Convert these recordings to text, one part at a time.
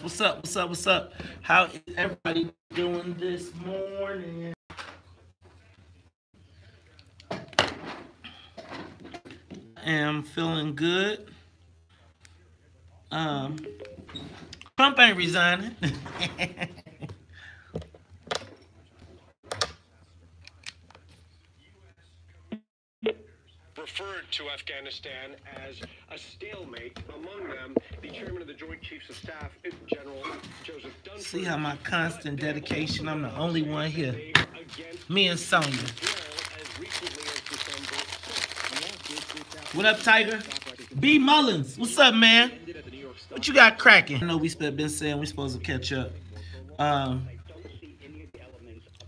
Yes, what's up, what's up, what's up? How is everybody doing this morning? I am feeling good. Trump ain't resigning. Referred to Afghanistan as a stalemate. Among them, the chairman of the Joint Chiefs of Staff, General Joseph Dunford. See how my constant dedication, I'm the only one here. Me and Sonya. What up, Tiger? B. Mullins, what's up, man? What you got cracking? I know we been saying we supposed to catch up.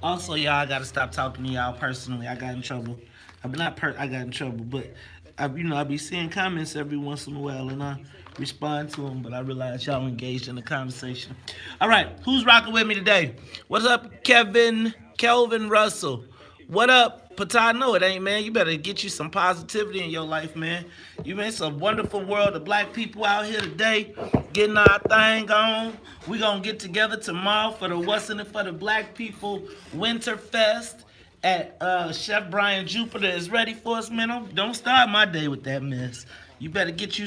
Also, y'all, I gotta stop talking to y'all personally. I got in trouble. I got in trouble, but I be seeing comments every once in a while, and I respond to them. But I realize y'all engaged in the conversation. All right, who's rocking with me today? What's up, Kelvin Russell? What up, Patah? No, it ain't, man. You better get you some positivity in your life, man. It's a wonderful world of black people out here today, getting our thing on. We gonna get together tomorrow for the What's in It for the Black People Winterfest at Chef Brian Jupiter is ready for us, man. Don't start my day with that mess. You better get a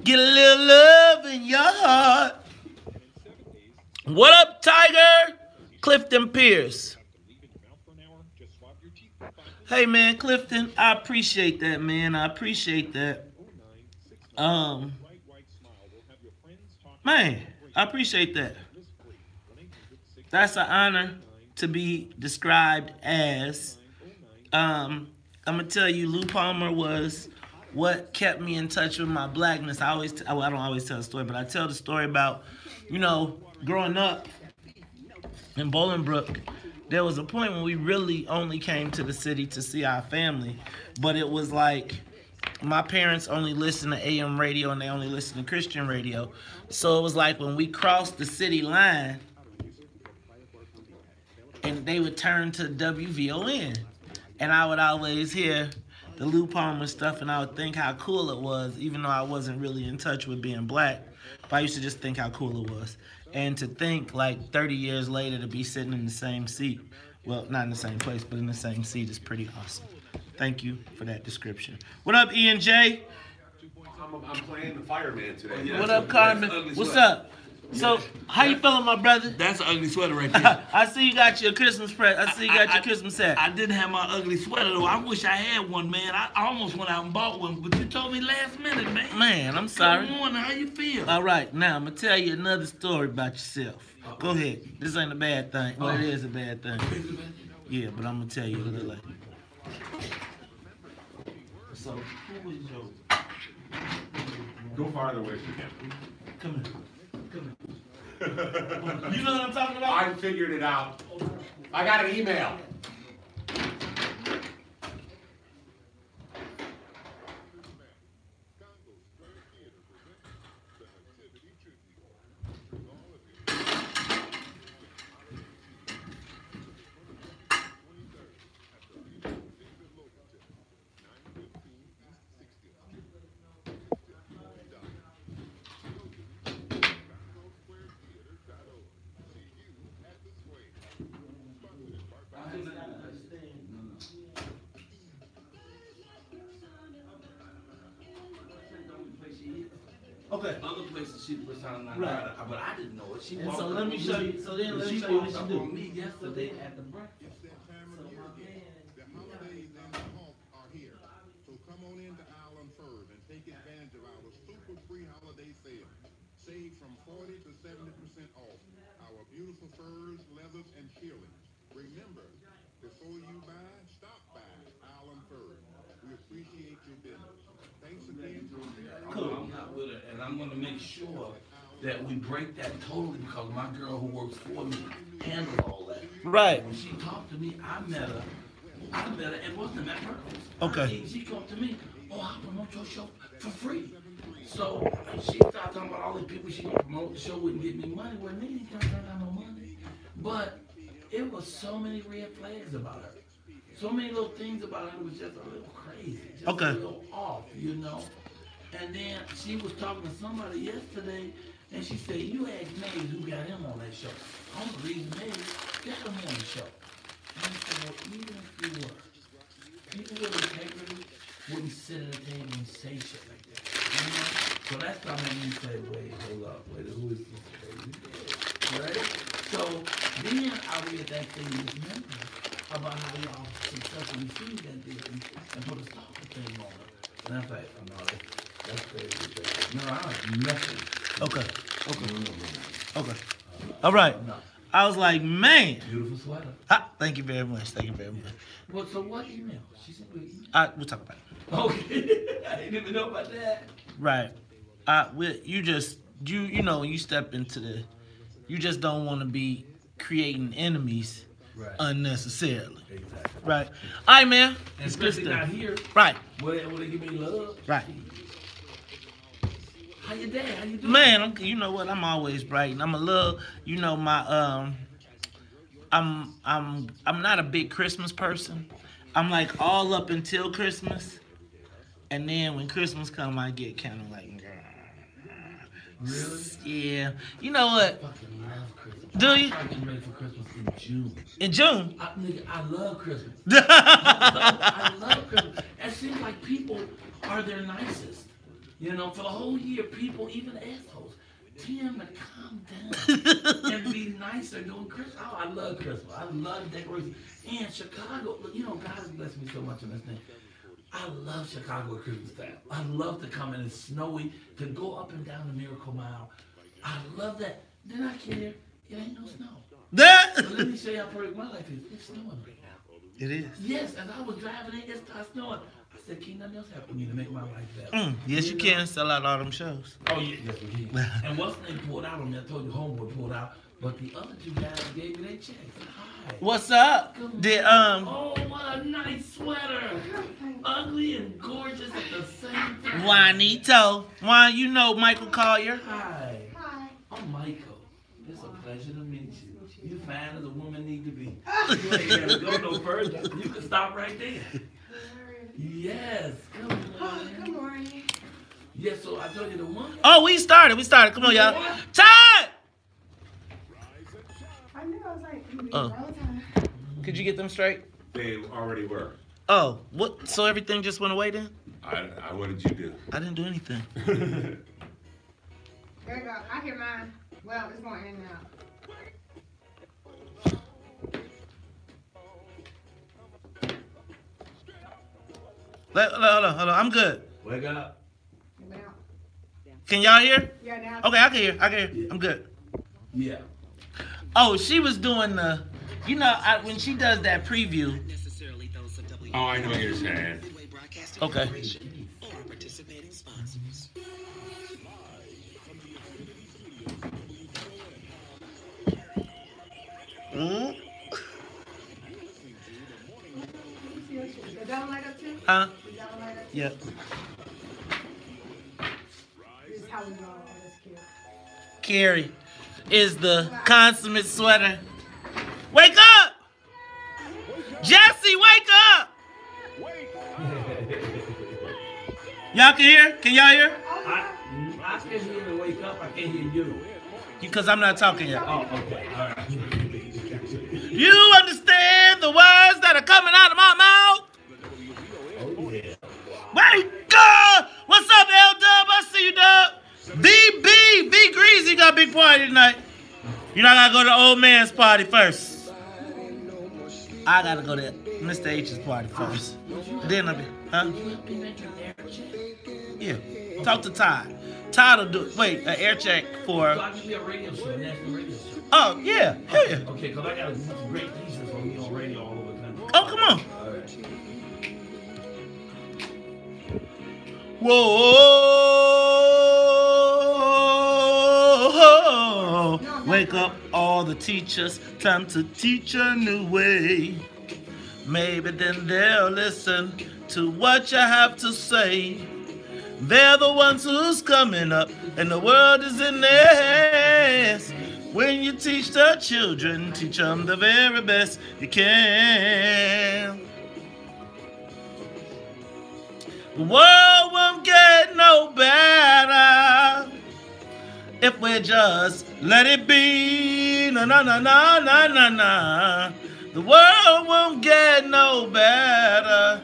little love in your heart. What up, Tiger? Clifton Pierce. Hey, man, Clifton, I appreciate that, man. I appreciate that. Man, I appreciate that. That's an honor to be described as. I'm gonna tell you, Lou Palmer was what kept me in touch with my blackness. I don't always tell the story, but I tell the story about, growing up in Bolingbrook. There was a point when we really only came to the city to see our family, but it was like my parents only listened to AM radio and they only listened to Christian radio. So it was like when we crossed the city line, and they would turn to WVON. And I would always hear the Lou Palmer stuff, and I would think how cool it was, even though I wasn't really in touch with being black. But I used to just think how cool it was. And to think, like, 30 years later to be sitting in the same seat, well, not in the same place, but in the same seat is pretty awesome. Thank you for that description. What up, Ian J? I'm playing the fireman today. Yeah, what up, Carmen? What's up? So, how you feeling, my brother? That's an ugly sweater right there. I see you got your Christmas present. I see you got your Christmas hat. I didn't have my ugly sweater, though. I wish I had one, man. I almost went out and bought one, but you told me last minute, man. Man, I'm sorry. Good morning. How you feel? All right, now I'm going to tell you another story about yourself. Go ahead. This ain't a bad thing. Well, it is a bad thing. Yeah, but I'm going to tell you a little later. So, who was your... Go farther away if you can. Come here. You know what I'm talking about? I figured it out. I got an email. Okay. Other places she was sounding like right. But I didn't know it. She and walked so up let me show you. So then let me show you what she do. On me yesterday at the breakfast. The holidays and the hump are here. So come on into Island Furs and take advantage of our super free holiday sale. Save from 40 to 70% off our beautiful furs, leathers, and shearlings. Remember, before you buy, stop by Island Furs. We appreciate your business. Thanks again. Cool. I'm not with her, and I'm going to make sure that we break that totally because my girl who works for me handled all that. Right. When she talked to me, I met her and wasn't at her. Okay. She come to me, I'll promote your show for free. So she started talking about all these people she gonna promote the show wouldn't give me money. Well, nigga ain't trying to turn down no money. But it was so many red flags about her. So many little things about her was just a little crazy. Just a little off, And then she was talking to somebody yesterday, And she said, you asked Mays who got him on that show. I'm the reason Mays got him on the show. And I said, well, even if you were, people with integrity wouldn't sit at a table and say shit like that. You know? So that's why made me say, wait, hold up, wait, who is this crazy? Right? So then I read that thing in this memoir about how y'all successfully seen that business and put a stalker thing on it. And I was like, oh, no, that's crazy. No, I don't nothing. Okay. Okay. All right. I was like, man. Beautiful sweater. Thank you very much. Thank you very much. Well, so what email? She said we email. We'll talk about it. Okay. I didn't even know about that. Right. You know, when you step into you just don't want to be creating enemies unnecessarily. Exactly. Right. All right, man. And It's good especially stuff. not here. Right. Where they give me love. Right. How you doing? How you doing? Man, you know what? I'm always bright, and I'm a little, you know, I'm not a big Christmas person. I'm like all up until Christmas, and then when Christmas come, I get kind of like, really? Yeah. You know what? I fucking love Christmas. Do you? I'm getting ready for Christmas in June. In June? I love Christmas. I love Christmas. It seems like people are their nicest. You know, for the whole year, people, even assholes, tend to calm down and be nicer during Christmas. Oh, I love Christmas. I love decorations. And Chicago, you know, God has blessed me so much in this thing. I love Chicago at Christmas time. I love to come in. It's snowy, to go up and down the Miracle Mile. I love that. Then I care. It ain't no snow. So let me show you how perfect my life is. It's snowing right now. It is. Yes, as I was driving in, it started snowing. I said, can't nothing else happen to me to make my life better. Yes, you can sell out all them shows. Oh, yeah, yes, we can. And what's the name pulled out on me? I told you, homeboy pulled out. But the other two guys gave me their checks. Hi. What's up? Oh, what a nice sweater. Ugly and gorgeous at the same time. Juanito. You know Michael Collier. Hi. Hi. I'm Michael. It's a pleasure to meet you. You fine as a woman need to be. You ain't gotta go no further. You can stop right there. Yes. Good morning. Good morning. Yes, so I told you the one. Oh, we started. Come on, y'all. Time! I knew I was like, Could you get them straight? They already were. Oh, what? So everything just went away then? What did you do? I didn't do anything. There you go. I hear mine. Well, it's going in and out. Hold on. I'm good. Wake up. It went out. Can y'all hear? Yeah, now. Okay, I can hear. I'm good. Yeah. Oh, she was doing when she does that preview. Oh, I know what you're saying. Okay. Is that one light up too? Huh? Is that one light up too? Yep. This is how we go. That's cute. Carrie is the consummate sweater. Wake up! Jesse, wake up! Y'all can hear? Can y'all hear? I can hear you wake up. I can't hear you. Because I'm not talking yet. Oh, okay. All right. You understand the words that are coming out of my mouth? Oh, yeah. Wake up! What's up, L-Dub? I see you, Dub. V Greasy got a big party tonight. You know, I gotta go to the old man's party first. I gotta go to Mr. H's party first. Then I'll be, huh? Yeah. Talk to Todd. Todd will do it. Wait, an air check for. So I can be a radio show, a national radio show. Oh, yeah. Hell yeah. Okay, because I got some great pieces for me on radio all over the country. Oh, come on. All right. Whoa. Wake up, all the teachers. Time to teach a new way. Maybe then they'll listen to what you have to say. They're the ones who's coming up, and the world is in their hands. When you teach the children, teach them the very best you can. The world won't get no better if we just let it be. Na na na na na na na. The world won't get no better.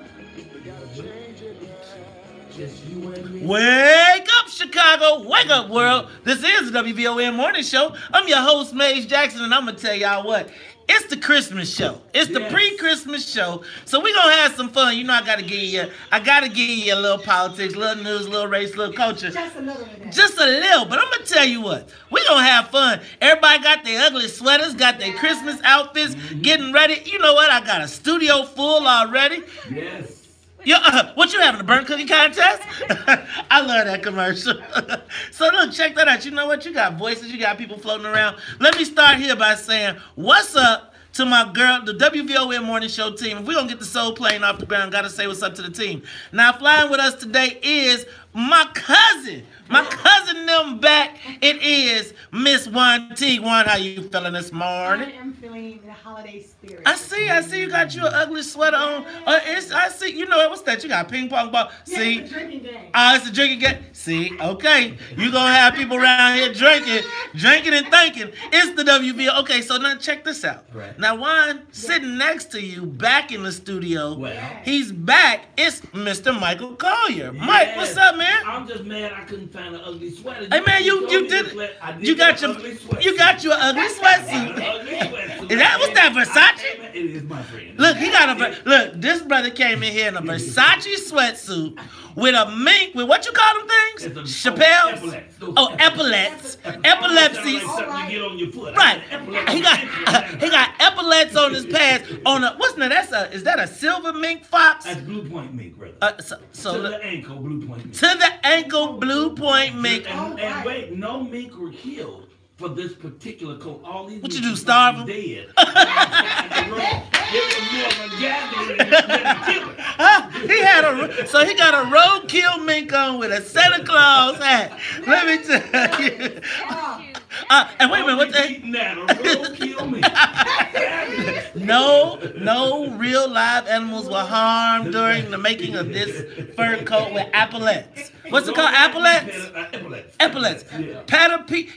Wake up, Chicago. Wake up, world. This is the WVON Morning Show. I'm your host, Maze Jackson, and I'm going to tell y'all what. It's the Christmas show. It's the pre-Christmas show. So we're going to have some fun. You know I got to give you a little politics, a little news, a little race, a little culture. Just a little bit. Just a little. But I'm going to tell you what. We're going to have fun. Everybody got their ugly sweaters, got their Christmas outfits, getting ready. You know what? I got a studio full already. Yes. What you having, a burnt cookie contest? I love that commercial. So look, check that out. You know what? You got voices. You got people floating around. Let me start here by saying, what's up to my girl, the WVON Morning Show team. If we're going to get the soul plane off the ground, got to say what's up to the team. Now, flying with us today is my cousin. My cousin them back. It is Miss Juan T. Juan, how you feeling this morning? I am feeling the holiday spirit. I see you got you an ugly sweater on. I see, you know what's that? You got a ping pong ball. Yeah, See? it's a drinking game. It's a drinking game. See? Okay. You gonna have people around here drinking and thinking. It's the WVO. Okay, so now check this out. Right. Now Juan, sitting next to you, back in the studio, Well, he's back. It's Mr. Michael Collier. Mike, what's up, man? I'm just mad I couldn't find an ugly sweater. Hey man, you did you got your ugly sweatsuit. Is that what's that, Versace? It is my friend. Look, this brother came in here in a Versace sweatsuit with a mink, with what you call them things? Chappelle's? Epaulets. Epilepsies. Something you get on your foot. Right. He got epaulets on his pants. What's that? Is that a silver mink fox? That's Blue Point mink, brother. So to the ankle, Blue Point mink. To the ankle, Blue Point mink. And wait, no mink were killed for this particular coat. All these what you do, starve them? Dead. He got a roadkill mink on with a Santa Claus hat. Let me tell you. And wait a minute, what No real live animals were harmed during the making of this fur coat with epaulets. What's it called? Epaulets? Epaulets. Yeah.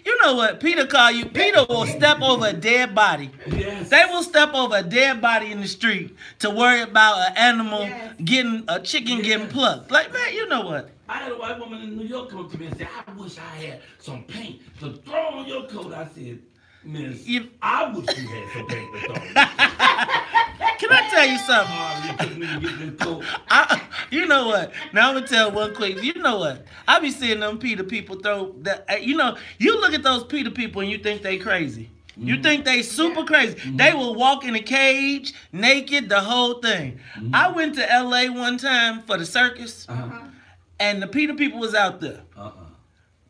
You know what Peter call you? Peter will step over a dead body. Yes. They will step over a dead body in the street to worry about an animal a chicken getting plucked. Like, man, you know what? I had a white woman in New York come up to me and say, I wish I had some paint to throw on your coat. I said, Miss, I wish you had some paint to throw on your coat. Can I tell you something? You know what? Now I'm going to tell one quick. You know what? I be seeing them Peter people throw that. You know, you look at those Peter people and you think they crazy. You think they super crazy. They will walk in a cage, naked, the whole thing. I went to L.A. one time for the circus. And the Peter people was out there.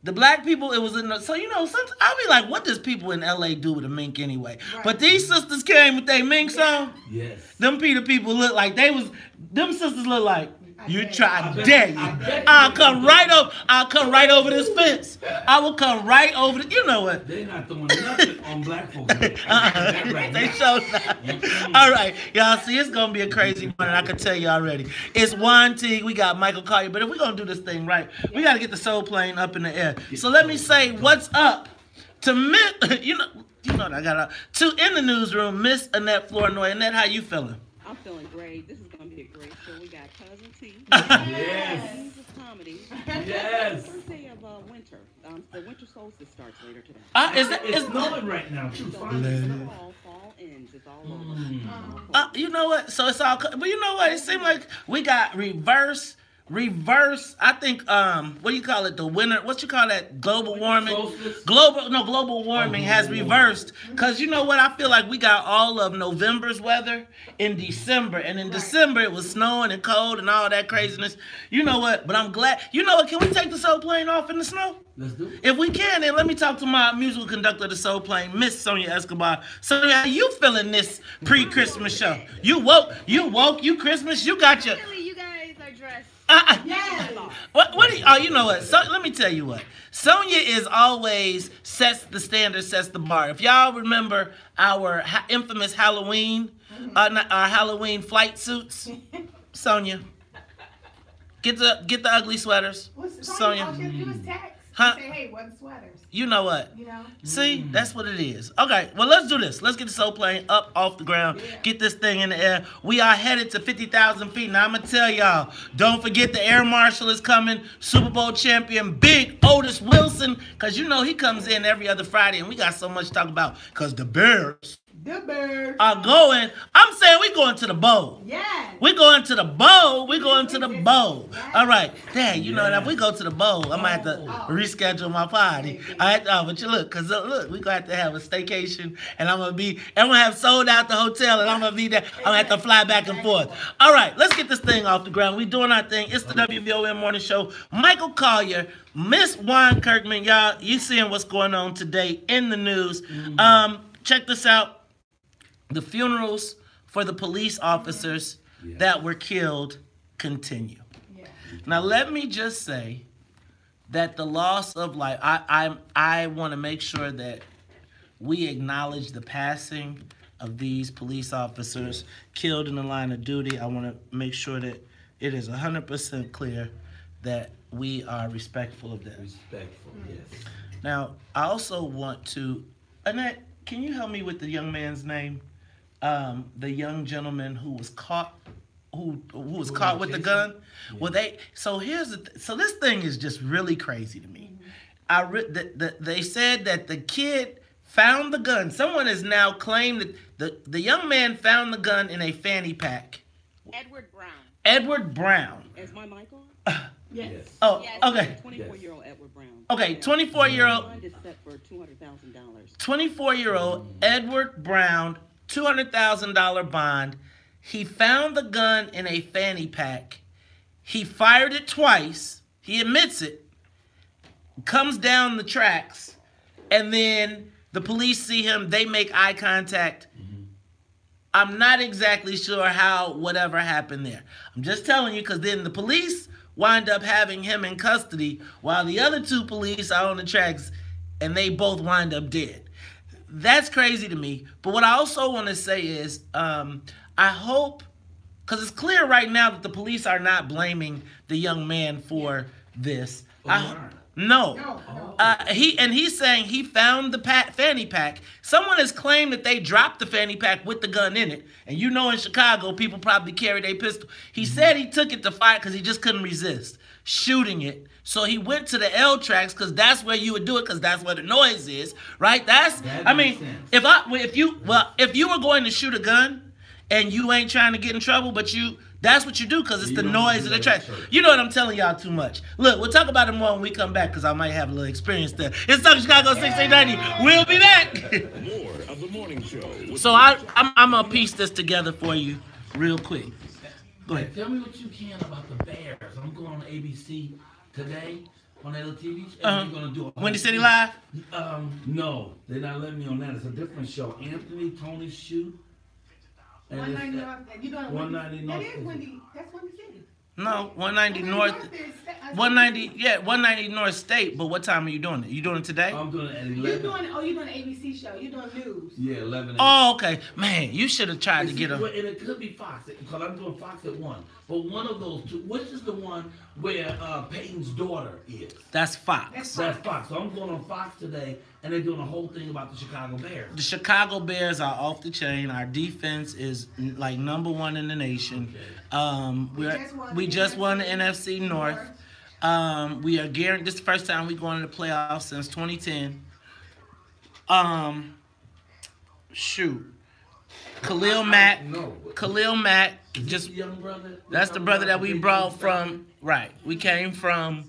The black people, it was in the, so you know, I'll be like, what does people in LA do with a mink anyway? Right. But these sisters came with their minks on. Yes. Them Peter people look like them sisters look like, you try dare you. I'll come right over this fence. I will come right over you know what? They're not throwing nothing on black folks. They show not. All right, y'all see, it's going to be a crazy morning, I can tell you already. It's Juan T, we got Michael Collier, but if we're going to do this thing right, we got to get the soul plane up in the air. So let me say what's up to you know what I got to in the newsroom, Miss Annette Flournoy. Annette, how you feeling? I'm feeling great. This is going to be a great show. We got Cousin T. Yes. Comedy. Yes. First day of winter. The winter solstice starts later today. It's snowing right now too. Fall ends. It's all over. You know what? So it's all. But you know what? It seemed like we got reverse. I think what do you call it? The winter. What you call that? Global warming. Global warming has reversed. Cause you know what? I feel like we got all of November's weather in December, and in December it was snowing and cold and all that craziness. You know what? But I'm glad. You know what? Can we take the soul plane off in the snow? Let's do it. If we can, then let me talk to my musical conductor of the soul plane, Miss Sonia Escobar. Sonia, how you feeling this pre-Christmas show? You woke, you Christmas, you got your. You guys are dressed. Yes. You know what? So let me tell you what. Sonia is always sets the standard, sets the bar. If y'all remember our infamous Halloween, our Halloween flight suits, Sonia, get the ugly sweaters. Sonia. Huh? Say, hey, what sweaters? You know what? You know? See, that's what it is. Okay, well, let's do this. Let's get the soul plane up off the ground. Yeah. Get this thing in the air. We are headed to 50,000 feet. Now, I'm going to tell y'all, don't forget the Air Marshal is coming. Super Bowl champion, Big Otis Wilson. Because you know he comes in every other Friday, and we got so much to talk about. Because the Bears The Bears. are going. I'm saying we're going to the bowl. Yes. We're going to the bowl. We're going to the bowl. Yes. All right. Dang, you know, if we go to the bowl, I'm going to have to reschedule my party. All right, but you look, because look, we're going to have to have a staycation, and I'm going to have sold out the hotel, and I'm going to be there. I'm going to have to fly back and forth. All right, let's get this thing off the ground. We're doing our thing. It's the WVON Morning Show. Michael Collier, Miss Juan Kirkman, y'all, you seeing what's going on today in the news. Check this out. The funerals for the police officers that were killed continue. Yeah. Now, let me just say that the loss of life, I want to make sure that we acknowledge the passing of these police officers killed in the line of duty. I want to make sure that it is 100% clear that we are respectful of them. Respectful, yes. Now, I also want to, Annette, can you help me with the young man's name? The young gentleman who was caught, who was caught with the gun. Yeah. Well, so this thing is just really crazy to me. They said that the kid found the gun. Someone has now claimed that the young man found the gun in a fanny pack. Edward Brown. Edward Brown. Is my mic on? Yes. Oh, Yes, okay. 24-year-old Edward Brown. Okay, 24-year-old. Bond is set for $200,000. 24-year-old Edward Brown, $200,000 bond. He found the gun in a fanny pack. He fired it twice. He admits it. Comes down the tracks, and then the police see him. They make eye contact. I'm not exactly sure how whatever happened there. I'm just telling you because then the police wind up having him in custody while the other two police are on the tracks, and they both wind up dead. That's crazy to me. But what I also want to say is I hope, because it's clear right now that the police are not blaming the young man for this. No. He's saying he found the fanny pack. Someone has claimed that they dropped the fanny pack with the gun in it. And you know in Chicago, people probably carried a pistol. He said he took it to fire because he just couldn't resist shooting it. So he went to the L tracks because that's where you would do it because that's where the noise is, right? If you were going to shoot a gun and you ain't trying to get in trouble, but that's what you do because it's the noise of the track. You know what I'm telling y'all too much. Look, we'll talk about it more when we come back because I might have a little experience there. It's Talk Chicago 6890. We'll be back. More of the morning show. So I'm going to piece this together for you real quick. Go ahead. Tell me what you can about the Bears. I'm going on ABC today on that little TV show. And we're going to do a Windy City Live? No, they're not letting me on that. It's a different show. Anthony, Tony Shoe. 190 North. You doing 190 North. That is Windy. That's Windy City. No, 190 North. 190 North State. But what time are you doing it? You doing it today? I'm doing it at 11. You're doing an ABC show. You're doing news. Yeah, 11. Oh, okay. Man, you should have tried to get a... And it could be Fox, because I'm doing Fox at 1. But one of those two, which is the one where Peyton's daughter is? That's Fox. That's Fox. So I'm going on Fox today, and they're doing a whole thing about the Chicago Bears. The Chicago Bears are off the chain. Our defense is like #1 in the nation. We just won the NFC North. We are guaranteed. This is the first time we going to the playoffs since 2010. Shoot. Khalil Mack, just young brother. That's the brother that we brought from. Right, we came from.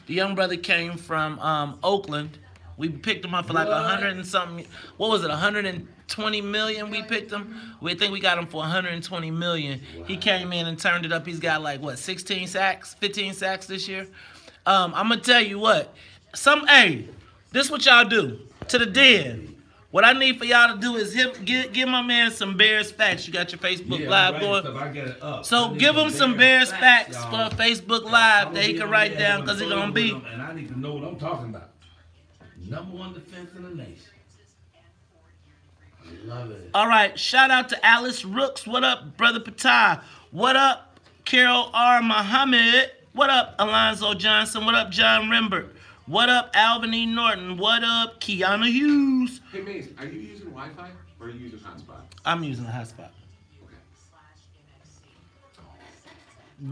The young brother came from Oakland. We picked him up for like 100 and something. What was it? 120 million. We picked him. We think we got him for 120 million. Wow. He came in and turned it up. He's got like what, 16 sacks, 15 sacks this year. I'm gonna tell you what. This what y'all do to the den. What I need for y'all to do is give my man some Bears facts. You got your Facebook Live going. I get it up. So give him some Bears facts for Facebook Live that he can write down because he's gonna be. And I need to know what I'm talking about. #1 defense in the nation. I love it. All right, shout out to Alice Rooks. What up, Brother Patah? What up, Carol R. Muhammad? What up, Alonzo Johnson? What up, John Rembert? What up, Alvin E. Norton? What up, Kiana Hughes? Hey, Maze, are you using Wi-Fi or are you using hotspot? I'm using a hotspot. Okay.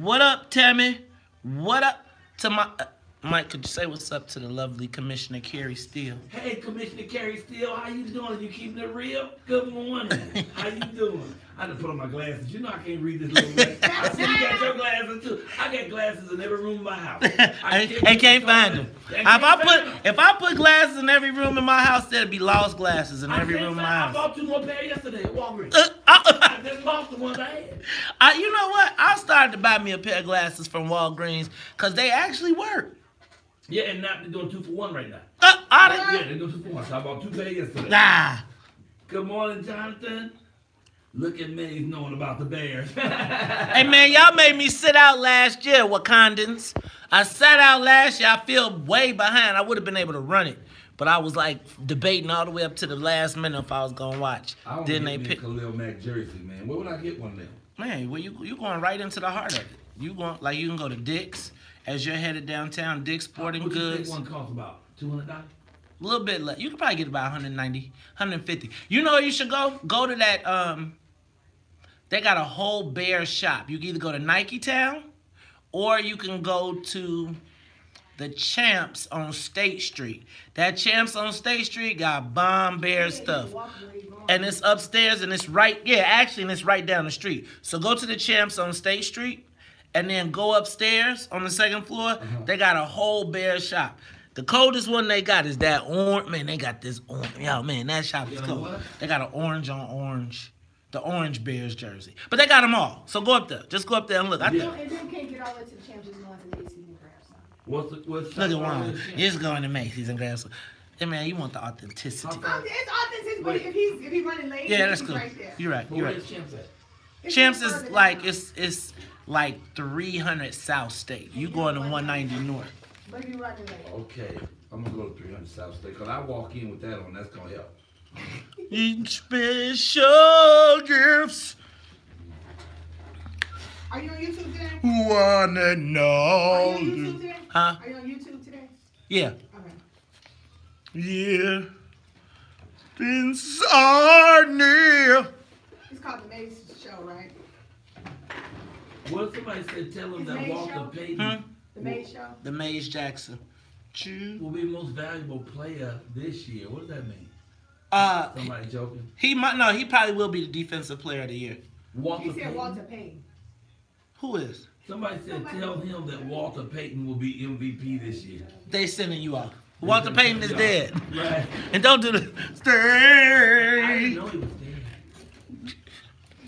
What up, Tammy? What up to my... Mike, could you say what's up to the lovely Commissioner Carrie Steele? Hey, Commissioner Carrie Steele, how you doing? You keeping it real? Good morning. How you doing? I just put on my glasses. You know I can't read this little way. I see you got your glasses too. I got glasses in every room in my house. I can't find them. If I put glasses in every room in my house, there'd be lost glasses in every room in my house. I bought 2 more pairs yesterday at Walgreens. I just lost the ones I had. You know what? I started to buy me a pair of glasses from Walgreens because they actually work. Yeah, and now they're doing 2 for 1 right now. Yeah, they're doing 2 for 1. So I bought 2 pairs yesterday. Nah. Good morning, Jonathan. Look at me knowing about the Bears. Hey, man, y'all made me sit out last year, Wakandans. I sat out last year. I feel way behind. I would have been able to run it. But I was, like, debating all the way up to the last minute if I was going to watch. I want to get me a Khalil Mack jersey, man. Where would I get one of them? Man, well, you going right into the heart of it. You can go to Dick's. As you're headed downtown, Dick's Sporting Goods. What do you think one costs about? $200? A little bit less. You could probably get about 190, 150. You know where you should go? Go to that, they got a whole Bears shop. You can either go to Nike Town, or you can go to the Champs on State Street. That Champs on State Street got bomb Bears stuff. And it's upstairs, and it's right, and it's right down the street. So go to the Champs on State Street, and then go upstairs on the second floor. They got a whole Bears shop. The coldest one they got is that orange. Man, they got this orange. Yo, man, that shop is cold. What? They got an orange on orange. The orange Bears jersey. But they got them all. So go up there. Just go up there and look. And then can't get all the way to the Champs, just go to Macy's and grab some. What's look at one. Just go into Macy's and grab some. Hey, man, you want the authenticity. It's authentic, but if he's running late, yeah, that's cool. Right there. You're right. You're right. Where's Champs at? Champs is like, it's like 300 South State. You going to 190 North. But you running late. Okay. I'm going to go to 300 South State, because I walk in with that on. That's going to help. Eat special gifts. Are you on YouTube today? One and all. Are you on YouTube today? Huh? Are you on YouTube today? Yeah. Okay. Yeah. Things are near. It's called The Maze Show, right? What if somebody said, tell them that Walter Payton The Maze Show? The Maze Jackson. Will be the most valuable player this year. What does that mean? Somebody joking? He probably will be the defensive player of the year. He said Walter Payton. Who is? Somebody said tell him that Walter Payton will be MVP this year. They sending you out. Walter Payton is dead. Right. And don't do the stay. I didn't know he was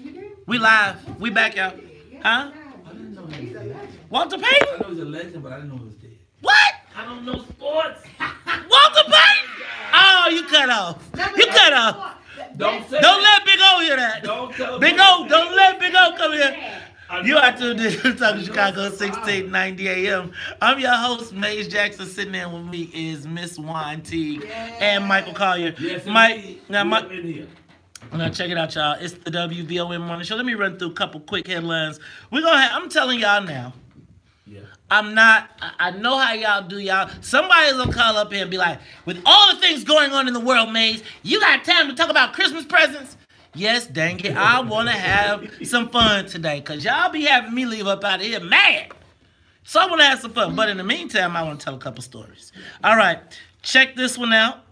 dead. We live. We back out. Huh? I didn't know he was dead. Walter Payton? I know he's a legend, but I didn't know he was dead. What? I don't know sports. Walter Payton? Oh, you cut off. You cut off. Don't let Big O hear that. Don't tell Big O, don't let Big O come here. You are tuned in to Talking Chicago 1690 AM. I'm your host, Maze Jackson. Sitting there with me is Miss Juan Teague and Michael Collier. Yes, Mike, now check it out, y'all. It's the WVON Morning Show. Let me run through a couple quick headlines. I'm telling y'all now. Yeah. I know how y'all do, y'all. Somebody's gonna call up here and be like, with all the things going on in the world, Maze, you got time to talk about Christmas presents? Yes, dang it. I want to have some fun today because y'all be having me leave up out of here mad. So I want to have some fun. But in the meantime, I want to tell a couple stories. All right. Check this one out.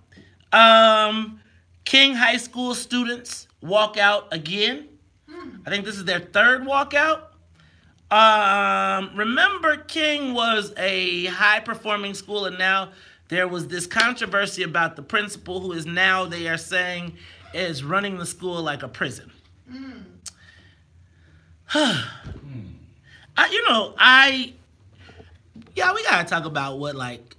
King High School students walk out again. I think this is their third walkout. Remember, King was a high-performing school, and now there was this controversy about the principal who is now, they are saying, is running the school like a prison. We gotta talk about what, like,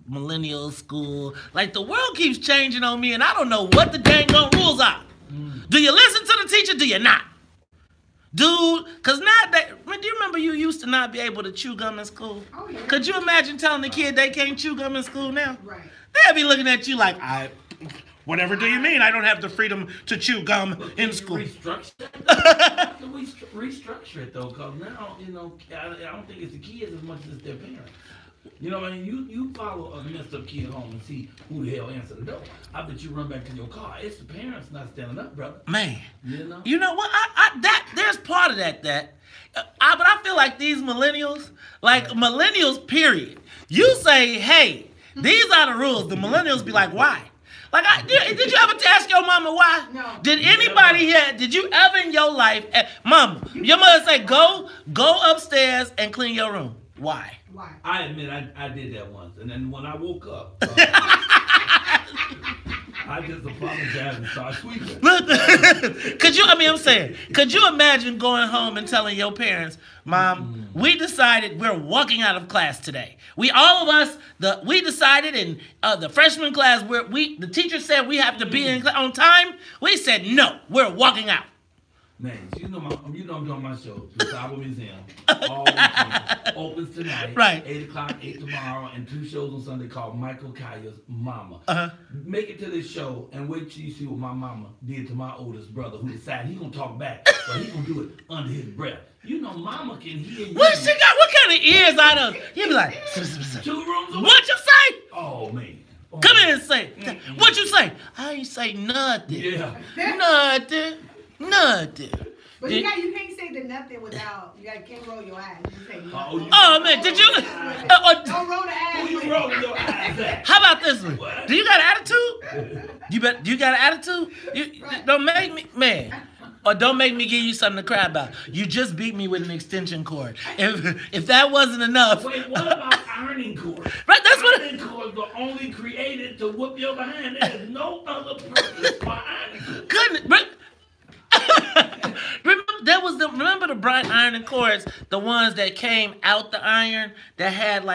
millennial school, like, the world keeps changing on me, and I don't know what the dang on rules are. Do you listen to the teacher? Do you not? Dude, because do you remember you used to not be able to chew gum in school? Oh, yeah. Could you imagine telling the kid they can't chew gum in school now? Right. They'll be looking at you like, whatever do you mean? I don't have the freedom to chew gum in school. Restructure it though, because now, I don't think it's the kids as much as it's their parents. You know what I mean? You follow a messed up kid home and see who the hell answered the door. I bet you run back to your car. It's the parents not standing up, brother. Man, You know what? There's part of that. But I feel like these millennials, period. You say, hey, these are the rules. The millennials be like, why? Like, did you ever ask your mama why? No. Did anybody here? Did you ever in your life, mama? Your mother say, go upstairs and clean your room. Why? Why? I admit I did that once, and then when I woke up, I just apologized and started sweeping. Look, could you imagine going home and telling your parents, Mom, we decided we're walking out of class today. We decided in the freshman class the teacher said we have to be in on time. We said no, we're walking out. Man, you know I'm doing my show, the Cyber Museum, all weekend, opens tonight, right. 8 o'clock, 8 tomorrow, and 2 shows on Sunday called Michael Kaya's Mama. Make it to this show and wait till you see what my mama did to my oldest brother, who decided he's going to talk back, but he's going to do it under his breath. You know mama can hear you. What she got? What kind of ears out of? You be like, 2 rooms away. what you say? Oh, man. Oh, Come here and say, what you say? I ain't say nothing. Yeah. Nothing. But you can't say the nothing without, can't roll your eyes. You say nothing. Oh, man, did you? Don't roll the eyes. Who you rolling your eyes at? How about this one? Do you got an attitude? You got an attitude? Don't make me, man. Or don't make me give you something to cry about. You just beat me with an extension cord. If that wasn't enough. Wait, what about ironing cord? Right, that's what. Ironing cords are only created to whoop your behind. There's no other purpose for ironing cords. Goodness, remember the bright ironing cords, the ones that came out the iron that had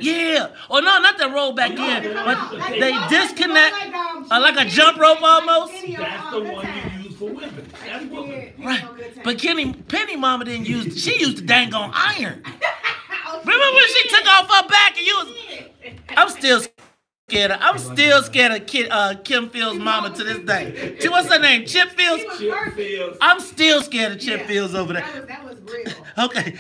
yeah. Oh no, not that roll back in, but they disconnect like a jump rope almost. That's the one you use for whipping. That's whipping. Right. But Penny mama didn't use. She used the dang on iron. Remember when she took off her back and you was? I'm still scared of Kim Fields' mama to this day. What's her name? Chip Fields? Chip Fields. I'm still scared of Chip Fields over there. That was real. Okay.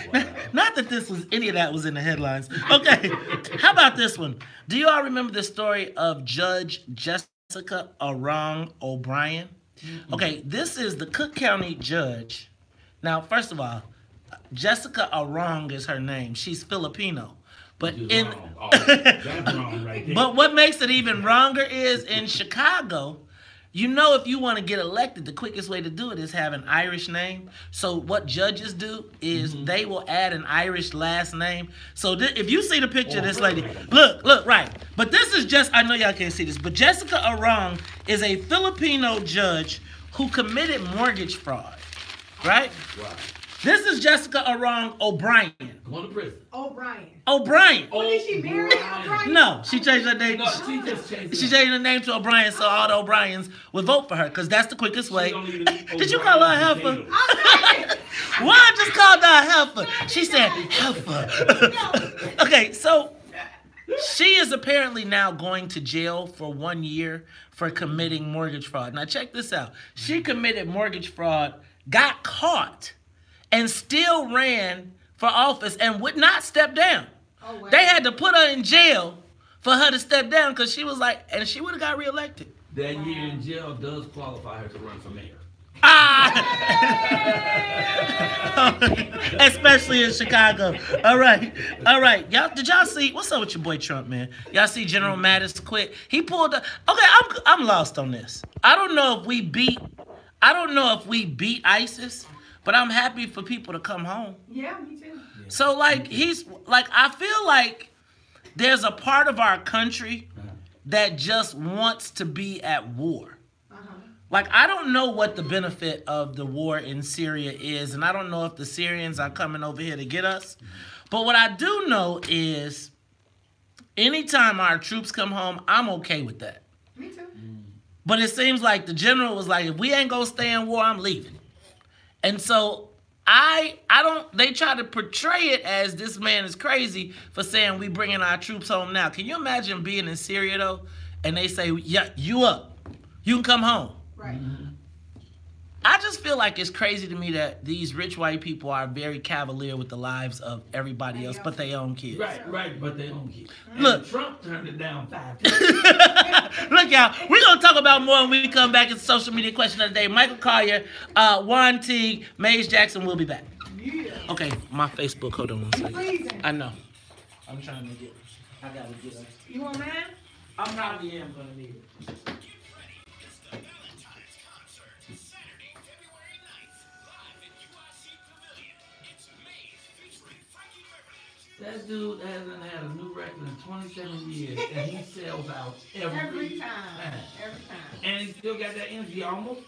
Not that any of that was in the headlines. Okay. How about this one? Do you all remember the story of Judge Jessica Arong O'Brien? Okay, this is the Cook County judge. Now, first of all, Jessica Arong is her name. She's Filipino. But that's wrong right there. But what makes it even wronger is in Chicago, if you want to get elected, the quickest way to do it is have an Irish name. So what judges do is they will add an Irish last name. So if you see the picture of this lady, look, right. But this is I know y'all can't see this, but Jessica Arong is a Filipino judge who committed mortgage fraud, right? Right. This is Jessica Arong O'Brien. Going to prison. O'Brien. Well, did she marry O'Brien? No, she changed her name. No, she just changed She changed her name to O'Brien, so all the O'Briens would vote for her, because that's the quickest way. Did you call her a heifer? Why just called her a heifer? She said heifer. Okay, so she is apparently now going to jail for 1 year for committing mortgage fraud. Now check this out. She committed mortgage fraud, got caught, and still ran for office and would not step down. Oh, wow. They had to put her in jail for her to step down because she was and she would have got reelected. That year in jail does qualify her to run for mayor. Especially in Chicago. All right. Y'all, did y'all see, what's up with your boy Trump, man? Y'all see General Mattis quit? He pulled okay, I'm lost on this. I don't know if we beat ISIS, but I'm happy for people to come home. Yeah, me too. So I feel like there's a part of our country that just wants to be at war. I don't know what the benefit of the war in Syria is, and I don't know if the Syrians are coming over here to get us. But what I do know is anytime our troops come home, I'm okay with that. Me too. But it seems like the general was like, if we ain't gonna stay in war, I'm leaving. And so they try to portray it as this man is crazy for saying we bringing our troops home now. Can you imagine being in Syria though, and they say, yeah, you up, you can come home. Right. I just feel like it's crazy to me that these rich white people are very cavalier with the lives of everybody else but their own kids. Right, but they own kids. Look. And Trump turned it down 5 times. Look, y'all, we're going to talk about more when we come back. It's social media question of the day. Michael Collier, Juan T, Maze Jackson will be back. Yeah. Okay, my Facebook, hold on one second. Freezing. I know. I'm trying to get, I got to get up. You want mine? I probably am going to need it. That dude hasn't had a new record in 27 years, and he sells out every time. Every time. And he still got that energy. He almost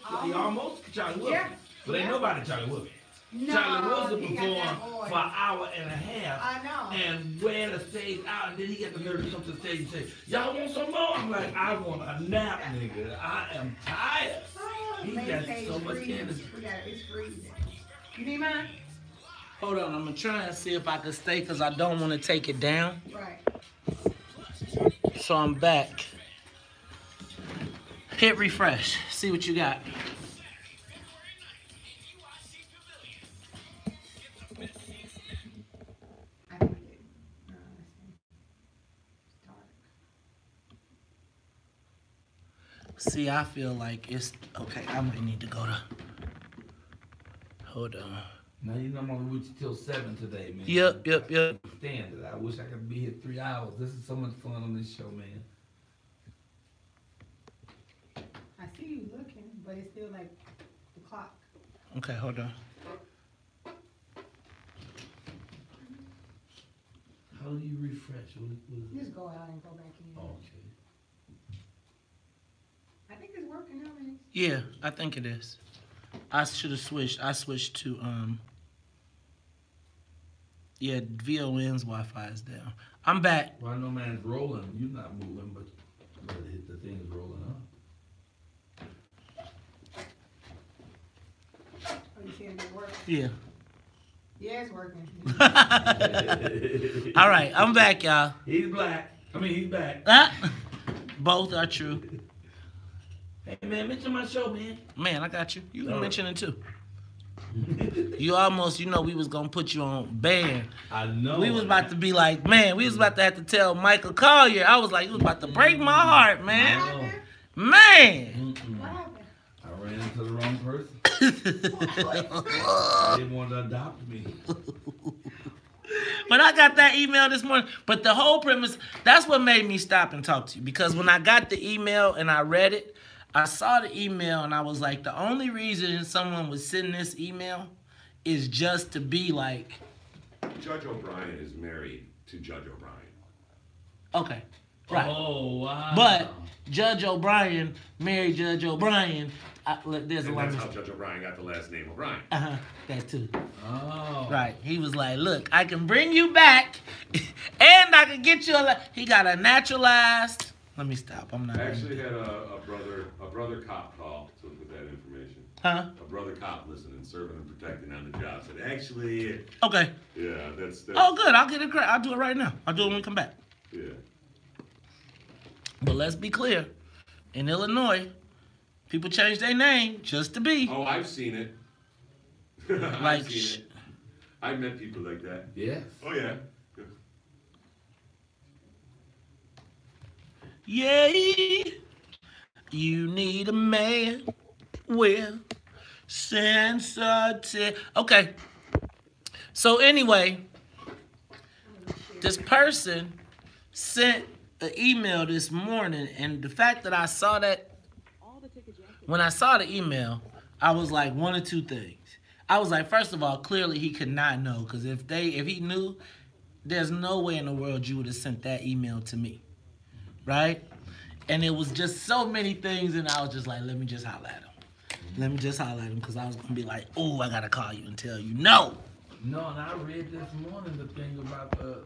Charlie Wilson. Yeah. But ain't nobody Charlie Wilson. No, Charlie Wilson he got that performed voice. for an hour and a half. I know. And wear the stage out, and then he got the nerve to come to the stage and say, "Y'all want some more?" I'm like, "I want a nap, nigga. I am tired." He got so much energy. It's freezing. You need mine? Hold on, I'm going to try and see if I can stay because I don't want to take it down. Right. So I'm back. Hit refresh. See what you got. I think it. No, let's see. It's dark. See, I feel like it's... Okay, I might need to go to... Hold on. Now you know I'm only with you till 7 today, man. Yep. Stand it. I wish I could be here 3 hours. This is so much fun on this show, man. I see you looking, but it's still like the clock. Okay, hold on. How do you refresh? What is it? Just go out and go back in. Oh, okay. I think it's working now, man. Yeah, I think it is. I should have switched. I switched to, yeah, VON's Wi-Fi is down. I'm back. Well, I know, man, it's rolling. You're not moving, but the thing is rolling up. Oh, you seeing it work? Yeah. Yeah, it's working. All right, I'm back, y'all. He's black. He's back. Both are true. Hey, man, mention my show, man. Man, I got you. You can mention it, too. You almost, we was going to put you on ban. I know. We was about to be like, man, we was about to have to tell Michael Collier. I was like, you was about to break my heart, man. Man. What happened? I ran into the wrong person. They didn't want to adopt me. But I got that email this morning. But the whole premise, that's what made me stop and talk to you. Because when I got the email and I read it, I saw the email and I was like, the only reason someone would send this email is just to be like... Judge O'Brien is married to Judge O'Brien. Okay, right. Oh, wow. But Judge O'Brien married Judge O'Brien. There's a And lot that's of... how Judge O'Brien got the last name O'Brien. That too. Oh. Right. He was like, look, I can bring you back and I can get you he got a naturalized... Let me stop. I'm not... I actually had a brother cop call to with that information. Huh? A brother cop listening, serving and protecting on the job. Said, actually... Okay. Yeah, that's Oh, good. I'll get it correct. I'll do it right now. I'll do it when we come back. Yeah. But let's be clear. In Illinois, people change their name just to be. Oh, I've seen it. I've seen it. I've met people like that. Yes. Oh, yeah. Yeah, you need a man with sensitivity. Okay. So anyway, this person sent an email this morning, and the fact that I saw that, when I saw the email, I was like one of two things. I was like, first of all, clearly he could not know, because if he knew, there's no way in the world you would have sent that email to me. Right? And it was just so many things, and I was just like, let me just holler at him. Let me just holler at him, because I was going to be like, oh, I got to call you and tell you no. No, and I read this morning the thing about the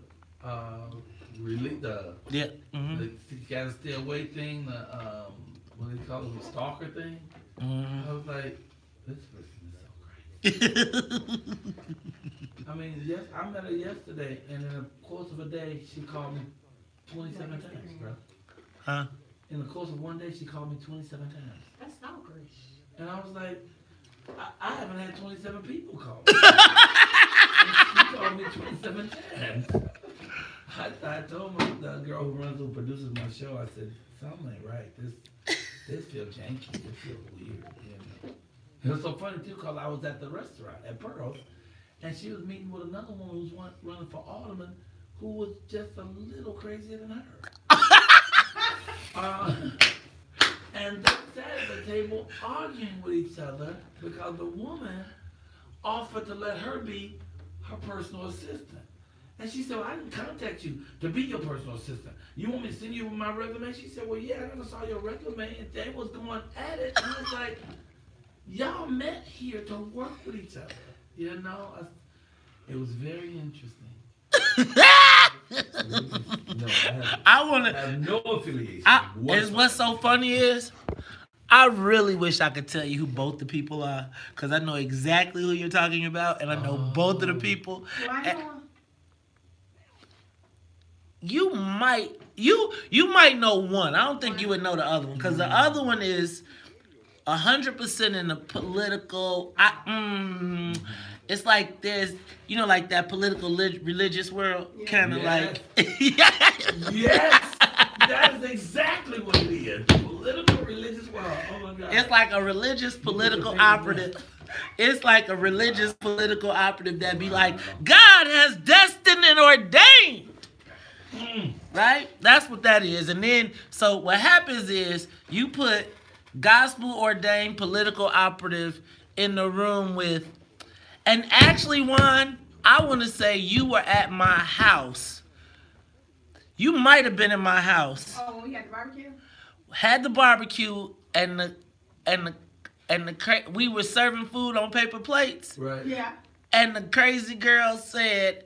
yeah, the gotta stay away thing, what do they call it, the stalker thing. I was like, this person is so crazy. Yes, I met her yesterday, and in the course of a day, she called me 27 times, bro. Huh? In the course of one day, she called me 27 times. That's stalkerish. And I was like, I haven't had 27 people call me. She called me 27 times. I told the girl who produces my show, I said, something ain't right. This feels janky. It feels weird. You know? It was so funny too, because I was at the restaurant at Pearl's, and she was meeting with another woman who was running for alderman, who was just a little crazier than her. And they sat at the table arguing with each other because the woman offered to let her be her personal assistant. And she said, well, I didn't contact you to be your personal assistant. You want me to send you my resume? She said, well, yeah, I never saw your resume. And they was going at it. And I was like, y'all met here to work with each other. You know? It was very interesting. No, I have no affiliation. Is what's so funny is, I really wish I could tell you who both the people are, because I know exactly who you're talking about, and I know both of the people. Do I know? You might know one. I don't think you would know the other one, because the other one is 100% in the political. It's like there's, you know, like that political religious world, kind of like. Yes, that is exactly what it is. Political religious world. Oh my God. It's like a religious political operative. It's like a religious political operative that be like, God has destined and ordained. Right? That's what that is. And then, so what happens is you put gospel ordained political operative in the room with, and actually, Juan, I want to say you were at my house. You might have been in my house. Oh, when we had the barbecue? Had the barbecue and we were serving food on paper plates. Right. Yeah. And the crazy girl said,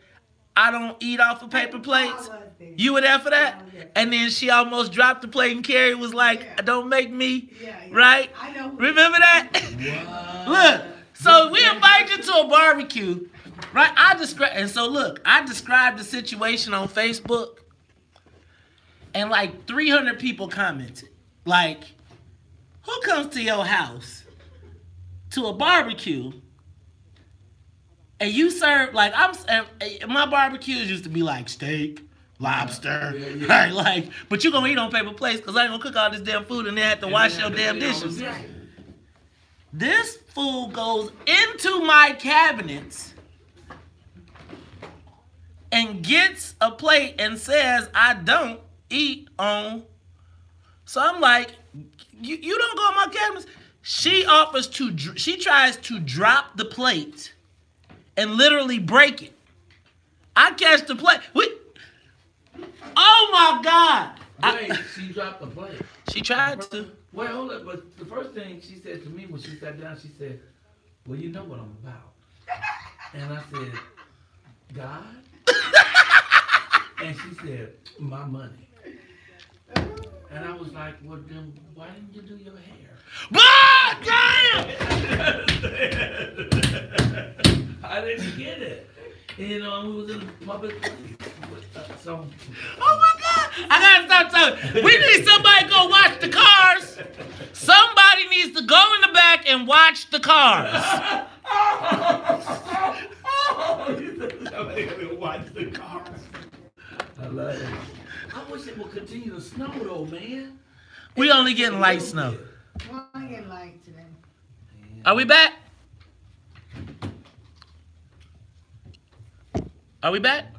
I don't eat off of paper plates. You were there for that? And then she almost dropped the plate and Carrie was like, don't make me. Right? I know. Remember that? Look, so we invite you to a barbecue. Right? I described the situation on Facebook. And like 300 people commented. Like, who comes to your house to a barbecue and you serve, like, my barbecues used to be like steak, lobster, right? Like, but you gonna eat on paper plates because I ain't gonna cook all this damn food and then have to wash your damn dishes. This fool goes into my cabinets and gets a plate and says, I don't eat on. So I'm like, you don't go on my cabinets. She tries to drop the plate and literally break it. I catch the plate. Oh my God! Wait, she dropped the plate. She tried to. Wait, hold up. But the first thing she said to me when she sat down, she said, well, you know what I'm about. And I said, God? And she said, my money. And I was like, well, then why didn't you do your hair? Damn! I didn't get it. You know, we was in a public place. So. Oh my God! I gotta stop talking. We need somebody to go watch the cars. Somebody needs to go in the back and watch the cars. Somebody gonna watch the cars. I love it. I wish it would continue to snow though, man. We only getting light snow. We're only getting light today. Are we back? Are we back?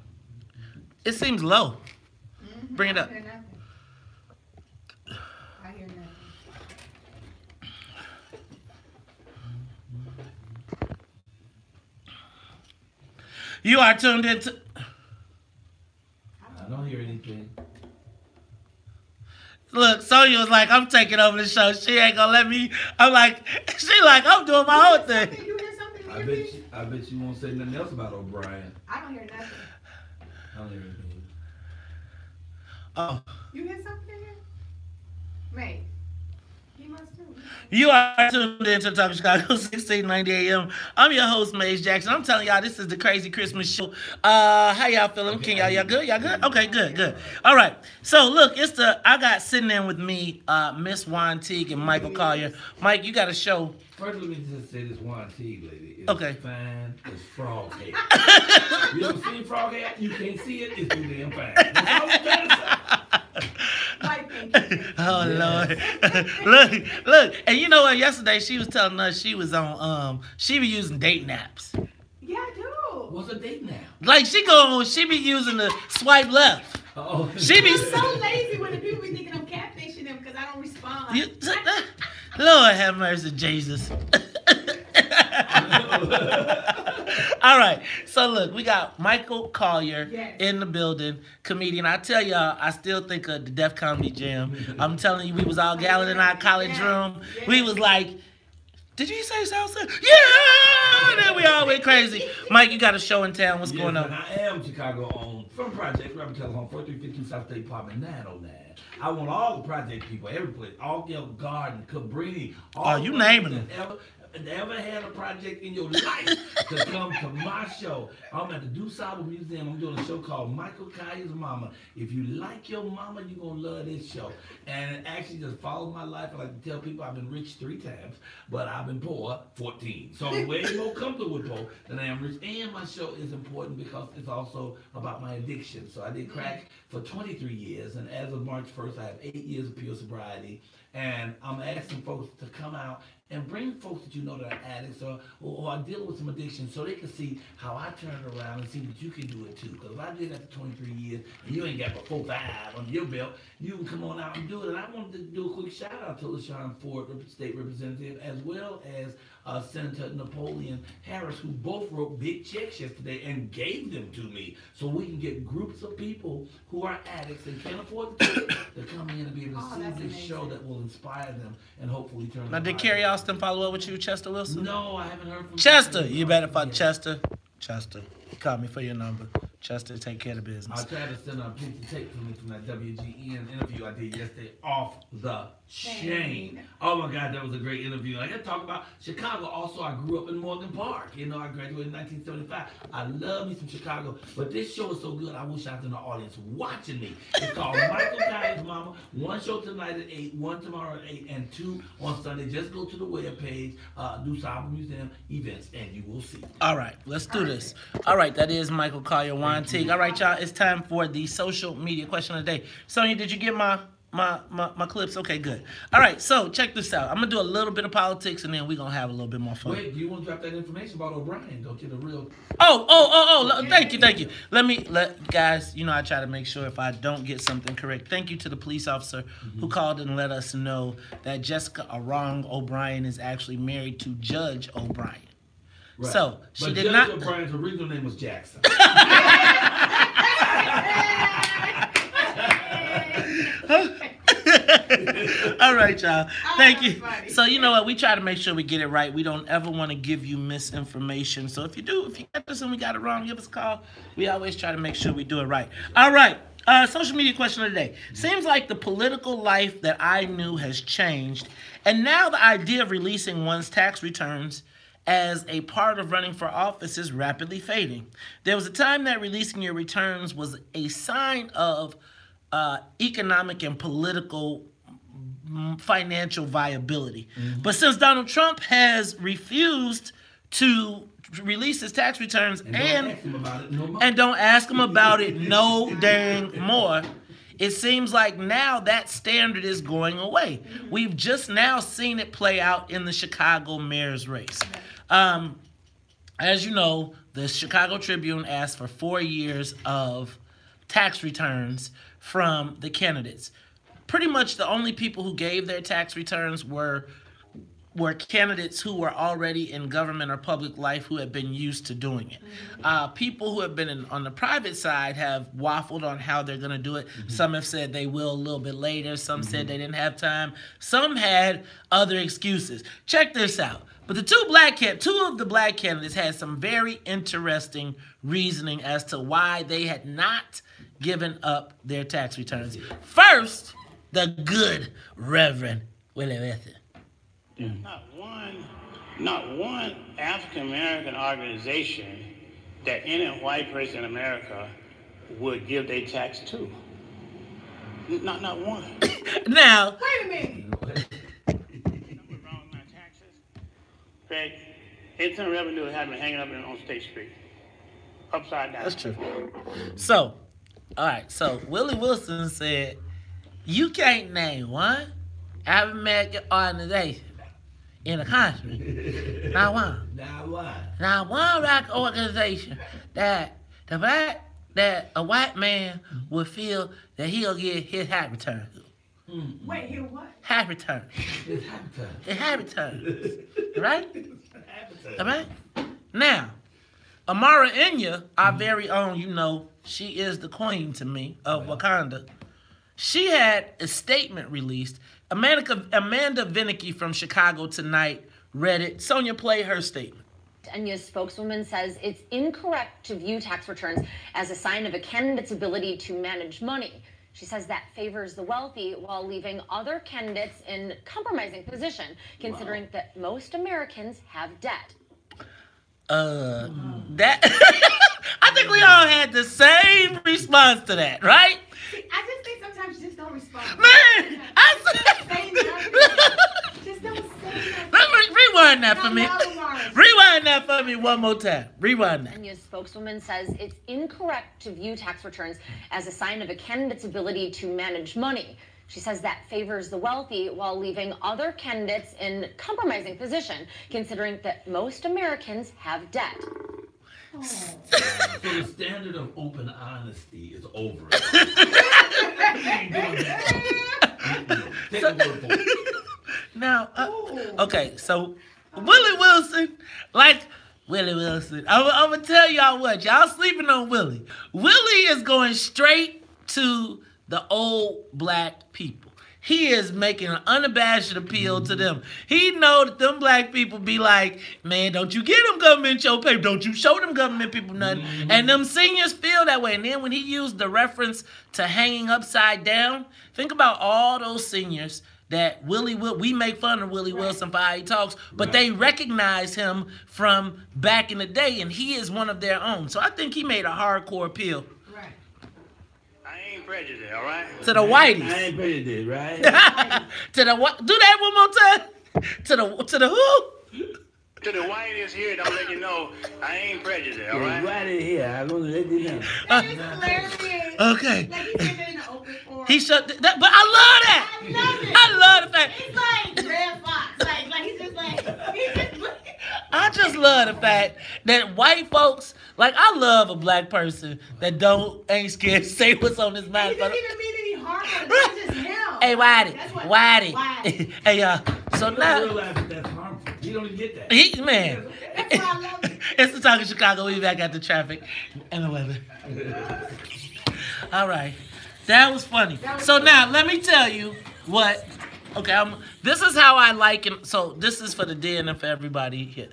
It seems low. Bring it up. I hear nothing. I hear nothing. You are tuned into. I don't hear anything. Look, Sonya was like, I'm taking over the show. She ain't gonna let me. I'm like, I'm doing my own thing. You hear something? I bet you won't say nothing else about O'Brien. I don't hear nothing. I don't hear anything. Oh. You hear something here? May. He must too. You are tuned in to Talk Chicago, 1690 AM. I'm your host, Maze Jackson. I'm telling y'all, this is the Crazy Christmas Show. How y'all feeling? Can y'all good? Y'all good? Okay, good. All right. So look, I got sitting in with me, Miss Juan Teague and Michael Collier. Mike, you got a show. First, let me just say this Juan Teague lady is Okay. fine as frog hair. You ever seen frog hair? You can't see it. It's too damn fine. That's all I'm trying to say. Oh Lord. look, and you know what? Yesterday she was telling us she was on she be using dating apps. Yeah, I do. What's a date now? Like she be using the swipe left. Oh, She be I'm so lazy when the people be thinking I'm catfishing them because I don't respond. Lord have mercy, Jesus. All right, so look, we got Michael Collier in the building, comedian. I tell y'all, I still think of the Def Comedy Jam. I'm telling you, we was all gathered in our college room. We was like, did you say salsa? Yeah! And then we all went crazy. Mike, you got a show in town. What's going on? And I am Chicago on from Project Rapper Telephone 4352 South State Apartment 909. I want all the project people, every place, Allgale Garden, Cabrini, all you naming them. Ever had a project in your life to come to my show. I'm at the DuSable Museum. I'm doing a show called Michael Collier's Mama. If you like your mama, you're going to love this show. And it actually just follows my life. I like to tell people I've been rich 3 times, but I've been poor 14. So I'm way more comfortable with poor than I am rich. And my show is important because it's also about my addiction. So I did crack for 23 years. And as of March 1st, I have 8 years of pure sobriety. And I'm asking folks to come out and bring folks that you know that are addicts or are dealing with some addiction so they can see how I turn it around and see that you can do it too. Because if I did that for 23 years and you ain't got but 4 5 under your belt, you can come on out and do it. And I wanted to do a quick shout out to LaShawn Ford, State Representative, as well as Senator Napoleon Harris, who both wrote big checks yesterday and gave them to me so we can get groups of people who are addicts and can't afford to come in and be able to see this show that will inspire them and hopefully turn them around. Now, did Carrie Austin follow up with you, Chester Wilson? No, I haven't heard from Chester. You better find Chester. Chester, call me for your number. Chester, take care of the business. I tried to send a piece of tape to me from that WGN interview I did yesterday off the chain. Oh my God, that was a great interview. I got to talk about Chicago. Also, I grew up in Morgan Park. You know, I graduated in 1975. I love me some Chicago, but this show is so good, I wish I was in the audience watching me. It's called Michael Collier's Mama. 1 show tonight at 8, 1 tomorrow at 8, and 2 on Sunday. Just go to the webpage, DuSable Museum events, and you will see. All right, let's do this. All right, that is Michael Collier, Juan Teague. All right, y'all, it's time for the social media question of the day. Sonya, did you get my clips? Okay, good. All right, so check this out. I'm going to do a little bit of politics, and then we're going to have a little bit more fun. Wait, do you want to drop that information about O'Brien? Don't you? The real... Oh, thank you. Guys, you know, I try to make sure if I don't get something correct. Thank you to the police officer who called and let us know that Jessica Arong O'Brien is actually married to Judge O'Brien. Right. So, she did Judge not... O'Brien's original name was Jackson. All right, y'all. Thank you. Funny. So you know what? We try to make sure we get it right. We don't ever want to give you misinformation. So if you get this and we got it wrong, give us a call. We always try to make sure we do it right. All right. Social media question of the day. Seems like the political life that I knew has changed, and now the idea of releasing one's tax returns as a part of running for office is rapidly fading. There was a time that releasing your returns was a sign of economic and political financial viability. But since Donald Trump has refused to release his tax returns and don't ask him about it no dang more, it seems like now that standard is going away. We've just now seen it play out in the Chicago mayor's race. As you know, the Chicago Tribune asked for 4 years of tax returns from the candidates. Pretty much the only people who gave their tax returns were candidates who were already in government or public life who had been used to doing it. People who have been on the private side have waffled on how they're going to do it. Some have said they will a little bit later. Some said they didn't have time. Some had other excuses. Check this out. But the two of the black candidates had some very interesting reasoning as to why they had not given up their tax returns. First, the good Reverend Willie Wilson. Not one African American organization that any white person in America would give their tax to. Not one. Now. Wait a minute. Okay, internal revenue has been hanging up on State Street, upside down. That's true. So, all right. So Willie Wilson said, "You can't name one African American organization in the country. Not one. Not one black organization that a white man would feel that he'll get his tax return." Wait, he'll what? Tax return. His tax return. Right? All right? Now, Amara Enya, our very own, you know, she is the queen to me of Wakanda. She had a statement released. Amanda Vinicky from Chicago Tonight read it. Sonia, play her statement. Enya's spokeswoman says it's incorrect to view tax returns as a sign of a candidate's ability to manage money. She says that favors the wealthy while leaving other candidates in compromising position, considering that most Americans have debt. That I think we all had the same response to that, right? I just think sometimes you just don't respond. Man, Just don't say nothing. Rewind that for me. Rewind that for me one more time. Rewind that. Enya's spokeswoman says it's incorrect to view tax returns as a sign of a candidate's ability to manage money. She says that favors the wealthy while leaving other candidates in compromising position, considering that most Americans have debt. So the standard of open honesty is over. Take a word for it. Now, okay, so Willie Wilson, like Willie Wilson, I'm going to tell y'all what, y'all sleeping on Willie. Willie is going straight to the old black people. He is making an unabashed appeal to them. He know that them black people be like, man, don't you get them government your paper. Don't you show them government people nothing. And them seniors feel that way. And then when he used the reference to hanging upside down, think about all those seniors that we make fun of Willie Wilson for how he talks, but they recognize him from back in the day, and he is one of their own. So I think he made a hardcore appeal. I ain't prejudiced, all right? To the whiteys. I ain't prejudiced, right? To the what? Do that one more time. To the who? To the whiteys here, I'm letting you know I ain't prejudiced, all right? Right in here, I'm gonna let you know. That is hilarious. Okay. Like he said it in the open forum. He shut that, but I love that. I love it. I love the fact. It's like Red Fox. Like he's just like I just love the fact that white folks, like I love a black person that ain't scared to say what's on his mind. He doesn't even mean any harm. It's just him. Hey, Whitey. Hey, so now. Realize that that's harmful. You don't even get that. Man. That's why I love it. It's the Talk of Chicago. We back at the traffic and the weather. All right. That was funny. So now, let me tell you what. Okay, this is how I liken. So this is for the den and for everybody here.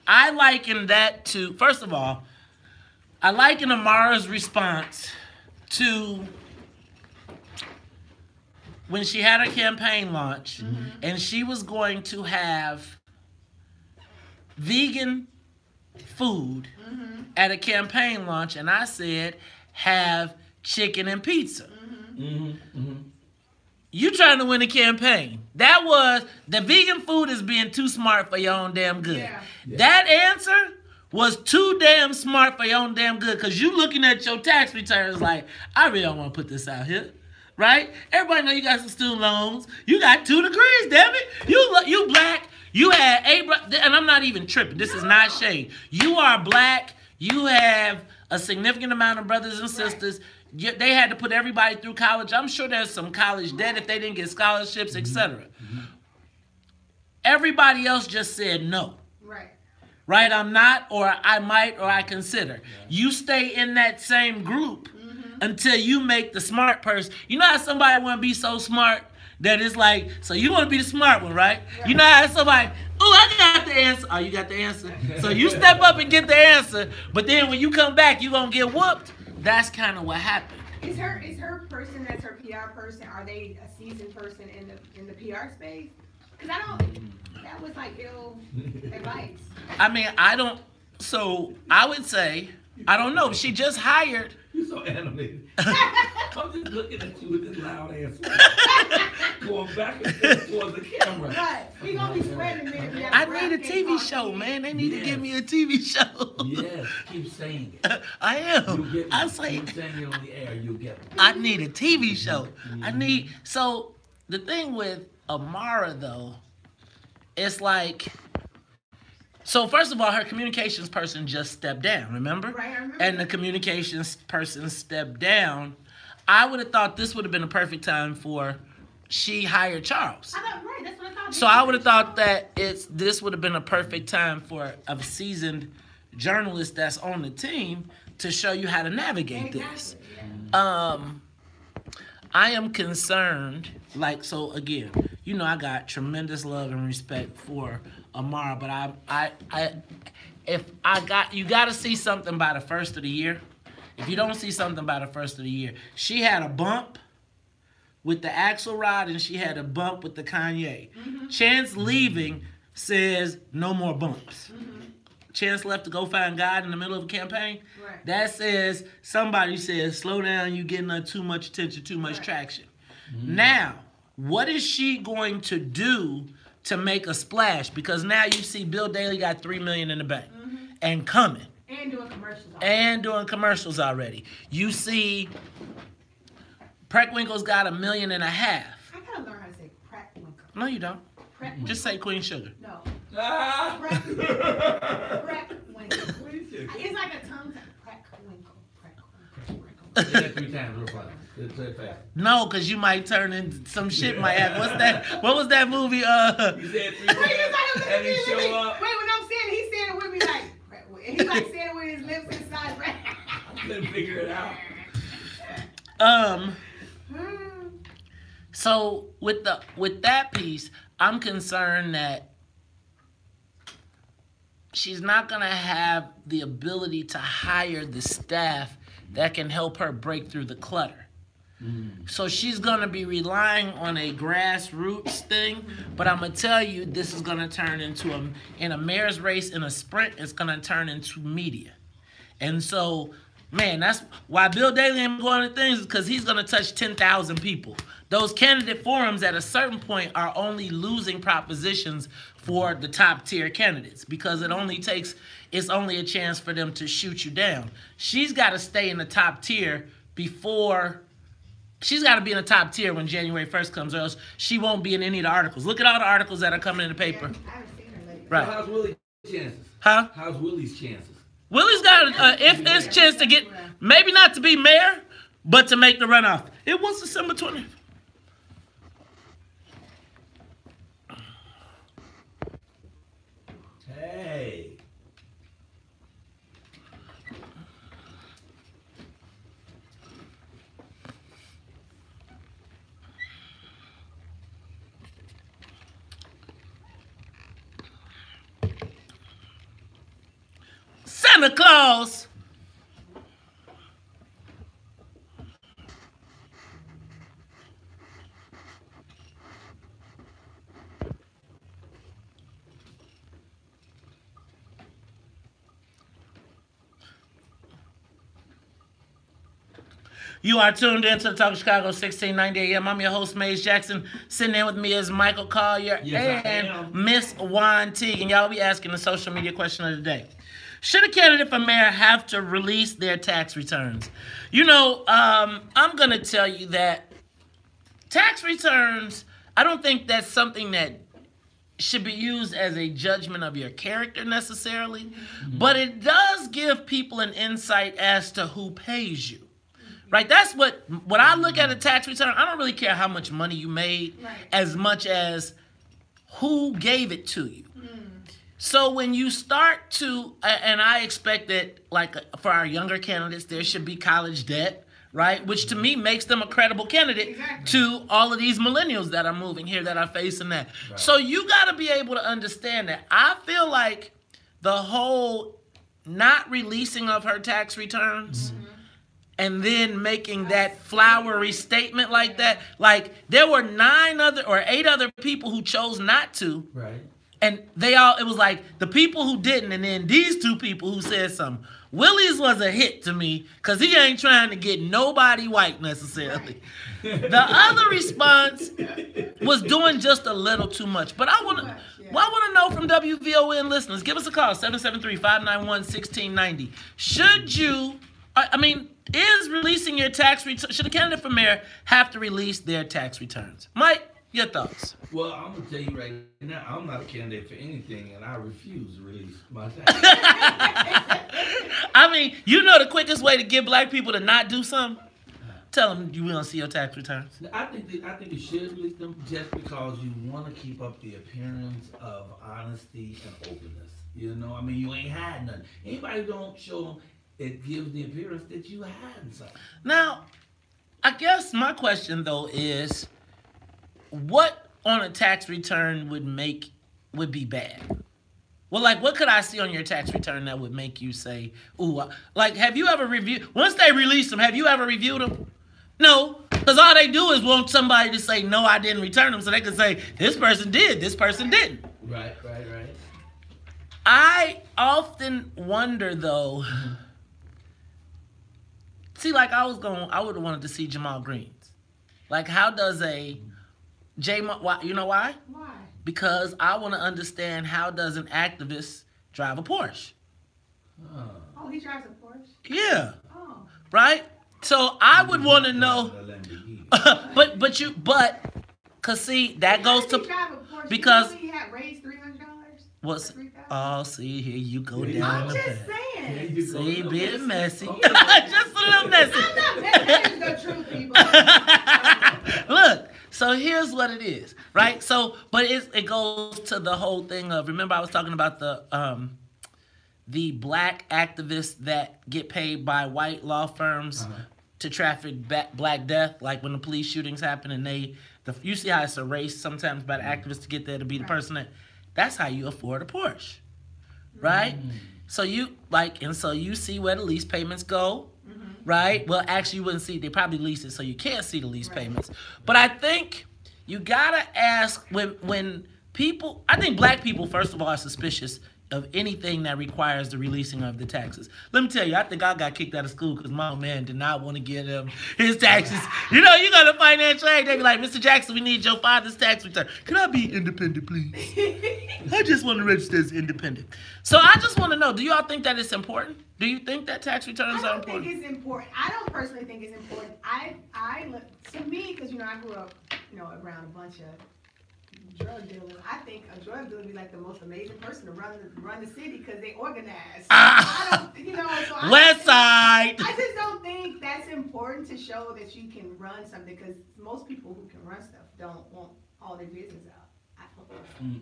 I liken that to, first of all, I liken Amara's response to when she had her campaign launch and she was going to have vegan food at a campaign launch, and I said, have chicken and pizza. You trying to win a campaign. That was, the vegan food is being too smart for your own damn good. Yeah. That answer was too damn smart for your own damn good, because you looking at your tax returns like, I really don't want to put this out here. Right? Everybody know you got some student loans. You got 2 degrees, damn it. You black. You had and I'm not even tripping. This is not shade. You are black. You have a significant amount of brothers and sisters. They had to put everybody through college. I'm sure there's some college debt if they didn't get scholarships, etc. Everybody else just said no. Right? I'm not, or I might, or I consider. You stay in that same group until you make the smart person. You know how somebody want to be so smart that it's like, so you want to be the smart one, right? You know how somebody, oh, I got the answer. Oh, you got the answer? So you step up and get the answer, but then when you come back, you're going to get whooped. That's kind of what happened. Is her person that's her PR person, are they a seasoned person in the PR space? Cause I don't. That was like ill advice. I mean, I don't. So I would say, I don't know. She just hired. You're so animated. I'm just looking at you with this loud ass going back and forth towards the camera. Right. We gonna be sweating it. I need a TV show, man. They need to give me a TV show. Yes, keep saying it. I am. You'll get I say keep saying it on the air. You'll get it. I need a TV show. I need. So the thing with Amara though, it's like. So first of all, her communications person just stepped down, remember? Right, I remember. And the communications person stepped down. I would have thought this would have been a perfect time for she hired Charles. I thought, right, that's what I thought. So I would have thought that this would have been a perfect time for a seasoned journalist that's on the team to show you how to navigate this. Yeah. I am concerned, like, so again, you know, I got tremendous love and respect for Amara, but you got to see something by the first of the year. If you don't see something by the first of the year, she had a bump with the Axelrod and she had a bump with the Kanye. Mm-hmm. Chance leaving says no more bumps. Mm-hmm. Chance left to go find God in the middle of a campaign. Right. That says, somebody says, slow down, you getting too much attention, too much traction. Mm-hmm. Now, what is she going to do to make a splash? Because now you see Bill Daley got $3 million in the bank and coming. And doing commercials already. And doing commercials already. You see Preckwinkle's got $1.5 million. I gotta learn how to say Preckwinkle. No, you don't. Just say Queen Sugar. No. Preckwinkle. It's like a tongue tie. Preckwinkle. Say that 3 times real fast. Say it fast. No, because you might turn into some shit might happen. What's that? What was that movie? You said 3 times and he show up. Wait, when I'm saying it, he's saying it with me like, and he's like saying it with his lips inside. Couldn't figure it out. So with that piece, I'm concerned that she's not gonna have the ability to hire the staff that can help her break through the clutter. So she's gonna be relying on a grassroots thing, but I'm gonna tell you, this is gonna turn into in a mayor's race, in a sprint, it's gonna turn into media. And so, man, that's why Bill Daley ain't going to things, because he's gonna touch 10,000 people. Those candidate forums at a certain point are only losing propositions for the top tier candidates, because it's only a chance for them to shoot you down. She's got to stay in the top tier she's got to be in the top tier when January 1st comes, or else she won't be in any of the articles. Look at all the articles that are coming in the paper. I haven't seen her lately. Right. So how's Willie's chances? Huh? How's Willie's chances? Willie's got if there's a chance to get, maybe not to be mayor, but to make the runoff. It was December 20th. Hey. Santa Claus. You are tuned in to the Talk of Chicago 1690 AM. I'm your host, Maze Jackson. Sitting in with me is Michael Collier and Miss Juan Teague. And y'all be asking the social media question of the day. Should a candidate for mayor have to release their tax returns? You know, I'm going to tell you that tax returns, I don't think that's something that should be used as a judgment of your character necessarily, but it does give people an insight as to who pays you. Right? That's when I look at a tax return, I don't really care how much money you made, as much as who gave it to you. So when you start to, and I expect that, like, for our younger candidates, there should be college debt, right? Which to me makes them a credible candidate to all of these millennials that are moving here, that are facing that. Right. So you got to be able to understand that. I feel like the whole not releasing of her tax returns and then making that flowery statement like that. Like, there were 8 other people who chose not to. Right. And it was like the people who didn't, and then these 2 people who said something. Willie's was a hit to me because he ain't trying to get nobody white necessarily. The other response was doing just a little too much. But I want to know from WVON listeners. Give us a call, 773-591-1690. Is releasing your tax return? Should a candidate for mayor have to release their tax returns? Mike, your thoughts? Well, I'm going to tell you right now, I'm not a candidate for anything, and I refuse to release my tax. The quickest way to get black people to not do something? Tell them you don't see your tax returns. I think you should release them just because you want to keep up the appearance of honesty and openness. You ain't hiding nothing. Anybody who don't show them, it gives the appearance that you hiding something. Now, I guess my question though is, what on a tax return would be bad? Well, like, what could I see on your tax return that would make you say, ooh, have you ever reviewed, once they release them, have you ever reviewed them? No, because all they do is want somebody to say, no, I didn't return them, so they can say, this person did, this person didn't. Right. I often wonder, though, see, like, I would have wanted to see Jamal Green's. Like, how does you know why? Why? Because I want to understand, how does an activist drive a Porsche? Oh, he drives a Porsche? Yeah. Oh. Right? So I would want to know, cause see, that goes to, because he had raised $300. See, here you go down. I'm just saying. See, being messy. Just a little messy. I'm not messy. That is the truth, people. Look, so here's what it is, right? So, but it goes to the whole thing of, remember I was talking about the black activists that get paid by white law firms to traffic black death, like when the police shootings happen, and you see how it's a race sometimes by the activists to get there to be the person that's how you afford a Porsche, right? So you see where the lease payments go, right? Well, actually, you wouldn't see. They probably lease it, so you can't see the lease payments. But I think you gotta ask when people. I think black people, first of all, are suspicious of anything that requires the releasing of the taxes. Let me tell you, I think I got kicked out of school because my man did not want to give him his taxes. You go to financial aid, they be like, Mr. Jackson, we need your father's tax return. Can I be independent, please? I just want to register as independent. So I just want to know, do y'all think that it's important? Do you think that tax returns are important? I don't think it's important. I don't personally think it's important. To me, because I grew up, around a bunch of drug dealers. I think a drug dealer would be like the most amazing person to run the city because they organize. West Side. I just don't think that's important to show that you can run something, because most people who can run stuff don't want all their business out.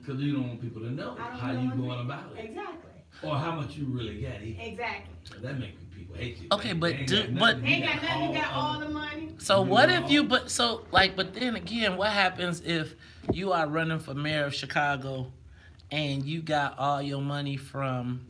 Because you don't want people to know how you going about it. Exactly. Or how much you really got either. Exactly. That makes people hate you. Okay, but ain't got nothing. You got all the money. So what if but then again, what happens if you are running for mayor of Chicago and you got all your money from,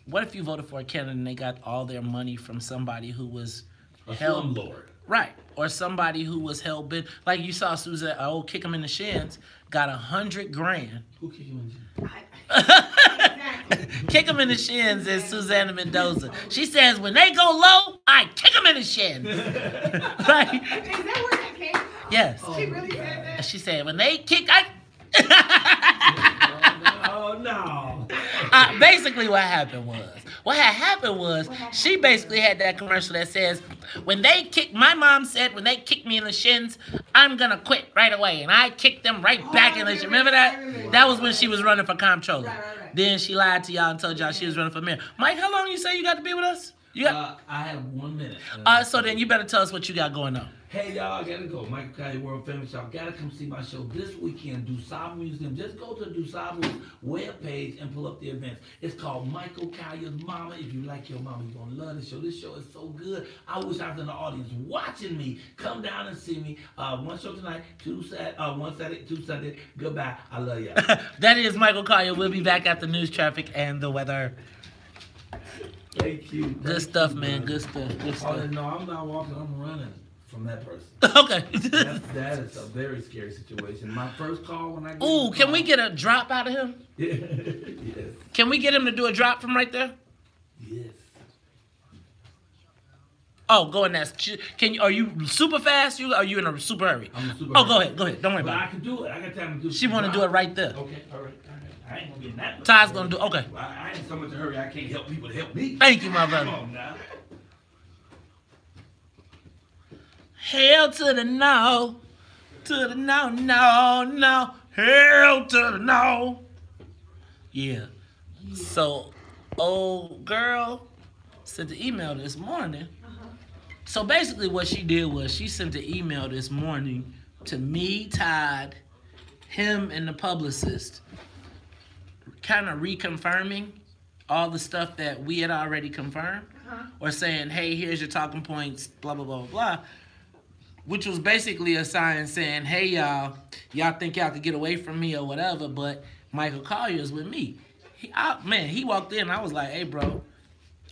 what if you voted for a candidate and they got all their money from somebody who was a slumlord? Right. Or somebody who was hell-bent. Like you saw Suzanne, kick him in the shins, got $100,000. Who kicked him in the shins? Kick him in the shins is Susanna Mendoza. She says, when they go low, I kick them in the shins. Right? Is that where that came from? Yes. She really said that? She said, when they kick, Oh, no. Basically what happened was, she basically had that commercial that says, my mom said, when they kick me in the shins, I'm going to quit right away. And I kicked them right back in the shins. Remember that? That was when she was running for comptroller. Right. Then she lied to y'all and told y'all she was running for mayor. Mike, how long you say you got to be with us? I have 1 minute. So then you better tell us what you got going on. Hey, y'all, I gotta go. Michael Caillou, world famous. Y'all gotta come see my show this weekend, DuSable Museum. Just go to DuSable's webpage and pull up the events. It's called Michael Caillou's Mama. If you like your mama, you're gonna love this show. This show is so good. I wish I was in the audience watching me. Come down and see me. One show tonight, one Saturday, 2 Sunday. Goodbye. I love y'all. That is Michael Caillou. We'll be back after news, traffic, and the weather. Thank you. Good stuff, man. Good stuff. Good Oh, stuff. no, I'm not walking. I'm running from that person. Okay. That is a very scary situation. My first call when I get Ooh, can we get a drop out of him? Yeah. Yes. Can we get him to do a drop from right there? Yes. Oh, go in there. Can you? Are you super fast? Are you in a super hurry? I'm a super Oh, hurry. go ahead. Go ahead. Don't worry But about I it. can do it. I got time to do it. She want to do it right there. Okay, all right. I ain't gonna be in that. Todd's gonna do. Okay. Well, I ain't in so much a hurry. I can't help people to help me. Thank you, my brother. Come on now. Hell to the no. To the no, no, no. Hell to the no. Yeah. So, old girl sent the email this morning. So basically what she did was she sent the email this morning to me, Todd, him, and the publicist, kind of reconfirming all the stuff that we had already confirmed, or saying, hey, here's your talking points, blah, blah, blah, blah, which was basically a sign saying, hey, y'all think y'all could get away from me or whatever, but Michael Collier's with me. He walked in, and I was like, hey, bro,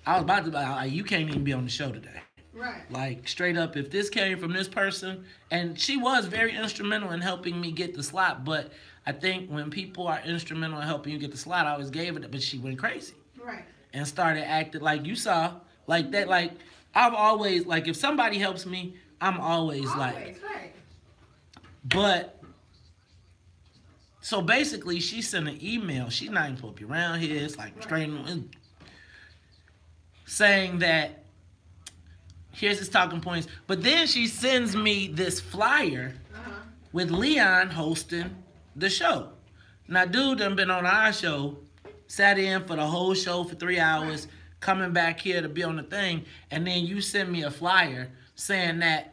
I was about to be like, you can't even be on the show today. Right. Like, straight up, if this came from this person, and she was very instrumental in helping me get the slot, but I think when people are instrumental in helping you get the slot, I always gave it, but she went crazy. Right. And started acting like you saw, like that, like, I've always, like, if somebody helps me, I'm always like, right. But, so basically, she sent an email, she's not even supposed to be around here, it's like straight, saying that, here's his talking points. But then she sends me this flyer with Leon hosting the show. Now, dude done been on our show, sat in for the whole show for 3 hours, coming back here to be on the thing, and then you send me a flyer saying that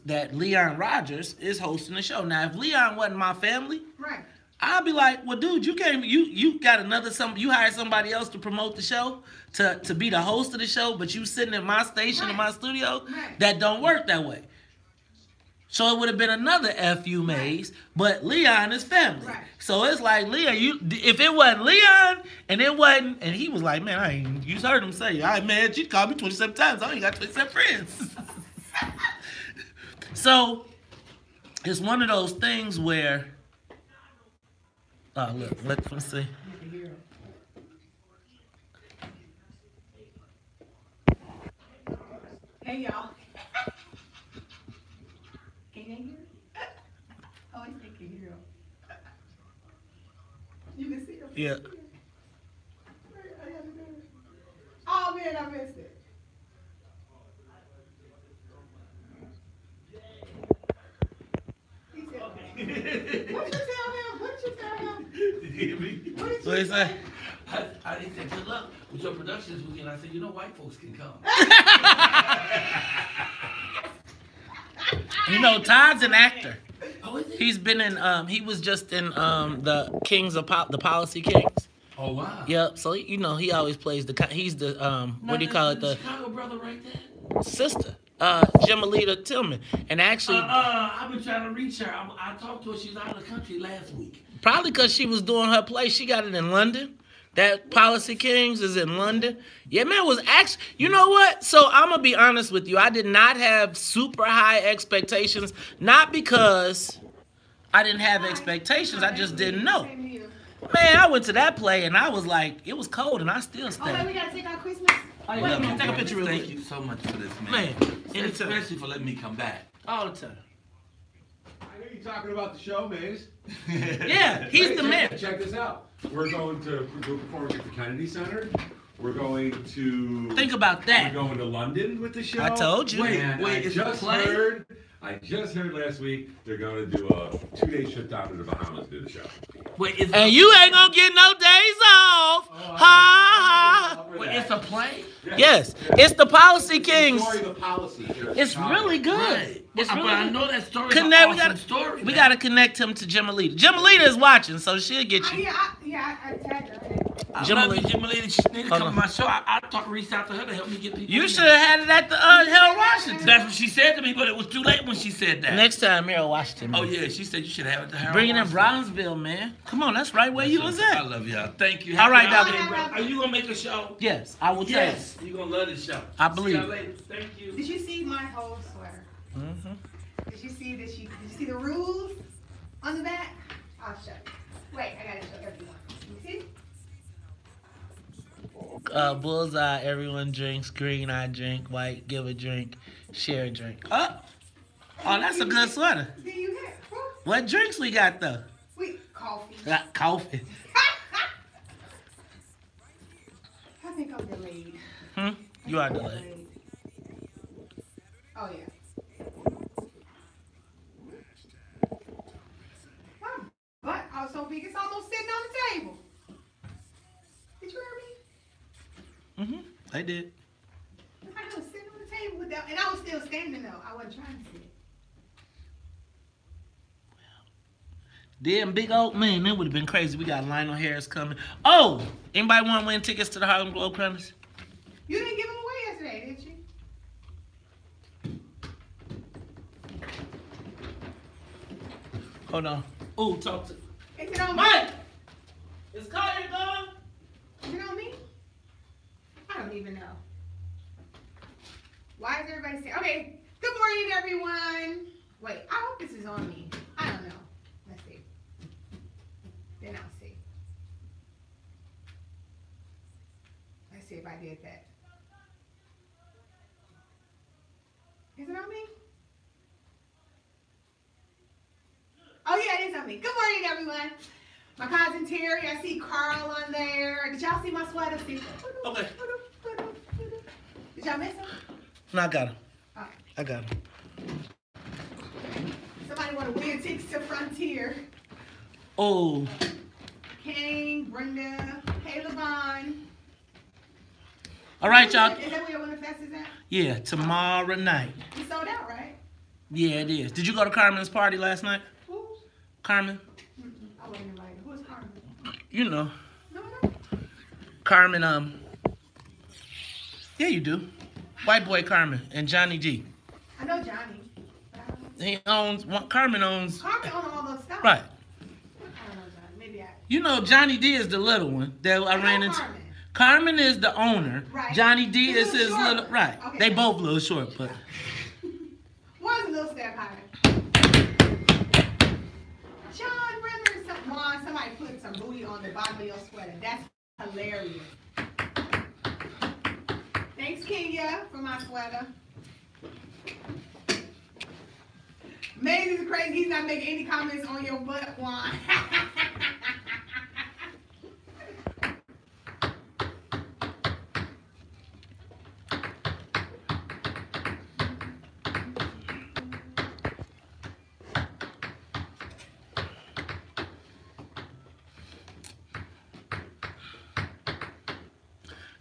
that Leon Rogers is hosting the show. Now, if Leon wasn't my family, Right. I'd be like, well, dude, you got you hired somebody else to promote the show, to be the host of the show, but you sitting in my station in my studio. Right. That don't work that way. So it would have been another FU Maze, but Leon is family. Right. So it's like, Leon, if it wasn't Leon, and he was like, man, you heard him say, man, she called me 27 times, I only got 27 friends. So it's one of those things where, oh, look, let me see. Hey, y'all. Can you hear? Oh, I think you hear. You can see him? Yeah. Oh, man, I missed it. He said, okay. What you tell him? What you tell him? Did you hear me? What did What you he say? I didn't say good luck with your production this weekend. I said, white folks can come. Todd's an actor. Oh, is it? He's been in, he was just in the Kings of the Policy Kings. Oh, wow. Yep. So, he always plays he's the, what do you call it? The Chicago brother right there? sister, Gemalita Tillman. And actually, I've been trying to reach her. I talked to her. She's out of the country last week. probably because she was doing her play, she got it in London. That Policy Kings is in London. Yeah, man, was actually, you know what? So I'm going to be honest with you. I did not have super high expectations. Not because I didn't have expectations. I just didn't know. Man, I went to that play and I was like, it was cold and I still Oh, wait, stayed. we got to take our Christmas. Wait, man, take a picture real Thank quick. you so much for this, man. Man, anytime. Especially for letting me come back. All the time. I hear you talking about the show, Maze. Yeah, he's the man. Check this out. We're going to do a performance at the Kennedy Center. We're going to... Think about that. We're going to London with the show. I told you. And Wait, is it a play? I just heard last week they're going to do a 2-day trip down to the Bahamas to do the show. Wait, is And you ain't gonna get no days off. Ha ha. Wait, it's a play? Yes, it's the Policy Kings. Story of the policy here in It's Chicago. really good. Right. It's But really I good. know that story. Connect, Awesome story. we gotta connect him to Gemalita. Gemalita is watching, so she'll get you. I tagged her. I love you, Jimalina. She need to come on my show. I reached out to her to help me get people. You should have had it at the Harold Washington. That's what she said to me, but it was too late when she said that. Next time, Harold Washington. Oh, yeah, she said you should have it to Harold Bring it in Washington. Brownsville, man. Come on, that's right where you was at. I love y'all. Thank you. All right, Happy Dr. holidays, bro. Are you going to make a show? Yes, I will tell you. Yes. You're going to love this show. I believe. See y'all later. Thank you. Did you see my whole sweater? Did you see that? Did you see the rules on the back? I'll show you. Wait, I gotta show everyone. You see? Bullseye, everyone drinks. Green, I drink. White, give a drink. Share a drink. Oh, that's a good sweater. Do you get? What drinks we got though? Coffee. Got coffee. I think I'm delayed. You are delayed. Oh yeah. But I was so big, it's almost sitting on the table. Did you hear me? I did. I was sitting on the table with that, and I was still standing though. I wasn't trying to sit. Damn, big old man, that would have been crazy. We got Lionel Harris coming. Oh, anybody want to win tickets to the Harlem Globetrotters? You didn't give them away yesterday, did you? Hold on. Ooh, talk to Is it on Mike. me? Is Collier gone? Is it on me? I don't even know. Why is everybody saying? Okay. Good morning, everyone. Wait, I hope this is on me. I don't know. Let's see. Then I'll see. Let's see if I did that. Is it on me? Oh yeah, it is on me. Good morning, everyone. My cousin Terry, I see Carl on there. Did y'all see my sweater? Okay. Did y'all miss him? No, I got him. Oh. I got him. Somebody want to win tickets to Frontier. Oh. Kane, Brenda, hey LeVon. All right, y'all. Is that where your Winter Fest is at? Yeah, tomorrow night. You sold out, right? Yeah, it is. Did you go to Carmen's party last night? Who? Carmen? I wasn't invited. Who is Carmen? You know. No. Carmen, yeah, you do. White boy Carmen and Johnny G. I know Johnny. He owns, Carmen owns. Carmen owns all those stuff. Right. I don't know Johnny. Maybe I. You know, Johnny D is the little one that I ran into. Carmen. Carmen is the owner. Right. Johnny D is his short little, one. right. Okay. They both a little short, but. One's a little step higher. John Rivers, somebody put some booty on the bottom of your sweater. That's hilarious. Thanks, Kenya, for my sweater. Maze is crazy. He's not making any comments on your butt, Juan.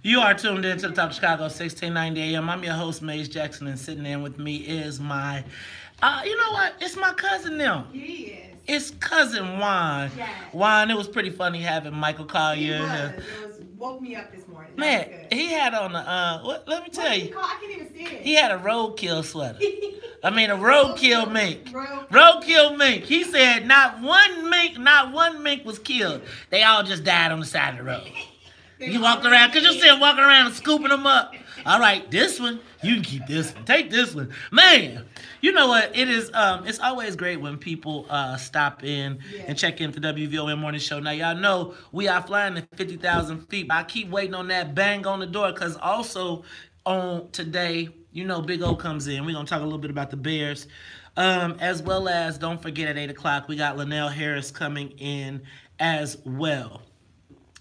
You are tuned in to the Top of Chicago, 1690 AM. I'm your host, Maze Jackson, and sitting in with me is my, you know what? It's my cousin now. He is. It's cousin Juan. Yes. Juan, it was pretty funny having Michael Collier. It was woke me up this morning. Man, That was good. he had on the, let me tell What did he you. call? I can't even see it. He had a roadkill sweater. I mean, a roadkill mink. Roadkill. Roadkill mink. He said not one mink was killed. They all just died on the side of the road. You walked around, because you see him walking around and scooping them up. All right, this one, you can keep this one. Take this one. Man, you know what? It is, it's always great when people stop in and check in the WVON Morning Show. Now, y'all know we are flying at 50,000 feet. But I keep waiting on that bang on the door, because also on today, you know, Big O comes in. We're going to talk a little bit about the Bears. As well as, don't forget, at 8 o'clock, we got Lionel Harris coming in as well.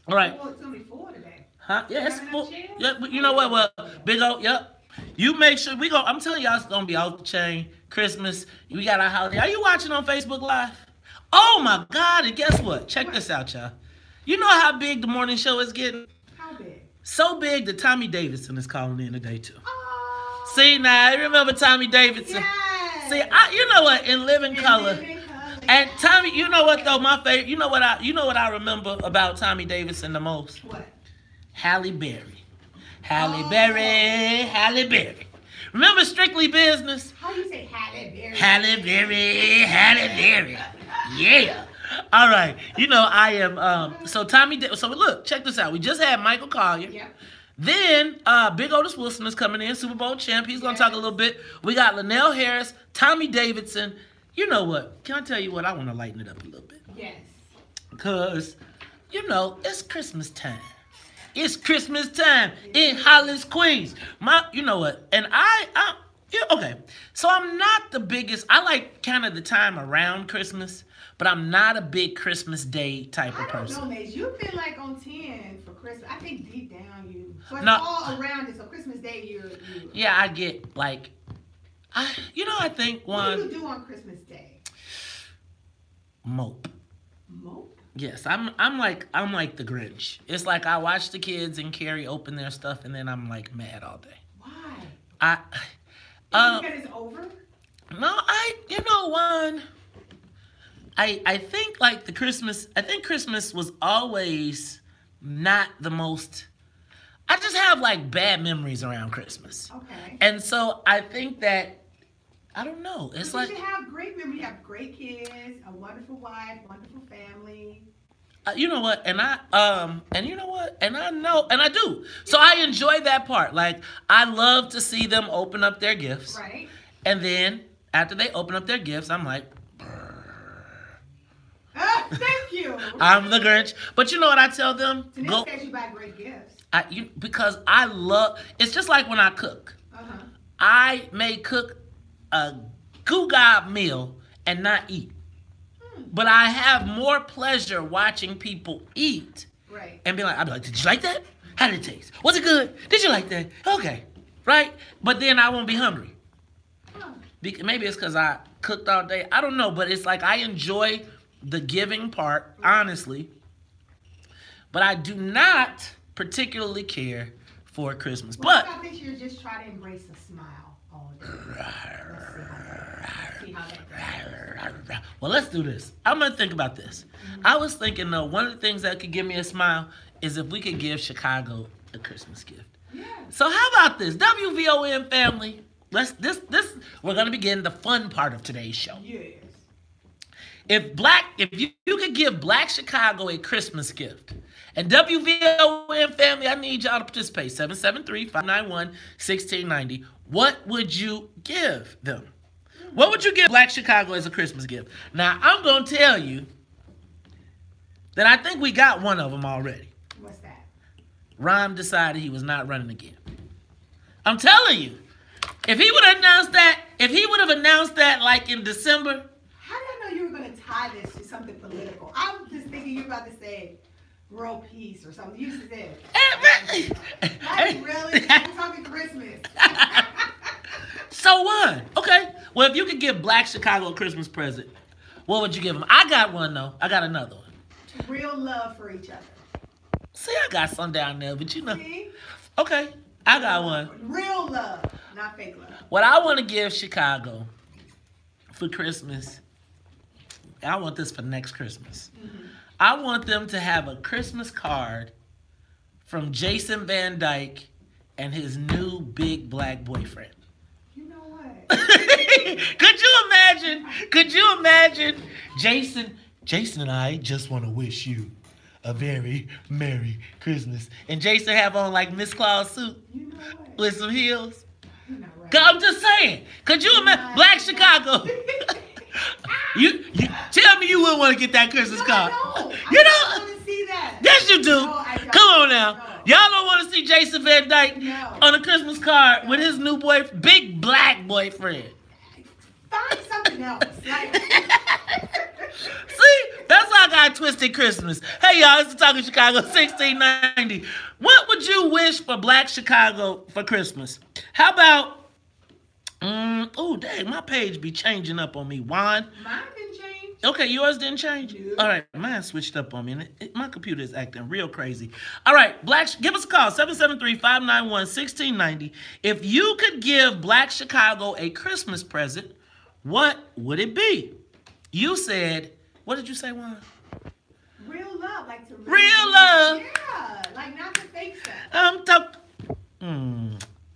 All right. Oh, it's going to be 4 today. Huh? Yeah, it's full. Yeah, you know what? Well, Big O, yep. You make sure we go. I'm telling y'all, it's gonna be off the chain. Christmas. We got our holiday. Are you watching on Facebook Live? Oh my God! And guess what? Check this out, y'all. You know how big the morning show is getting? How big? So big that Tommy Davidson is calling in today too. Oh. See now, I remember Tommy Davidson. Yes. See, you know what? In living color. And Tommy, you know what though? My favorite. You know what I remember about Tommy Davidson the most? What? Halle Berry. Halle Berry. Remember Strictly Business? How do you say Halle Berry? Halle Berry. Yeah. All right. You know, I am, so look, check this out. We just had Michael Collier. Yeah. Then, Big Otis Wilson is coming in, Super Bowl champ. He's going to talk a little bit. We got Linnell Harris, Tommy Davidson. You know what? Can I tell you what? I want to lighten it up a little bit. Yes. Because, you know, it's Christmas time. It's Christmas time in Hollis, Queens. You know what? And okay. So I'm not the biggest. I like kind of the time around Christmas, but I'm not a big Christmas Day type of person. I don't know, Maze. You've been like on 10 for Christmas. I think deep down you. So it's No. all around it. So Christmas Day, you. Yeah, I get like, I think What do you do on Christmas Day? mope. Mope? Yes, I'm like the Grinch. It's like I watch the kids and Carrie open their stuff, and then I'm like mad all day. Why? Because it's over? No, I think like I think Christmas was always not the most, I just have like bad memories around Christmas. Okay. And so I think that, I don't know, it's like. You have great memories, you have great kids, a wonderful wife, wonderful family. You know what, and I do. So I enjoy that part. Like, I love to see them open up their gifts. Right. And then, after they open up their gifts, I'm like, thank you. I'm the Grinch. But you know what I tell them? So Go. you buy great gifts. Because I love, it's just like when I cook. Uh-huh. I may cook a goo-gob meal and not eat. But I have more pleasure watching people eat. Right. And I'd be like, did you like that? How did it taste? Was it good? Did you like that? Okay. Right? But then I won't be hungry. Huh. Maybe it's because I cooked all day. I don't know. But it's like I enjoy the giving part, honestly. But I do not particularly care for Christmas. Well, But I think you just try to embrace a smile all day. See how that goes. Well, let's do this. I'm going to think about this. I was thinking, though, one of the things that could give me a smile is if we could give Chicago a Christmas gift. Yeah. So how about this? WVON family, we're going to begin the fun part of today's show. Yes. If you could give Black Chicago a Christmas gift, and WVON family, I need y'all to participate. 773-591-1690. What would you give them? What would you give Black Chicago as a Christmas gift? Now, I'm going to tell you that I think we got one of them already. What's that? Ron decided he was not running again. I'm telling you, if he would have announced that like in December. How did I know you were going to tie this to something political? I was just thinking you were about to say world peace or something. You said it. Like, really? I'm talking Christmas. So what? Okay. Well, if you could give Black Chicago a Christmas present, what would you give them? I got one, though. I got another one. Real love for each other. See, I got some down there, but you know. See? Okay. I got one. Real love, not fake love. What I want to give Chicago for Christmas, I want this for next Christmas. Mm-hmm. I want them to have a Christmas card from Jason Van Dyke and his new big black boyfriend. You know what? Could you imagine Jason and I just want to wish you a very Merry Christmas. And Jason have on like Miss Claus suit with some heels. I'm just saying. Could you imagine Black Chicago? You tell me you wouldn't want to get that Christmas card. You don't want to see that. Yes, you do. No, I don't. Come on now. No. Y'all don't want to see Jason Van Dyke on a Christmas card with his new boyfriend, big black boyfriend. Find something else. See, that's why I got Twisted Christmas. Hey, y'all, it's the Talking Chicago 1690. What would you wish for Black Chicago for Christmas? How about, oh, dang, my page be changing up on me, Juan. Mine didn't change. Okay, yours didn't change? Yeah. All right, mine switched up on me, and my computer is acting real crazy. All right, give us a call, 773-591-1690. If you could give Black Chicago a Christmas present, what would it be? You said, what did you say, Juan? Real love, like to Real love. Yeah, like not the fake stuff.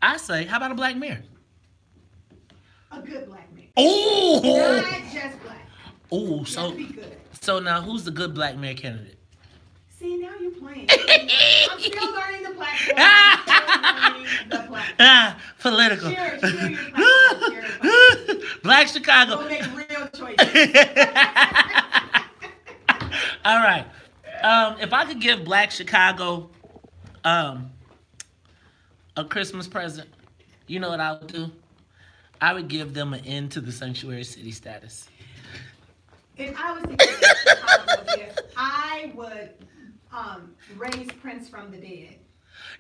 I say, how about a black mirror? A good black man. Oh. Not just black. Oh, so now who's the good black mayor candidate? See, now you're playing. I'm still learning the platform. Political. Share your platform. Black Chicago. We'll make real choices. All right. If I could give Black Chicago a Christmas present, you know what I would do? I would give them an end to the sanctuary city status. If I was to give Chicago a gift, I would raise Prince from the dead.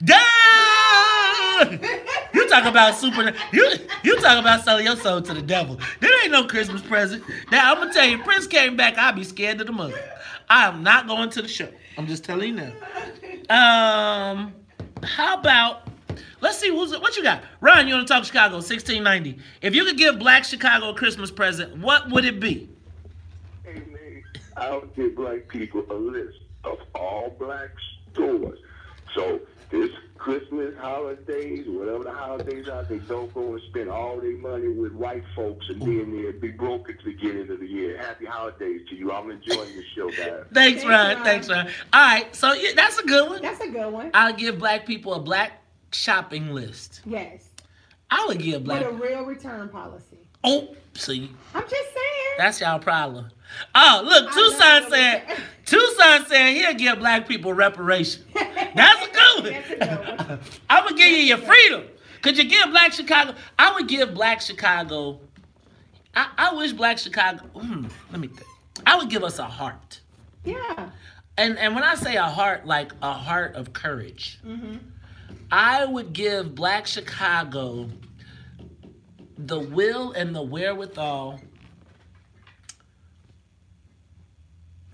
Damn! You talk about you talk about selling your soul to the devil. There ain't no Christmas present. Now I'm gonna tell you, Prince came back, I'd be scared to the mother. I am not going to the show. I'm just telling you now. How about, let's see, what you got? Ron, you want to talk Chicago, 1690. If you could give Black Chicago a Christmas present, what would it be? Hey, man, I would give black people a list of all black stores. So this Christmas, holidays, whatever the holidays are, they don't go and spend all their money with white folks and then they'll be broke at the beginning of the year. Happy holidays to you. I'm enjoying the show, guys. Thanks, Ron. Thanks, Ron. All right, so yeah, that's a good one. That's a good one. I'll give black people a black shopping list. Yes. I would give black. With a real return policy. Oh, see. I'm just saying. That's y'all problem. Oh, look, Tucson said he'll give black people reparations. That's a good one. I would give you your freedom. Could you give Black Chicago? I would give Black Chicago. I wish Black Chicago. Let me think. I would give us a heart. Yeah. And when I say a heart, like a heart of courage, I would give Black Chicago the will and the wherewithal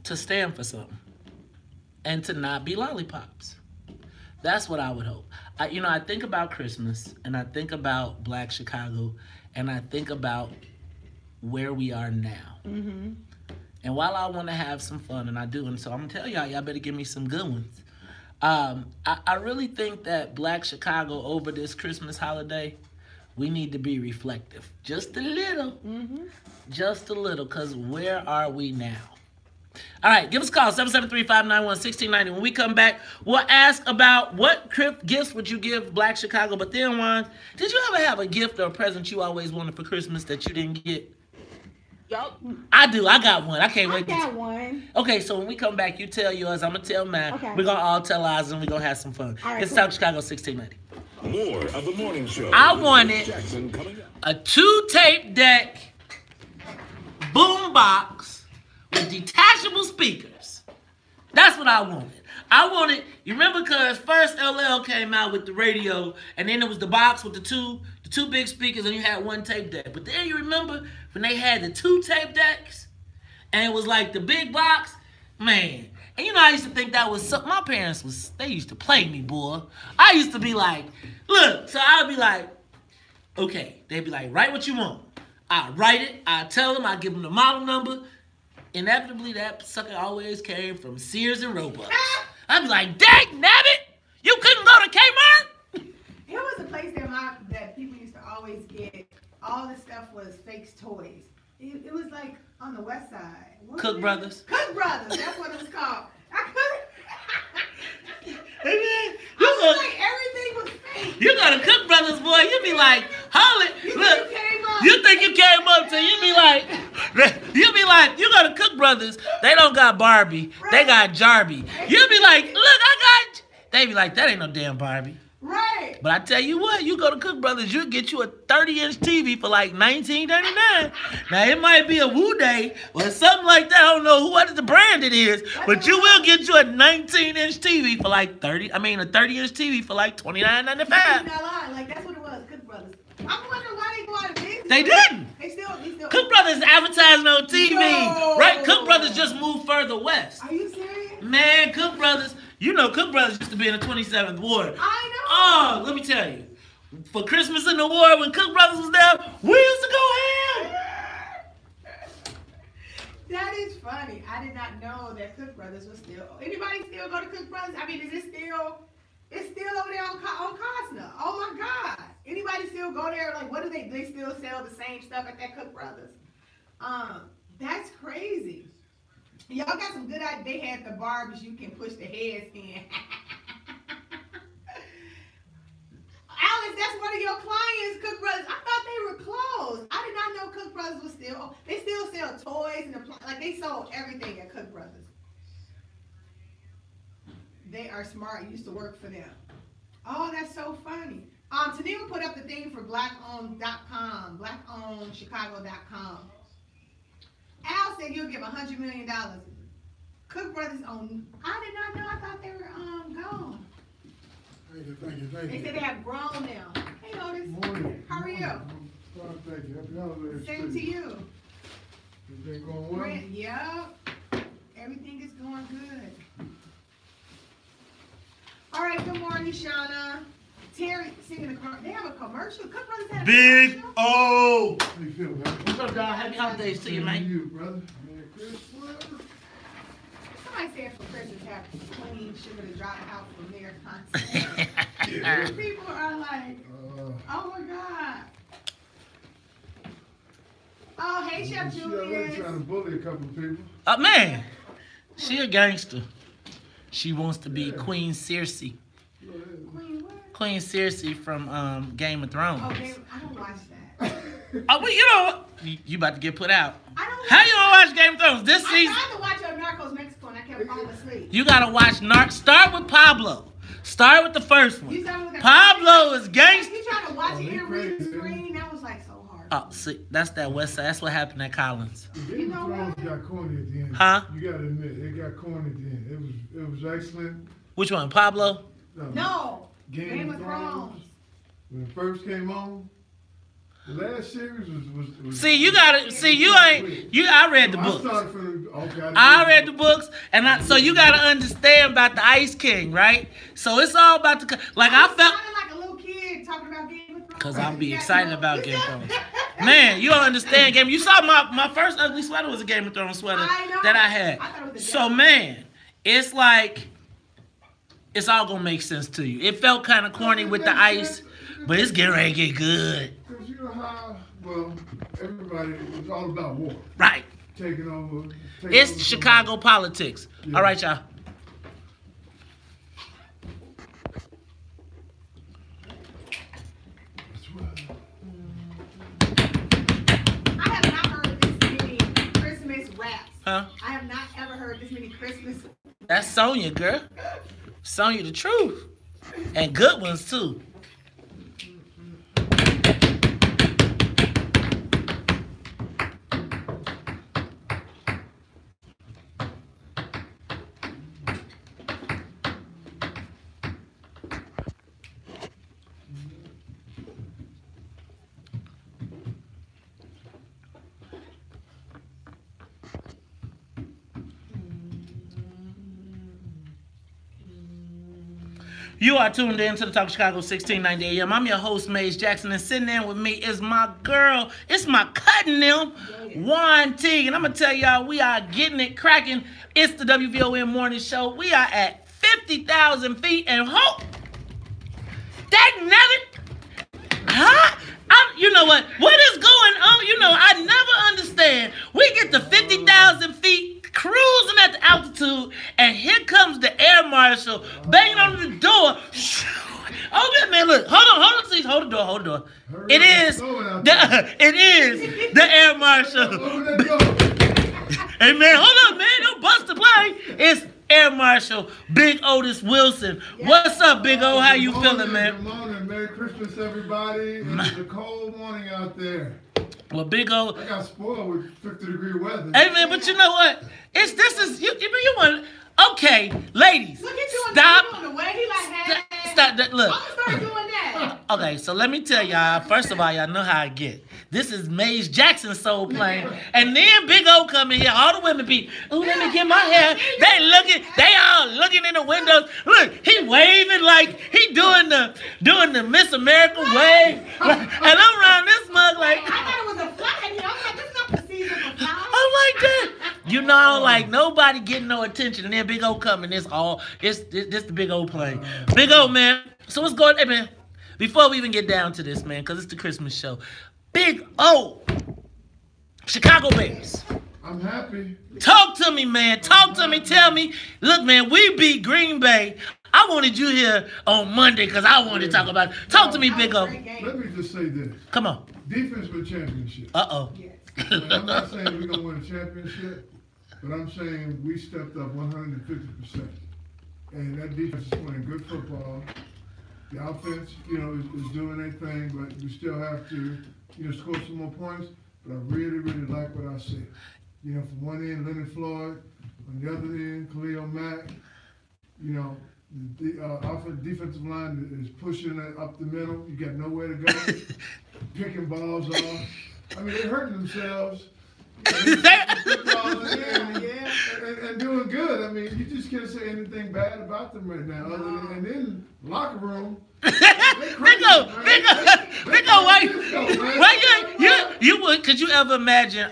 to stand for something and to not be lollipops. That's what I would hope. I think about Christmas and I think about Black Chicago and I think about where we are now. And while I want to have some fun, and I do, and so I'm gonna tell y'all better give me some good ones. I really think that Black Chicago over this Christmas holiday, we need to be reflective. Just a little. Just a little, because where are we now? All right, give us a call, 773-591-1690. When we come back, we'll ask about what gifts would you give Black Chicago. But then, Juan, did you ever have a gift or a present you always wanted for Christmas that you didn't get? Yup. I do. I got one. I can't wait. I got one. Okay, so when we come back, you tell yours, I'm going to tell mine. Okay. We're going to all tell ours, and we're going to have some fun. All right, It's cool. South Chicago 1690. More of the morning show. I wanted Jackson coming up. a 2-tape deck boom box with detachable speakers. That's what I wanted. You remember, because first LL came out with the radio, and then it was the box with the two big speakers, and you had one tape deck. But then you remember when they had the 2 tape decks, and it was like the big box, man. And I used to think that was something. My parents they used to play me, boy. I used to be like, look, so I'd be like, okay. They'd be like, write what you want. I write it, I tell them, I give them the model number. Inevitably, that sucker always came from Sears and Roebuck. I'd be like, dang nabbit, you couldn't go to Kmart? There was a place that people used to always get. All the stuff was fake toys. It was like on the west side. Cook Brothers. Cook Brothers, that's what it was called. Everything was fake. You go to Cook Brothers, boy, you be like, holy, look, you think you came up to, you be like, you go to Cook Brothers, they don't got Barbie, they got Jarby. You be like, look, I got, they be like, that ain't no damn Barbie. Right. But I tell you what, you go to Cook Brothers, you'll get you a 30-inch TV for like $19.99. Now, it might be a Woo Day or something like that. I don't know what the brand it is, but you will get you a 19-inch TV for like a 30-inch TV for like $29.95. Like, that's what it was, Cook Brothers. I'm wondering why they go out of business. They didn't. They still Cook Brothers advertising on TV, No. right? Cook Brothers just moved further west. Are you serious? Man, Cook Brothers, Cook Brothers used to be in the 27th Ward. I know. Oh, let me tell you. For Christmas in the Ward, when Cook Brothers was there, we used to go ham. funny. I did not know that Cook Brothers was still. Anybody still go to Cook Brothers? I mean, is it still? It's still over there on Costner. Oh my God! Anybody still go there? Like, what do they still sell the same stuff at that Cook Brothers? That's crazy. Y'all got some good ideas. They had the barbers you can push the heads in. Alex, that's one of your clients, Cook Brothers. I thought they were closed. I did not know Cook Brothers was still. They still sell toys and like they sold everything at Cook Brothers. They are smart. I used to work for them. Oh, that's so funny. Tennille put up the thing for blackowned.com, blackownedchicago.com. Al said you'll give $100 million. Cook Brothers own. I did not know. I thought they were gone. Thank you. They said they have grown now. Hey, Otis. Morning. How are you? Fine, thank you. Happy holidays. Same to you. Everything going well? Yep. Everything is going good. All right. Good morning, Shauna. Terry singing the car. They have a commercial. Cook Brothers had a Big commercial. O. How you feel, man? What's up, dog? Happy holidays to you, man. You, brother. Merry Christmas. Somebody said for Christmas have clean sugar to dry out from their concert. People are like, oh my God. Oh, hey, Chef She Julius. already trying to bully a couple of people. Oh, man. She a gangster. She wants to be Queen Cersei. Queen what? Queen Cersei from Game of Thrones. Oh, I don't watch that. Oh, well, you know what? You about to get put out. I don't How you don't watch Game of Thrones? This I season, tried to watch Narcos Mexico and I kept falling asleep. you gotta watch Start with Pablo. Start with the first one. You started with that- Pablo is gangster. You trying to watch it and read the screen? That was like so hard. Oh, see, that's that West Side. That's what happened at Collins. Game of Thrones got corny at the end. Huh? You gotta admit, it got corny at the end. It was excellent. Which one, Pablo? No. Game of Thrones. When it first came on, the last series was See, you gotta see. You ain't. I read the books. I read the books, and so you gotta understand about the Ice King, right? So it's all about the like. I felt like a little kid talking about Game of Thrones. because I'll be excited about Game of Thrones. Man, you don't understand Game. You saw my first ugly sweater was a Game of Thrones sweater that I had. So man, it's like it's all gonna make sense to you. It felt kind of corny with the ice, but it's getting ready to get good. Because you know how, well, everybody, it was all about war. Right. Taking over. It's Chicago politics. Yeah. All right, y'all. I have not heard this many Christmas raps. Huh? I have not ever heard this many Christmas. That's Sonya, girl. Sonya the truth. And good ones, too. You are tuned in to the Talk of Chicago 1690 AM. I'm your host, Maze Jackson, and sitting in with me is my girl. It's my cousin, them, Juan T. And I'm going to tell y'all, we are getting it cracking. It's the WVON Morning Show. We are at 50,000 feet, and hope that never, huh? You know what? What is going on? You know, I never understand. We get to 50,000 feet, cruising at the altitude, and here comes the air marshal banging on the door. Oh, man, look. Hold on, please. Hold the door. It is the air marshal. Hey, man, hold on, man. Don't bust the plane. It's Air Marshal Big Otis Wilson. What's up, Big O? How you feeling, man? Good morning. Merry Christmas, everybody. It's a cold morning out there. Well, Big O, I got spoiled with 50-degree weather. hey, man, but you know what? You want, okay, ladies, Look at you stop. on the way. He like, hey, Stop that. Look. I'm gonna start doing that. Okay, so let me tell y'all, first of all, y'all know how I get. This is Maze Jackson's soul playing. And then Big O come in here, all the women be, ooh, let me get my hair. They all looking in the windows. Look, he waving like he doing the Miss America wave. And I'm around this mug like, I thought it was a fly. I was like, this is not the season for flowers. I'm like that. You know, like nobody getting no attention, and then Big O coming. This the Big O play. Big O, man. So what's going on, hey, man? Before we even get down to this, man, because it's the Christmas show. Big O, Chicago Bears. I'm happy. Talk to me, man. Talk to me. Tell me. Look, man, we beat Green Bay. I wanted you here on Monday because I wanted to talk about it. Talk to me, Big O. Let me just say this. Come on. Defense for championship. Uh-oh. I'm not saying we're going to win a championship, but I'm saying we stepped up 150%. And that defense is playing good football. The offense, is doing their thing, but we still have to, score some more points. But I really, really like what I see. From one end, Leonard Floyd. On the other end, Khalil Mack. The defensive line is pushing it up the middle. You got nowhere to go. Picking balls off. I mean, they're hurting themselves. And doing good. I mean, you just can't say anything bad about them right now. And then locker room. Big O, why you would? Could you ever imagine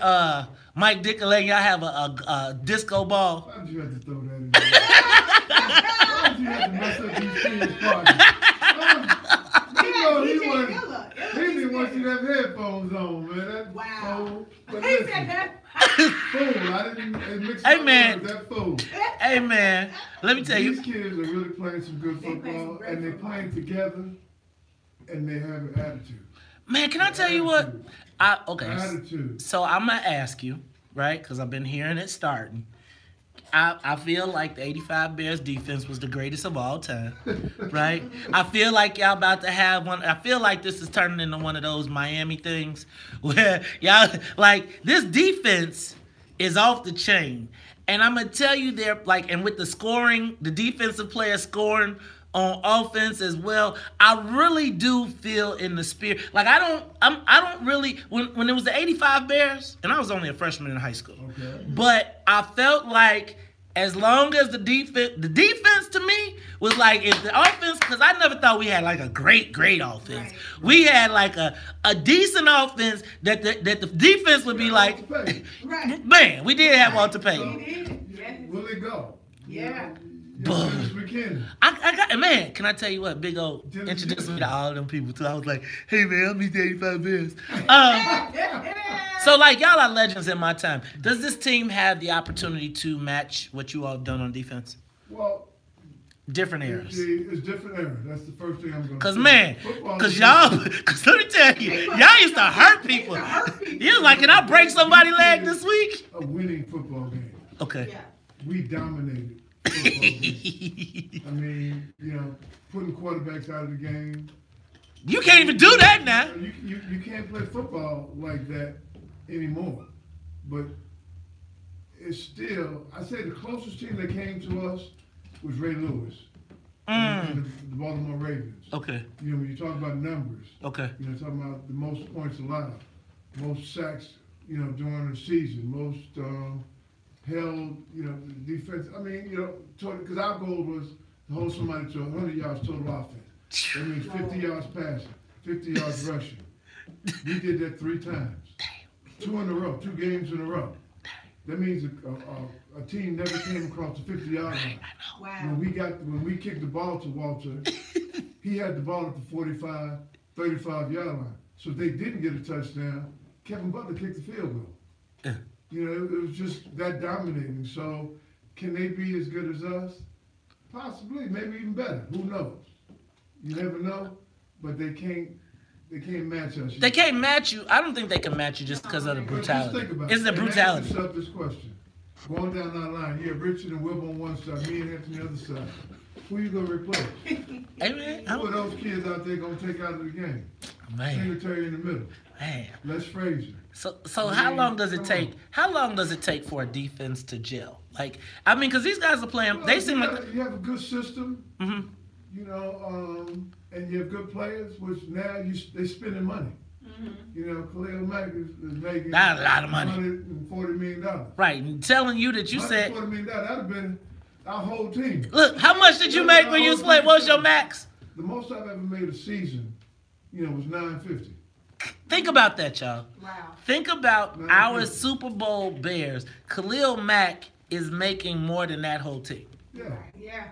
Mike Dick letting y'all have a disco ball? Why did you have to throw that in there? Why did you have to mess up these kids' parties? He didn't want you to have headphones on, man. Wow. But He said that. Fool. I didn't mix Hey, up man. with that fool. Hey, man. Let me tell you. These kids are really playing some good football, and they're playing together, and they have an attitude. Man, can I tell you what? Okay. Attitude. So I'm going to ask you, right, because I've been hearing it starting. I feel like the 85 Bears defense was the greatest of all time, right? I feel like y'all about to have one. I feel like this is turning into one of those Miami things where y'all, like, this defense is off the chain. And I'm going to tell you and with the scoring, the defensive players scoring on offense as well, I really do feel in the spirit. Like, I don't really, when it was the 85 Bears, and I was only a freshman in high school, but I felt like as long as the defense to me was like, if the offense, because I never thought we had like a great offense. Right. We had like a decent offense that the defense would be like, man, we did have Walter Payton. Will it go? Yeah. I got, man, can I tell you what? Big O introduced me to all them people too. I was like, hey man, I'm the 85 Bears. So like y'all are legends in my time. Does this team have the opportunity to match what you all have done on defense? Well, different eras. It's different eras. That's the first thing I'm going to say. Cause man, cause y'all, let me tell you, y'all used to hurt people. You was like, can I break somebody's leg this week? A winning football game. Okay. Yeah. We dominated. I mean, putting quarterbacks out of the game. You can't even do that now. You can't play football like that anymore. But it's still, I say the closest team that came to us was Ray Lewis. And the Baltimore Ravens. Okay. When you talk about numbers. Okay. Talking about the most points allowed, most sacks, during the season, most held, defense. I mean, because our goal was to hold somebody to 100 yards total offense. That means 50 yards passing, 50 yards rushing. We did that 3 times. 2 in a row, 2 games in a row. That means a team never came across the 50-yard line. Wow. When we kicked the ball to Walter, he had the ball at the 45, 35-yard line. So if they didn't get a touchdown, Kevin Butler kicked the field goal. It was just that dominating. So can they be as good as us? Possibly, maybe even better. Who knows? You never know. But they can't match us. They can't match you. I don't think they can match you just because of the brutality. Just think about it's the brutality. Ask yourself this question. Going down that line, you have Richard and Wilbur on one side, me and Anthony on the other side. Who you gonna replace? Hey man, who are those kids out there gonna take out of the game? Man. Singletary in the middle. Man. Les Frazier. So how long does it take? How long does it take for a defense to gel? Like, I mean, because these guys are playing. They seem like you have a good system. Mm-hmm. And you have good players, which now they spending money. Mm-hmm. Khalil Mack is making not a lot of money. $140 million. Right, and telling you that you said $140 million. That'd have been our whole team. Look, how much did you make when you was playing? What was your max? The most I've ever made a season, was $950. Think about that, y'all. Wow. Think about our Super Bowl Bears. Khalil Mack is making more than that whole team. Yeah. Yeah.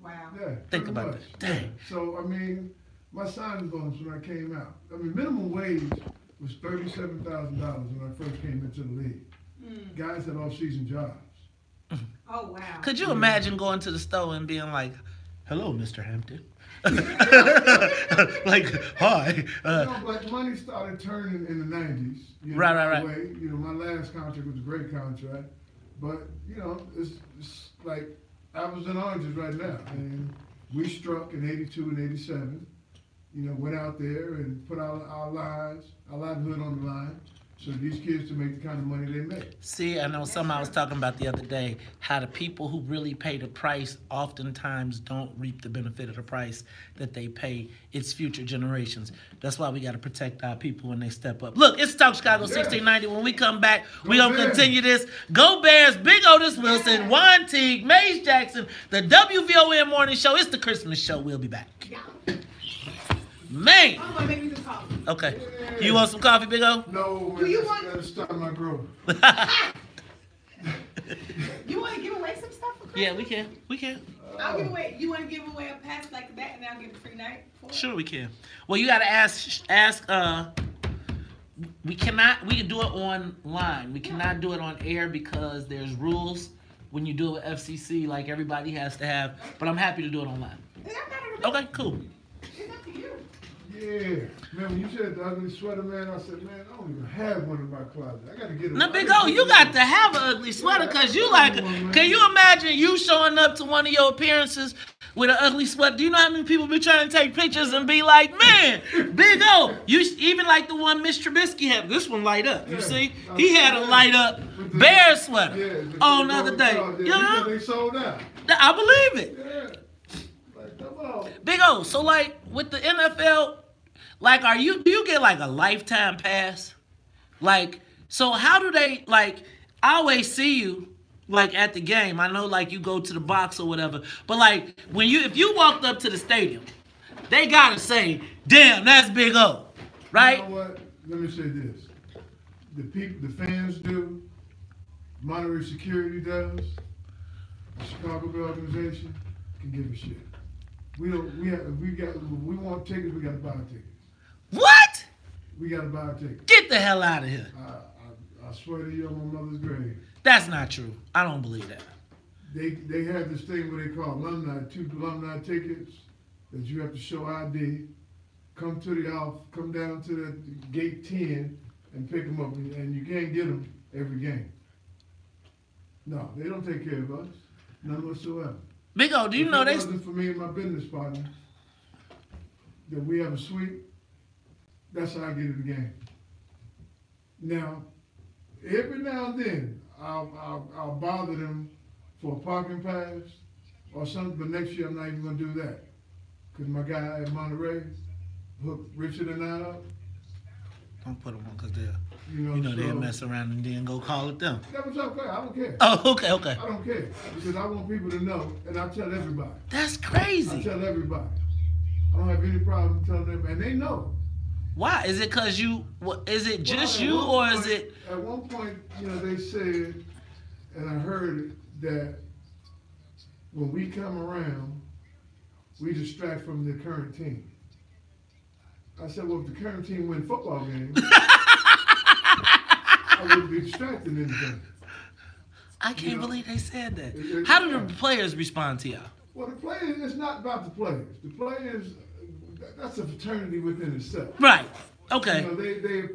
Wow. Yeah. Think about much. that. Dang. So, I mean, my signing bonus when I came out, I mean, minimum wage was $37,000 when I first came into the league. Guys had off-season jobs. Oh, wow. Could you imagine going to the store and being like, "Hello, Mr. Hampton." Like, hi. But money started turning in the 90s. You know, Right. Way. You know, my last contract was a great contract. But, you know, it's like apples and oranges right now. And we struck in 82 and 87. You know, went out there and put our livelihood on the line. So these kids to make the kind of money they make. See, I know something I was talking about the other day, how the people who really pay the price oftentimes don't reap the benefit of the price that they pay its future generations. That's why we got to protect our people when they step up. Look, it's Talk Chicago 1690. When we come back, we're going to continue this. Go Bears, Big Otis Wilson, Juan Teague, Maze Jackson, the WVON Morning Show. It's the Christmas show. We'll be back. Man. I'm gonna make me some coffee. Okay. You want some coffee, Big O? No, man. You want? Gotta start my growth. You want to give away some stuff for Christmas? Yeah, we can. I'll give away. You want to give away a pass like that, and I'll give a free night for it? Sure, we can. Well, you got to ask. We can do it online. We cannot do it on air because there's rules when you do it with FCC, like everybody has to have. But I'm happy to do it online. Okay, cool. Yeah, man, when you said the ugly sweater, man, I said, man, I don't even have one in my closet. I got to get it. Now, Big O, you got to have an ugly sweater because you like it. Can you imagine you showing up to one of your appearances with an ugly sweater? Do you know how many people be trying to take pictures and be like, man, Big O, you even like the one Mitch Trubisky had. This one light up. You see? He had a light up bear sweater on the other day. You know? They sold out. I believe it. Yeah. Like, come on. Big O, so like with the NFL, like, do you get like a lifetime pass? Like, so how do they, like, I always see you, like, at the game. I know, like, you go to the box or whatever. But, like, if you walked up to the stadium, they got to say, damn, that's Big O, right? You know what? Let me say this. The fans do, Monterey Security does, the Chicago Bear organization can give a shit. If we want tickets, we got to buy tickets. What? We got to buy a ticket. Get the hell out of here. I swear to you on my mother's grave. That's not true. I don't believe that. They have this thing where they call two alumni tickets that you have to show ID. Come down to the gate 10 and pick them up, and you can't get them every game. No, they don't take care of us, none whatsoever. Big O, do you know If it wasn't for me and my business partner that we have a suite, that's how I get in the game. Now, every now and then, I'll bother them for a parking pass or something, but next year I'm not even gonna do that. Because my guy at Monterey hooked Richard and I up. Don't put them on because they'll mess around and then go call it them. That was okay, I don't care. Oh, okay. I don't care, because I want people to know, and I tell everybody. That's crazy. I tell everybody. I don't have any problem telling them, and they know. Why? Is it because is it just you, or is it? At one point, they said, and I heard it, that when we come around, we distract from the current team. I said, well, if the current team win football games, I wouldn't be distracting anything. I can't believe they said that. How do the players respond to y'all? Well, the players, it's not about the players. The players, that's a fraternity within itself. Right. Okay. They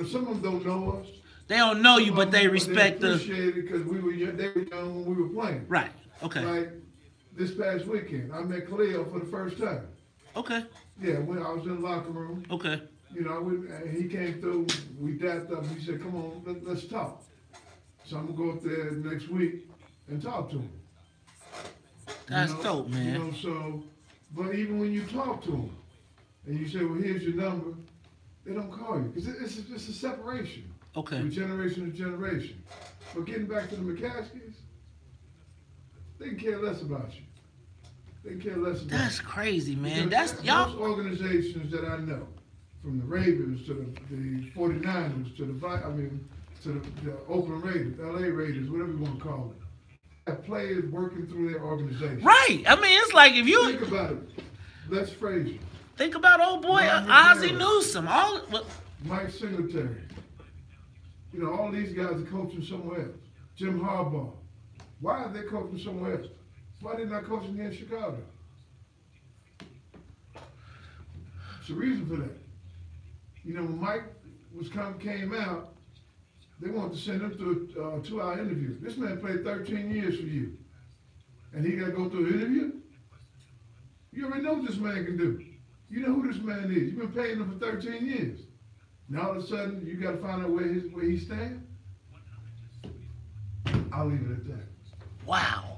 some of them don't know us. They don't know you, but they respect they appreciate it because they were young when we were playing. Right. Okay. Like this past weekend, I met Khalil for the first time. Okay. Yeah, when I was in the locker room. Okay. He came through, we dapped up, he said, come on, let's talk. So I'm going to go up there next week and talk to him. That's dope, man. But even when you talk to him, and you say, well, here's your number, they don't call you. Because it's a separation. Okay. From generation to generation. But getting back to the McCaskies, they can care less about you. They care less about That's you. crazy, man. Because That's y'all. Most organizations that I know, from the Ravens to the 49ers to the Oakland Raiders, LA Raiders, whatever you want to call it. Have players working through their organization. Right. I mean, it's like if you think about it. Les Frazier. Think about old boy Ozzie Newsome. Mike Singletary. You know, all these guys are coaching somewhere else. Jim Harbaugh. Why are they coaching somewhere else? Why are they not coaching here in Chicago? There's a reason for that. You know, when Mike came out, they wanted to send him through a 2-hour interview. This man played 13 years for you. And he got to go through an interview? You already know what this man can do. You know who this man is. You've been paying him for 13 years. Now all of a sudden, you got to find out where he stands? I'll leave it at that. Wow.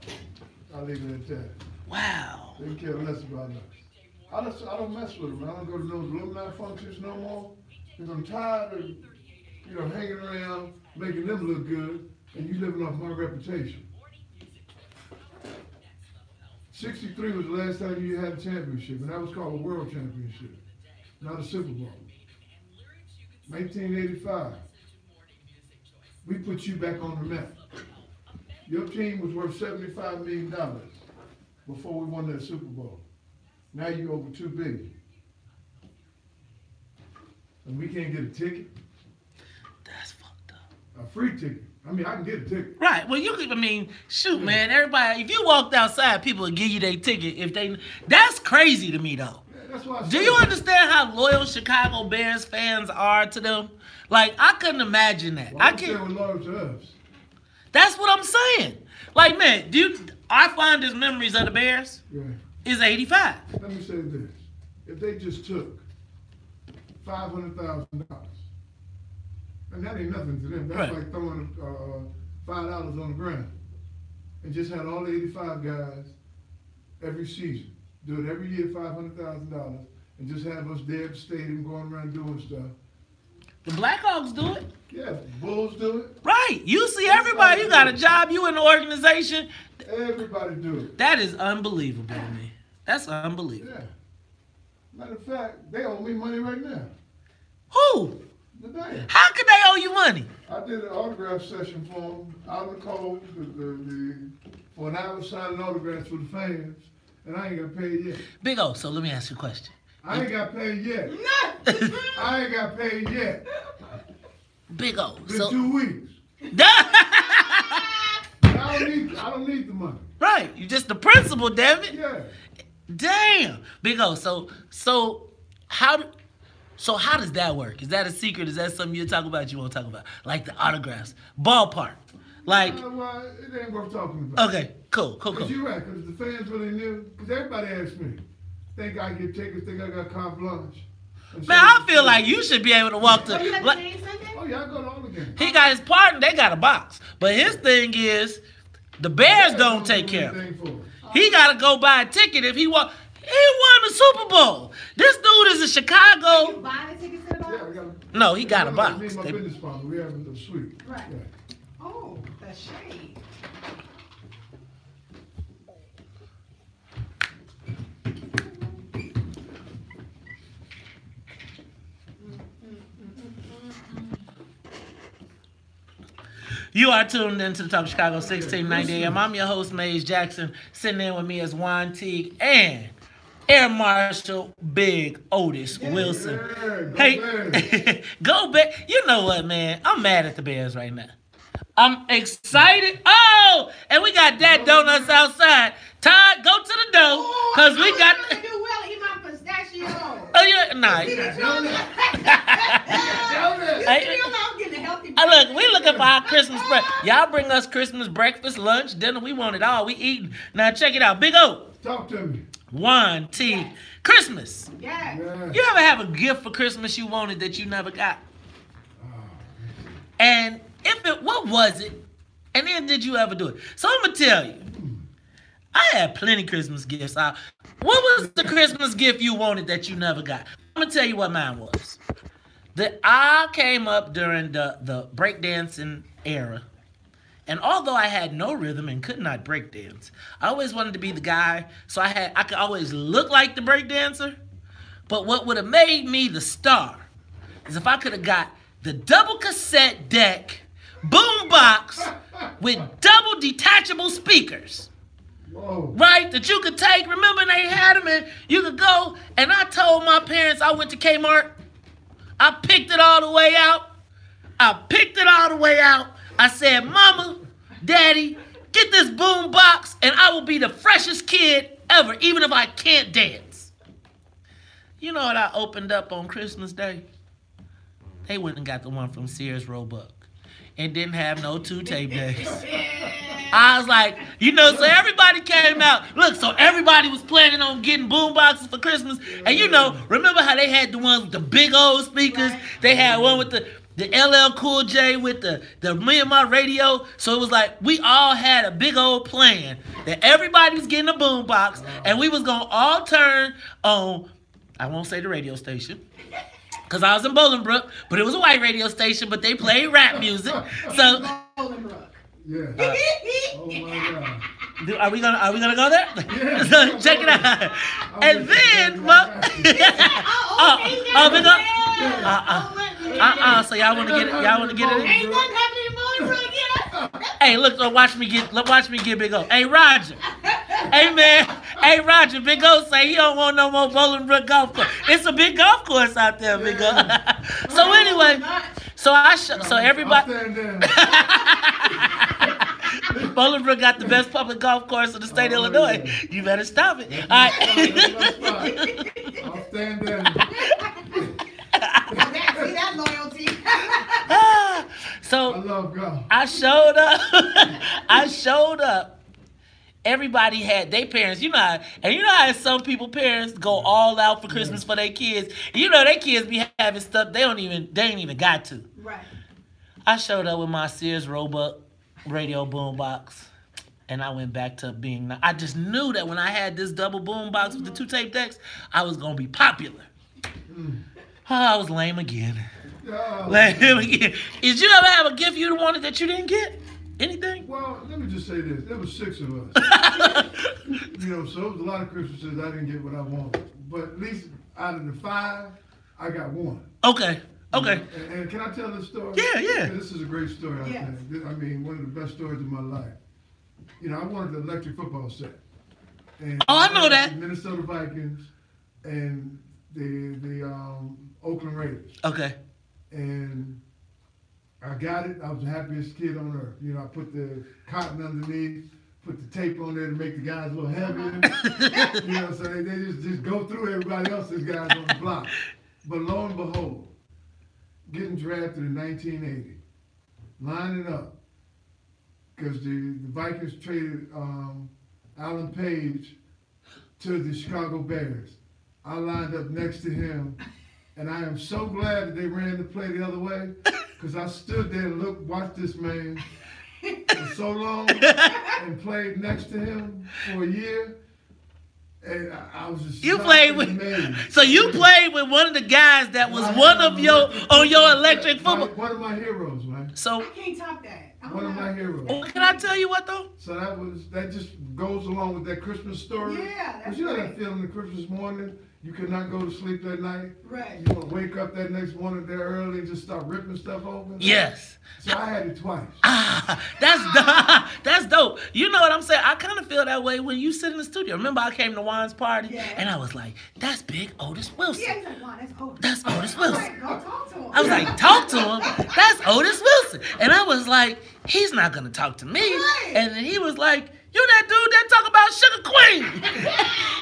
I'll leave it at that. Wow. They care less about us. I don't mess with them. I don't go to those alumni functions no more because I'm tired of, hanging around, making them look good, and you living off my reputation. 63 was the last time you had a championship, and that was called a world championship, not a Super Bowl. 1985, we put you back on the map. Your team was worth $75 million before we won that Super Bowl. Now you're over $2 billion. And we can't get a ticket? That's fucked up. A free ticket. I mean, I can get a ticket. Right. Well, shoot, man. Everybody, if you walked outside, people would give you their ticket. That's crazy to me, though. Yeah, that's why Do you understand how loyal Chicago Bears fans are to them? Like, I couldn't imagine that. Well, I can't. They were loyal to us. That's what I'm saying. Like, man, our fondest memories of the Bears is 85. Let me say this. If they just took $500,000, and that ain't nothing to them. That's like throwing $5 on the ground. And just had all the 85 guys every season. Do it every year, $500,000. And just have us there at the stadium going around doing stuff. The Blackhawks do it. Yeah, Bulls do it. Right. You see everybody. You got a job. You in the organization. Everybody do it. That is unbelievable to me. That's unbelievable. Yeah. Matter of fact, they owe me money right now. Who? The Bears. How could they owe you money? I did an autograph session for them out in the cold for an hour signing autographs for the fans, and I ain't got paid yet. Big O, so let me ask you a question. I ain't got paid yet. I ain't got paid yet. Big O. Been 2 weeks. I don't need the money. Right. You just the principal, damn it. Yeah. Damn. Big O. So how does that work? Is that a secret? Is that something you talk about? You won't talk about? Like the autographs, ballpark. Like. Well, it ain't worth talking about. Okay. Cool. Because you're right. Because the fans really knew. Because everybody asked me. Think I get tickets? Think I got carte blanche? Man, I feel like you should be able to walk to. Oh, you got the game Sunday? Oh yeah, I go to all the games. He got his partner. They got a box, but his thing is the Bears don't take care of it. He got to go buy a ticket if he want. He won the Super Bowl. This dude is in Chicago. You buy the tickets to the box? Yeah, No, he got a box. Me and my business partner, we have a suite. Right. Yeah. Oh, the shade. You are tuned into the Talk of Chicago 1690 AM. I'm your host, Maze Jackson. Sitting in with me is Juan Teague and Air Marshal Big Otis Wilson. Hey, go back. You know what, man? I'm mad at the Bears right now. I'm excited. Oh, and we got that donuts outside. Todd, go to the door, because we got... I do well eat my pistachio. Oh, yeah? Nah. Look, we looking for our Christmas breakfast. Y'all bring us Christmas breakfast, lunch, dinner. We want it all. We eating. Now, check it out. Big O. Talk to me. Juan Teague. Christmas. Yeah. You ever have a gift for Christmas you wanted that you never got? And what was it? And then did you ever do it? So I'm going to tell you. I had plenty Christmas gifts. What was the Christmas gift you wanted that you never got? I'm going to tell you what mine was. I came up during the breakdancing era. And although I had no rhythm and could not breakdance, I always wanted to be the guy. So I could always look like the breakdancer, But what would have made me the star is if I could have got the double cassette deck boombox with double detachable speakers. Whoa. Right? That you could take. Remember they had them and you could go. And I told my parents I went to Kmart. I picked it all the way out. I said, Mama, Daddy, get this boom box and I will be the freshest kid ever, even if I can't dance. You know what I opened up on Christmas Day? They went and got the one from Sears Roebuck and didn't have no 2 tape days. I was like, you know, so everybody came out. Look, so everybody was planning on getting boom boxes for Christmas. And you know, remember how they had the ones with the big old speakers? They had one with the LL Cool J with the Me and My Radio. So it was like we all had a big old plan that everybody was getting a boom box and we was going to all turn on, I won't say the radio station, because I was in Bolingbrook, but it was a white radio station, but they played rap music. So Yeah. Oh my God. Are we gonna go there? Yeah. So check it out. And then, well, we go. So y'all wanna get it? Y'all wanna get it? Ain't nothing happening in Bolingbrook yet. Hey, look, watch me get Big O. Hey, Roger. Hey, man. Hey, Roger. Big O say he don't want no more Bolingbrook golf course. It's a big golf course out there, Big O. So anyway, so everybody. Bolingbrook got the best public golf course in the state of Illinois. Yeah. You better stop it. All right. I'll stand there. See that loyalty. So I love golf. I showed up. Everybody had their parents, you know how some people parents go all out for Christmas for their kids. You know their kids be having stuff they ain't even got to. Right. I showed up with my Sears Roebuck radio boombox, and I went back to being. I just knew that when I had this double boombox with the 2 tape decks, I was gonna be popular. I was lame again. Lame again. Did you ever have a gift you wanted that you didn't get? Anything? Well, let me just say this: there was 6 of us. You know, so it was a lot of Christmases I didn't get what I wanted, but at least out of the 5, I got 1. Okay. Okay. And can I tell this story? Yeah. This is a great story, I think. I mean, one of the best stories of my life. You know, I wanted the electric football set. And I know that. The Minnesota Vikings and the Oakland Raiders. Okay. And I got it. I was the happiest kid on earth. You know, I put the cotton underneath, put the tape on there to make the guys a little heavier. You know, so they just go through everybody else's guys on the block. But lo and behold, getting drafted in 1980, lining up, because the Vikings traded Alan Page to the Chicago Bears. I lined up next to him, and I am so glad that they ran the play the other way, because I stood there and watched this man for so long and played next to him for a year. And I was just you played with, so you played with one of the guys that was on your electric football. One of my heroes, man. So I can't top that. One of my heroes. Oh, can I tell you what though? So that just goes along with that Christmas story. Yeah, that's you know right. that feeling the Christmas morning, you could not go to sleep that night. Right. You want to wake up that next morning there early and just start ripping stuff open. Yes. So I had it twice. That's dope. You know what I'm saying? I kind of feel that way when you sit in the studio. Remember I came to Juan's party and I was like, that's Big Otis Wilson. Yeah, he's like, wow, that's Otis. That's Otis Wilson. Right, go talk to him. I was like, talk to him. That's Otis Wilson. And I was like, he's not going to talk to me. Right. And then he was like, you that dude that talk about Sugar Queen. And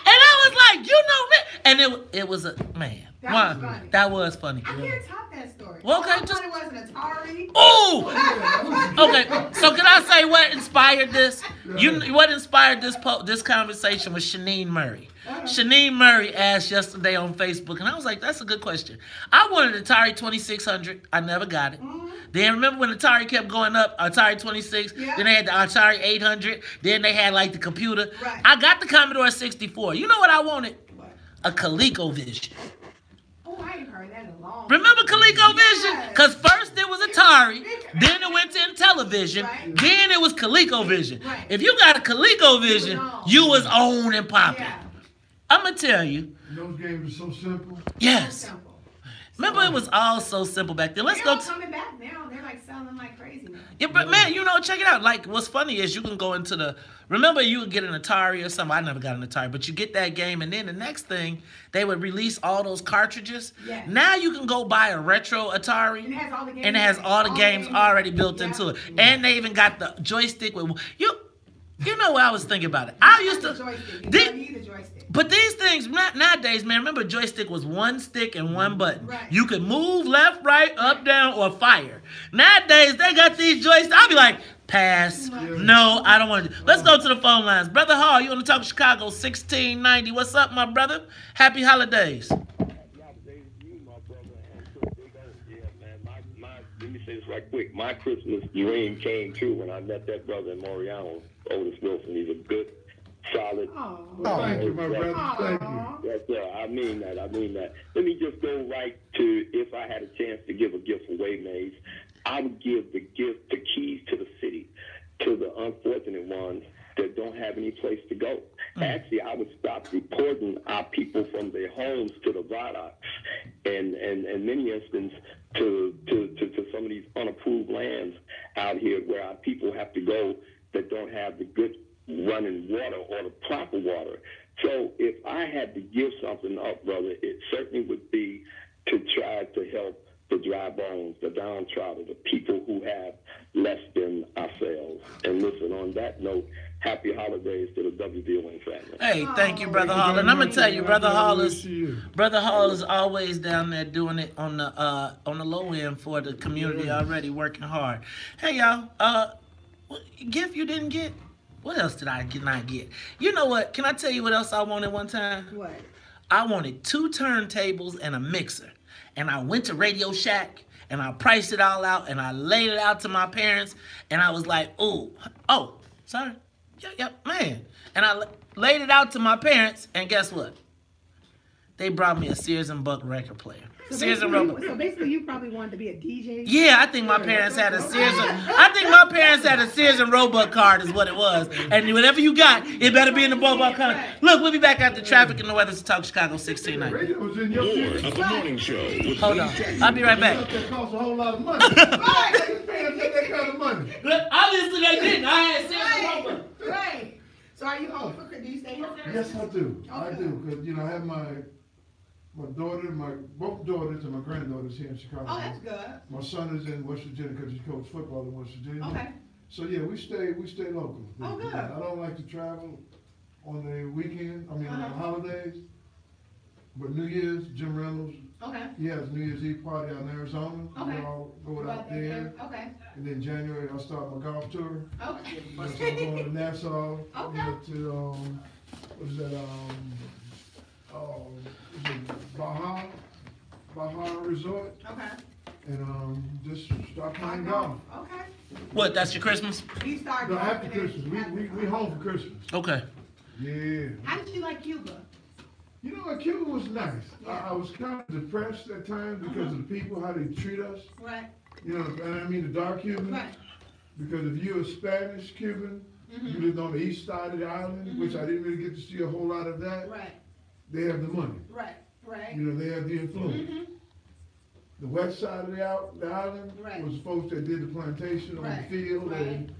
I was like, you know me. And it was a, man. That was funny. That was funny. I can't top that story. Well, okay, just it was an Atari. Oh! Okay, so can I say what inspired this? What inspired this conversation was Shanine Murray. Shanine Murray asked yesterday on Facebook, and I was like, that's a good question. I wanted Atari 2600. I never got it. Then remember when Atari kept going up, Atari 26, then they had the Atari 800, then they had like the computer. Right. I got the Commodore 64. You know what I wanted? What? A ColecoVision. Oh, I ain't heard that in a long time. Remember ColecoVision? Because first it was Atari, then it went to Intellivision, then it was ColecoVision. Right. If you got a ColecoVision, you was on and popping. Yeah. I'm gonna tell you. Those games are so simple. Yes. So simple. Remember, it was all so simple back then. Let's They're go. all coming back now. They're like selling them like crazy now. Yeah, but man, you know, check it out. Like, what's funny is you can go into the. Remember, you would get an Atari or something. I never got an Atari, but you get that game, and then the next thing they would release all those cartridges. Yeah. Now you can go buy a retro Atari, And it has all the games. and it has all the games already built Yeah. into it, and they even got the joystick with you. You know what I was thinking about it. I used to. Joystick. Thi- You need a joystick. But these things, nowadays, man, remember joystick was one stick and one button. Right. You could move left, right, up, down, or fire. Nowadays, they got these joysticks. I'll be like, pass. No, I don't want to. Let's go to the phone lines. Brother Hall, you on the Talk Chicago 1690. What's up, my brother? Happy holidays. Let me say this right quick. My Christmas dream came true when I met that brother in Moriano, Otis Wilson. He's a good, solid. Well, thank you, my brother. Thank you. Yes, sir. I mean that. Let me just go right to, if I had a chance to give a gift away, Maze, I would give the keys to the city to the unfortunate ones that don't have any place to go. Actually, I would stop reporting our people from their homes to the viaducts and many instances to some of these unapproved lands out here where our people have to go that don't have the good running water or the proper water. So if I had to give something up, brother, it certainly would be to try to help the dry bones, the downtrodden, the people who have less than ourselves. And listen, on that note, happy holidays to the WVON family. Hey, thank you, Brother Hall. And I'm gonna tell you, Brother Hall is always down there doing it on the low end for the community already, working hard. Hey, y'all, gift you didn't get? What else did I not get? You know what? Can I tell you what else I wanted one time? What? I wanted 2 turntables and a mixer. And I went to Radio Shack and I priced it all out and I laid it out to my parents and I was like, oh, sorry. Yep, man. And I laid it out to my parents and guess what? They brought me a Sears and Buck record player. So Sears and Roebuck. So basically, you probably wanted to be a DJ. Yeah, I think my parents had a Sears and Roebuck card is what it was. And whatever you got, it better be in the Roebuck card. Look, we'll be back after traffic and the weather to Talk Chicago 1690. More of the morning show. With Hold on. I'll be right back. That costs a whole lot of money. Right. They paying that kind of money. Obviously they didn't. I had Sears and Roebuck. Right. So are you home for Christmas? Do you stay home? Yes, I do. I do, because, I have my daughter, both daughters and my granddaughters here in Chicago. Oh, that's good. My son is in West Virginia because he coaches football in West Virginia. Okay. So yeah, we stay local. Oh, good. I don't like to travel on the weekend. On the holidays. But New Year's, Jim Reynolds. Okay. He has New Year's Eve party out in Arizona. Okay. We all go out there. Okay. And then January I'll start my golf tour. Okay. So I'm going to Nassau. Okay. To what is that? Baja Resort. Okay. And just start playing golf. Okay. What, that's your Christmas? You start No, after Christmas. We home for Christmas. Okay. Yeah. How did you like Cuba? You know what, Cuba was nice. I was kind of depressed at times because of the people, how they treat us. Right. And I mean the dark Cubans. Right. Because if you're a Spanish Cuban, you lived on the east side of the island, which I didn't really get to see a whole lot of that. Right. They have the money. Right. Right. They have the influence. The west side of the island was folks that did the plantation on the field, and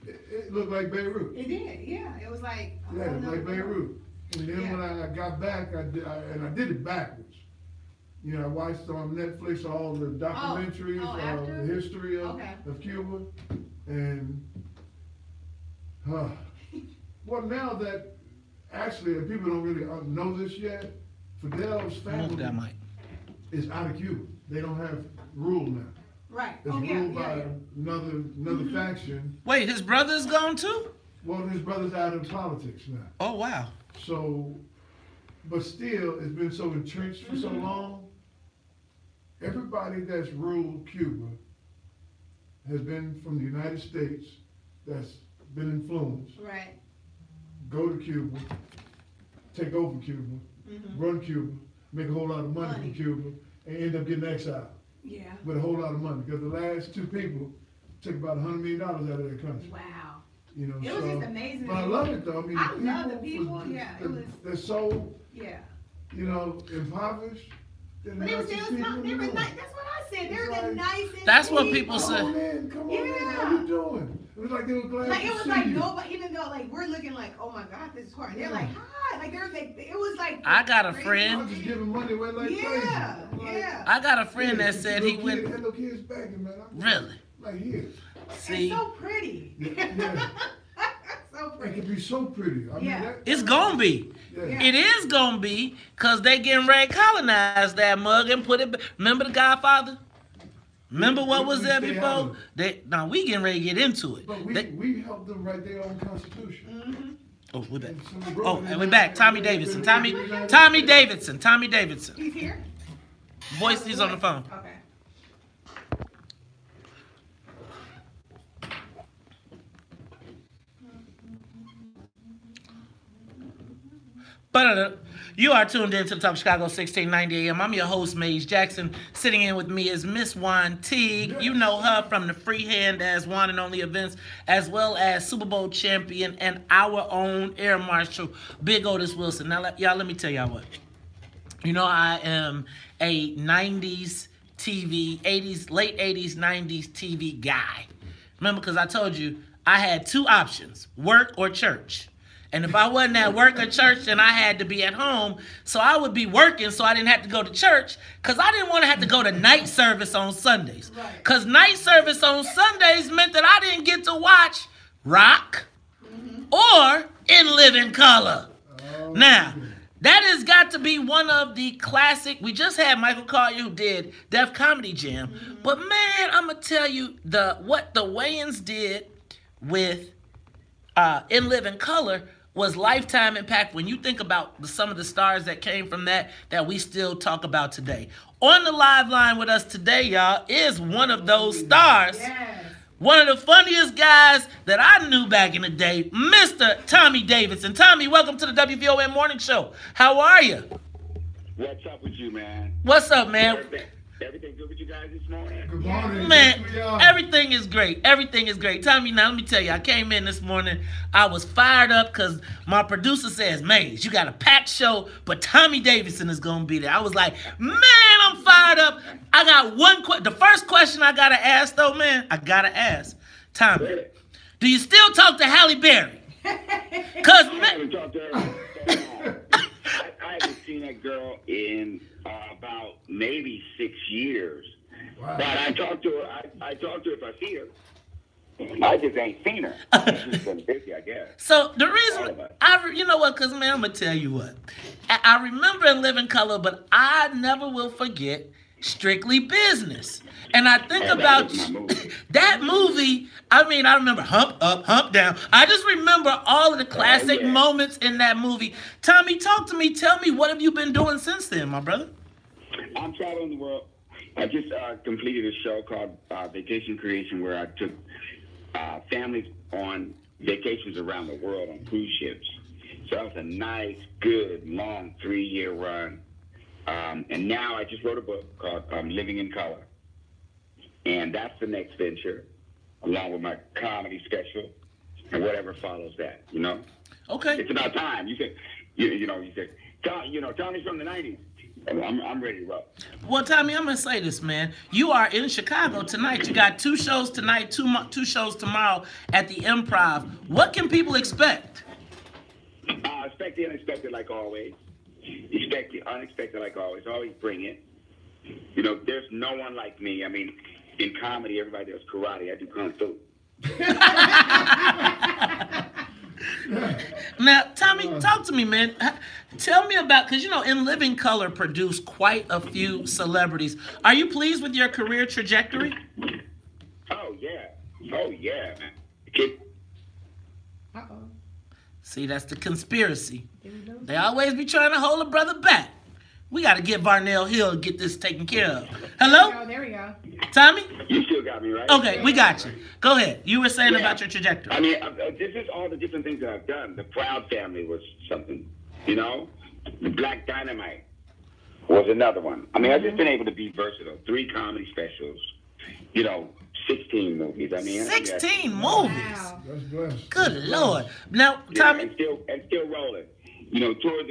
it looked like Beirut. It did, yeah. It was like it was like Beirut. And then when I got back, I did it backwards. I watched on Netflix all the documentaries of the history of Cuba, and well, now that actually people don't really know this yet, Fidel's family is out of Cuba. They don't have rule now. Right. It's ruled by another faction. Wait, his brother's gone too? Well, his brother's out of politics now. Oh, wow. So, but still, it's been so entrenched for so long. Everybody that's ruled Cuba has been from the United States that's been influenced. Right. Go to Cuba, take over Cuba, run Cuba, make a whole lot of money from Cuba, and end up getting exiled. Yeah. With a whole lot of money. Because the last 2 people took about $100 million out of their country. Wow. You know, It was just amazing. But I love it though. I mean, I love the people. Yeah, it was. They're so, Yeah. you know, impoverished. But it was nice. That's what I said. They're the nicest. That's what people say. Come on in, how you doing? It was like they were glad Like to it was see like you. nobody, even though like we're looking like, oh my God, this is hard. They're like, hi, like they're like, it was like. I got a crazy. friend. I was just giving money away like crazy. Yeah. I got a friend that said he went. Hello kids begging, man. Really? Right here. See, It's so pretty. Yeah. So It pretty. could be so pretty. I mean, it's gonna be. Yeah. It is gonna be, cause they getting ready to colonize that mug and put it. Remember the Godfather? Remember what was there before? Now we getting ready to get into it. But we helped them write their own constitution. Oh, we're back. Oh, and we're back. Tommy Davidson. Tommy Davidson. Tommy Davidson. He's here? Voice, he's on the phone. Okay. You are tuned in to the Top of Chicago 1690 AM. I'm your host, Maze Jackson. Sitting in with me is Miss Juan Teague. You know her from the Freehand as One and Only events, as well as Super Bowl champion and our own Air Marshal, Big Otis Wilson. Now, y'all, let me tell y'all what. You know, I am a 90s TV, 80s, late 80s, 90s TV guy. Remember, because I told you I had two options, work or church. And if I wasn't at work or church, then I had to be at home. So I would be working so I didn't have to go to church because I didn't want to have to go to night service on Sundays. Because night service on Sundays meant that I didn't get to watch rock or In Living Color. Now, that has got to be one of the classic. We just had Michael Collier who did Def Comedy Jam. But man, I'm going to tell you what the Wayans did with In Living Color was lifetime impact when you think about some of the stars that came from that we still talk about today. On the live line with us today, y'all, is one of those stars. Yes. One of the funniest guys that I knew back in the day, Mr. Tommy Davidson. Tommy, welcome to the WVON Morning Show. How are you? What's up with you, man? What's up, man? Everything good with you guys this morning? Good morning. Man, everything is great. Everything is great. Tommy, now let me tell you, I came in this morning, I was fired up because my producer says, Maze, you got a packed show, but Tommy Davidson is going to be there. I was like, man, I'm fired up. I got one question. The first question I got to ask, though, man, I got to ask, Tommy, do you still talk to Halle Berry? Because, I haven't talked to her. I haven't seen that girl in about maybe 6 years. Wow. But I talk to her. I talk to her if I see her. I just ain't seen her. She's just been busy, I guess. So the reason, you know what, because, man, I'm going to tell you what. I remember In Living Color, but I never will forget Strictly Business. And I think about that movie. I mean, I remember Hump Up, Hump Down. I just remember all of the classic moments in that movie. Tommy, talk to me. Tell me, what have you been doing since then, my brother? I'm traveling the world. I just completed a show called Vacation Creation where I took families on vacations around the world on cruise ships. So that was a nice, good, long 3-year run. And now I just wrote a book called Living in Color. And that's the next venture, along with my comedy special and whatever follows that, you know? Okay. It's about time. You said, Tommy's from the 90s. I'm ready to roll. Well, Tommy, I'm going to say this, man. You are in Chicago tonight. You got 2 shows tonight, 2 shows tomorrow at the Improv. What can people expect? Expect the unexpected like always. Expect the unexpected like always. Always bring it. You know, there's no one like me. I mean, in comedy, everybody does karate. I do kung fu. Now, Tommy, talk to me, man. Tell me about, because, you know, In Living Color produced quite a few celebrities. Are you pleased with your career trajectory? Oh, yeah, man. Uh-oh. See, that's the conspiracy. They always be trying to hold a brother back. We got to get Varnell Hill and get this taken care of. Hello? Oh, there we go. Tommy? You still got me, right? Okay, we got you. Go ahead. You were saying about your trajectory. I mean, this is all the different things that I've done. The Proud Family was something, you know? The Black Dynamite was another one. I mean, I've just been able to be versatile. 3 comedy specials, you know, 16 movies. I mean, 16 movies. That's blessed. Good Lord. Now, Tommy. And still rolling. You know, toward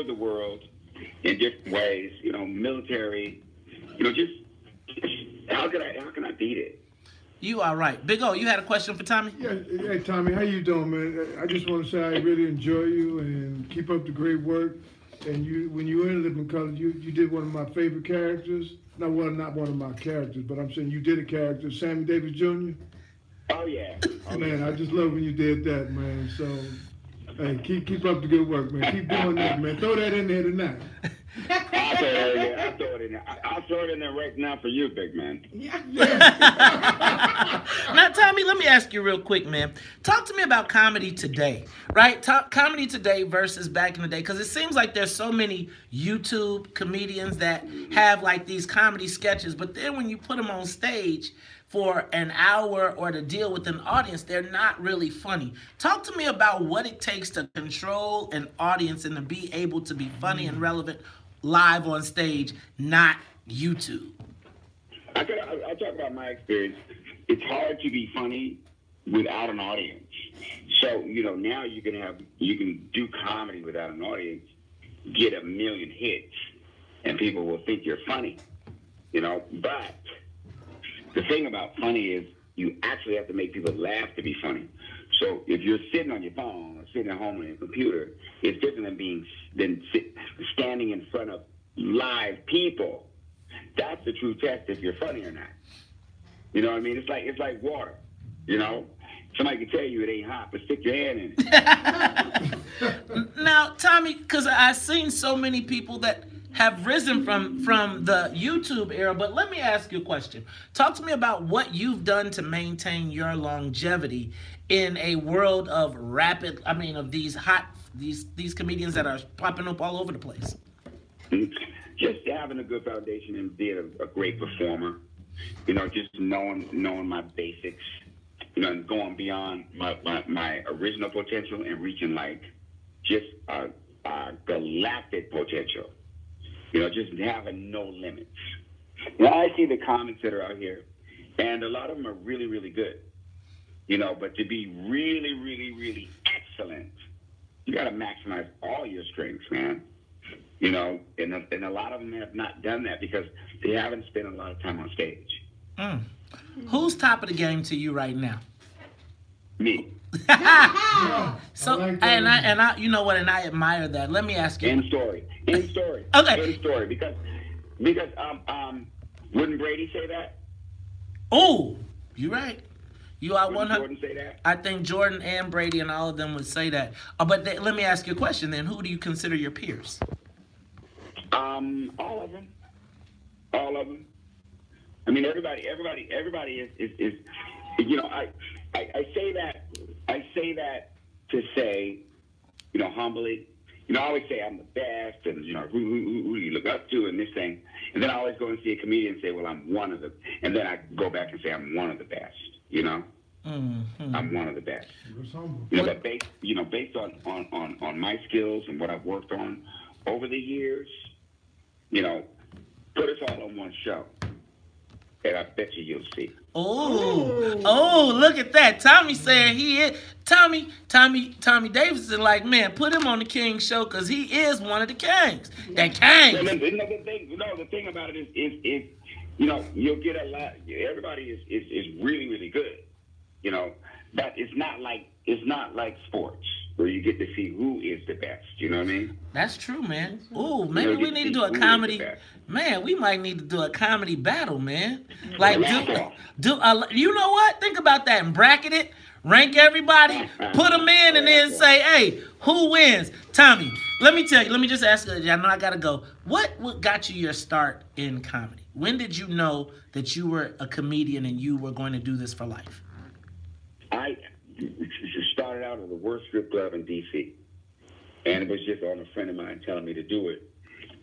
the world in different ways. You know, military. You know, just how can I beat it? You are right. Big O, you had a question for Tommy? Yeah, hey Tommy, how you doing, man? I just want to say I really enjoy you and keep up the great work. And when you ended up in color, you did one of my favorite characters. No, well, not one of my characters, but I'm saying you did a character, Sammy Davis Jr. Oh yeah. Man, I just love when you did that, man. So, hey, keep up the good work, man. Keep doing that, man. Throw that in there tonight. I'll throw it in there. I'll throw it in there right now for you, big man. Yeah. Now, Tommy, let me ask you real quick, man. Talk to me about comedy today, right? Comedy today versus back in the day, because it seems like there's so many YouTube comedians that have like these comedy sketches, but then when you put them on stage for an hour or to deal with an audience, they're not really funny. Talk to me about what it takes to control an audience and to be able to be funny and relevant live on stage, not YouTube. I'll talk about my experience. It's hard to be funny without an audience. So, you know, now you can do comedy without an audience, get 1 million hits, and people will think you're funny, you know. But the thing about funny is you actually have to make people laugh to be funny. So if you're sitting on your phone or sitting at home on your computer, it's different than standing in front of live people. That's the true test if you're funny or not. You know what I mean? It's like water. You know, somebody can tell you it ain't hot, but stick your hand in it. Now, Tommy, because I've seen so many people that have risen from the YouTube era, but let me ask you a question. Talk to me about what you've done to maintain your longevity in a world of these comedians that are popping up all over the place. Just having a good foundation and being a great performer. You know, just knowing my basics. You know, and going beyond my original potential and reaching like just galactic potential. You know, just having no limits. Now, I see the comments that are out here, and a lot of them are really, really good. You know, but to be really, really, really excellent, you got to maximize all your strengths, man. You know, and a lot of them have not done that because they haven't spent a lot of time on stage. Who's top of the game to you right now? Me. So, and I, you know what, and I admire that. Let me ask you. End story. Okay. End story. Because wouldn't Brady say that? Oh, you're right. You are 100. Jordan say that? I think Jordan and Brady and all of them would say that. But let me ask you a question then. Who do you consider your peers? All of them. All of them. I mean, everybody is you know, I say that to say, you know, humbly, you know, I always say I'm the best, and you know, who do you look up to, and this thing, and then I always go and see a comedian and say, well, I'm one of them, and then I go back and say I'm one of the best, you know, I'm one of the best, you know, but based on my skills and what I've worked on over the years, you know, put us all on one show. And I bet you'll see. Oh, look at that. Tommy saying he is. Tommy Davidson, like, man, put him on the King show because he is one of the kings. The king. The thing about it is, you know, you'll get a lot. Everybody is really, really good. You know, but it's not like sports where you get to see who is the best. You know what I mean? That's true, man. Ooh, maybe we need to do a comedy. Man, we might need to do a comedy battle, man. Like, you know what? Think about that and bracket it. Rank everybody, put them in, and then say, hey, who wins? Tommy, let me tell you. Let me just ask you. I know I got to go. What got you your start in comedy? When did you know that you were a comedian and you were going to do this for life? I started out at the worst strip club in D.C. And it was just on a friend of mine telling me to do it.